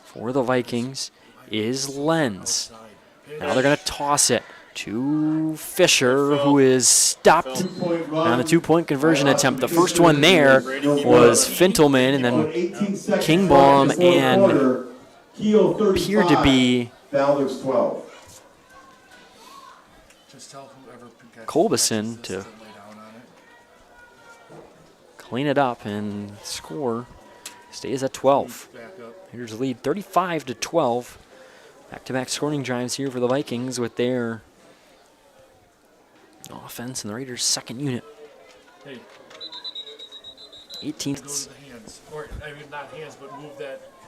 for the Vikings is Lenz. Now they're going to toss it to Fisher, who is stopped on the two-point conversion attempt. The first one there was Fintelman, and then Kingbaum and appeared to be Valders 12. Colbison to clean it up and score. Stays at 12. Raiders lead 35-12. Back-to-back scoring drives here for the Vikings with their offense and the Raiders' second unit. 18. Just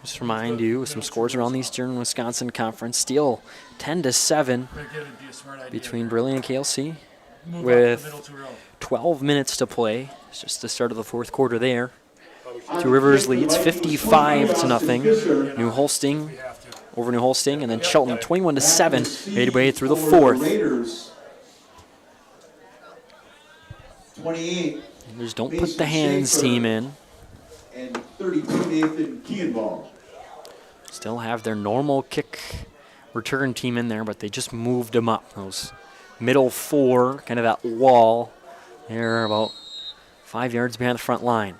Just remind you, some scores around the Eastern Wisconsin Conference. Still 10-7 between Brilliant and KLC with 12 minutes to play. It's just the start of the fourth quarter there. Two Rivers leads 55-0. New Holsting over New Holsting, and then Shelton 21-7 midway through the fourth. Raiders 28. Raiders don't put the hands team in. And 32 Nathan Kienbaum. Still have their normal kick return team in there, but they just moved them up. Those middle four, kind of that wall. They're about 5 yards behind the front line.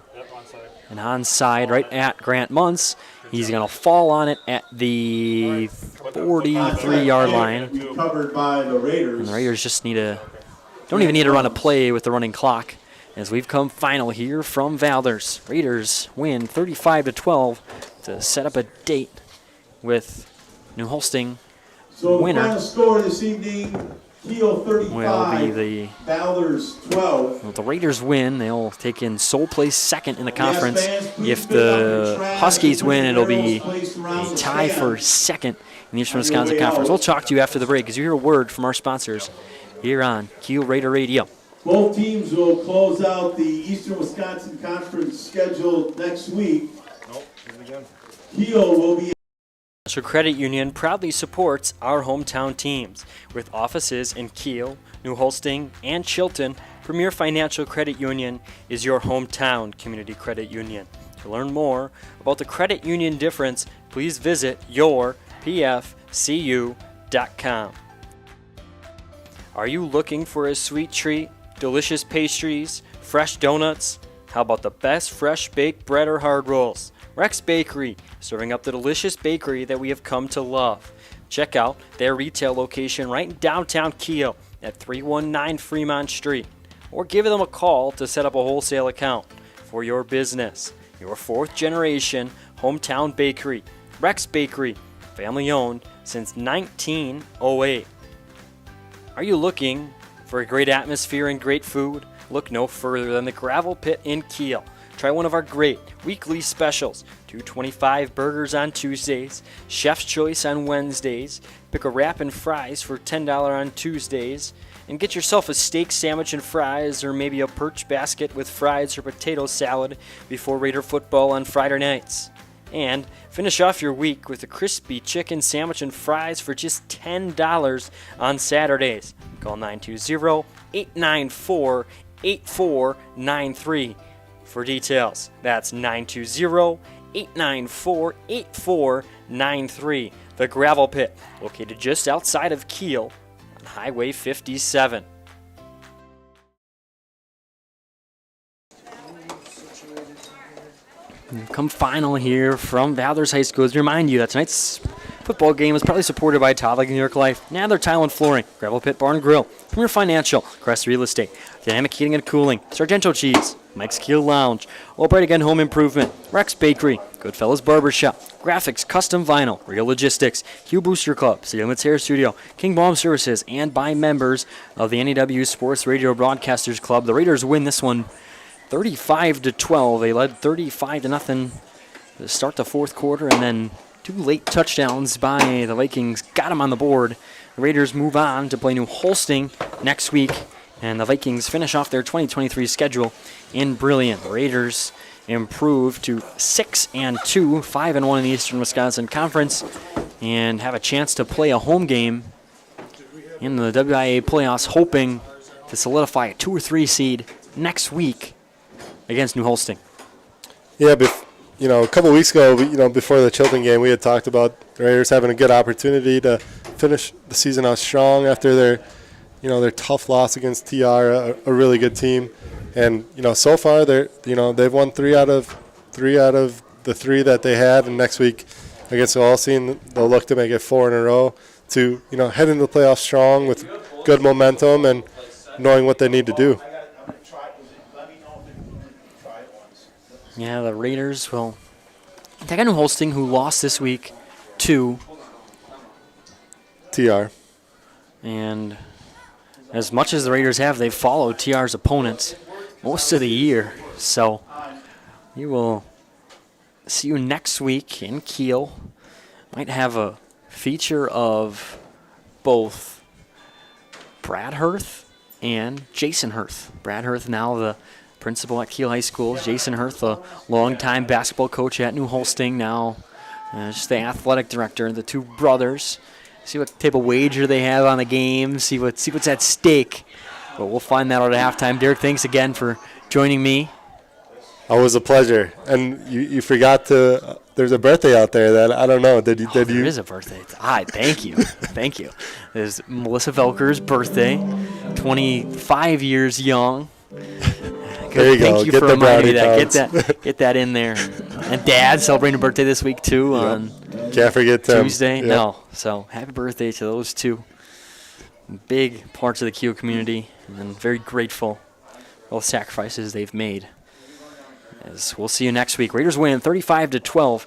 And onside right at Grant Muntz. He's going to fall on it at the 43-yard line. Covered by the Raiders. And the Raiders just don't even need to run a play with the running clock, as we've come final here from Valders. Raiders win 35-12 to set up a date with New Holsting. So winner. the final score this evening, Kiel 35, Will be the Valders 12. If the Raiders win, they'll take in sole place second in the conference. If the Huskies win, it'll be a tie for second in the Eastern Wisconsin Conference. We'll talk to you after the break as you hear a word from our sponsors here on Kiel Raider Radio. Both teams will close out the Eastern Wisconsin Conference schedule next week. Kiel will be. Financial Credit Union proudly supports our hometown teams. With offices in Kiel, New Holsting, and Chilton, Premier Financial Credit Union is your hometown community credit union. To learn more about the credit union difference, please visit yourpfcu.com. Are you looking for a sweet treat, delicious pastries, fresh donuts? How about the best fresh baked bread or hard rolls? Rex Bakery, serving up the delicious bakery that we have come to love. Check out their retail location right in downtown Kiel at 319 Fremont Street, or give them a call to set up a wholesale account for your business. Your fourth generation hometown bakery, Rex Bakery, family owned since 1908. Are you looking for a great atmosphere and great food? Look no further than the Gravel Pit in Kiel. Try one of our great weekly specials. $2.25 burgers on Tuesdays, Chef's Choice on Wednesdays, pick a wrap and fries for $10 on Tuesdays, and get yourself a steak sandwich and fries, or maybe a perch basket with fries or potato salad before Raider football on Friday nights. And finish off your week with a crispy chicken sandwich and fries for just $10 on Saturdays. Call 920-894-8493 for details. That's 920-894-8493. The Gravel Pit, located just outside of Kiel on Highway 57. Come final here from Valders High School. To remind you that tonight's football game is proudly supported by Todlake New York Life, Nather Tile and Flooring, Gravel Pit Bar and Grill, Premier Financial, Crest Real Estate, Dynamic Heating and Cooling, Sargento Cheese, Mike's Kiel Lounge, Albright Again Home Improvement, Rex Bakery, Goodfellas Barbershop, Graphics Custom Vinyl, Real Logistics, Q Booster Club, City Limits Hair Studio, King Baum Services, and by members of the NEW Sports Radio Broadcasters Club. The Raiders win this one 35-12. They led 35-0 to start the fourth quarter, and then two late touchdowns by the Vikings got them on the board. The Raiders move on to play New Holsting next week, and the Vikings finish off their 2023 schedule in Brilliant. The Raiders improve to 6-2, 5-1 in the Eastern Wisconsin Conference, and have a chance to play a home game in the WIA playoffs, hoping to solidify a 2 or 3 seed next week against New Holsting. Yeah, a couple weeks ago, before the Chilton game, we had talked about the Raiders having a good opportunity to finish the season out strong after their tough loss against TR, a really good team. And so far they've won three out of the three that they had, and next week against Holsting they'll look to make it 4 in a row to head into the playoffs strong with good momentum and knowing what they need to do. Yeah, the Raiders will take on New Holsting, who lost this week to TR. And as much as the Raiders have, they've followed TR's opponents most of the year. So we will see you next week in Kiel. Might have a feature of both Brad Hirth and Jason Hirth. Brad Hirth, now the principal at Kiel High School. Jason Hirth, a longtime basketball coach at New Holsting, now just the athletic director. The two brothers. See what type of wager they have on the game. See what's at stake. But we'll find that out at halftime. Derek, thanks again for joining me. Always a pleasure. And you forgot to. There's a birthday out there that I don't know. Did you? There is a birthday. Thank you. Thank you. There's Melissa Velker's birthday. 25 years young. There you go. Thank you Get for the reminding me brownie that. Get that in there. And Dad celebrating a birthday this week too on Can't forget Tim. Tuesday. Yep. No. So happy birthday to those two big parts of the Kiel community, and very grateful for all the sacrifices they've made. As we'll see you next week. Raiders win 35-12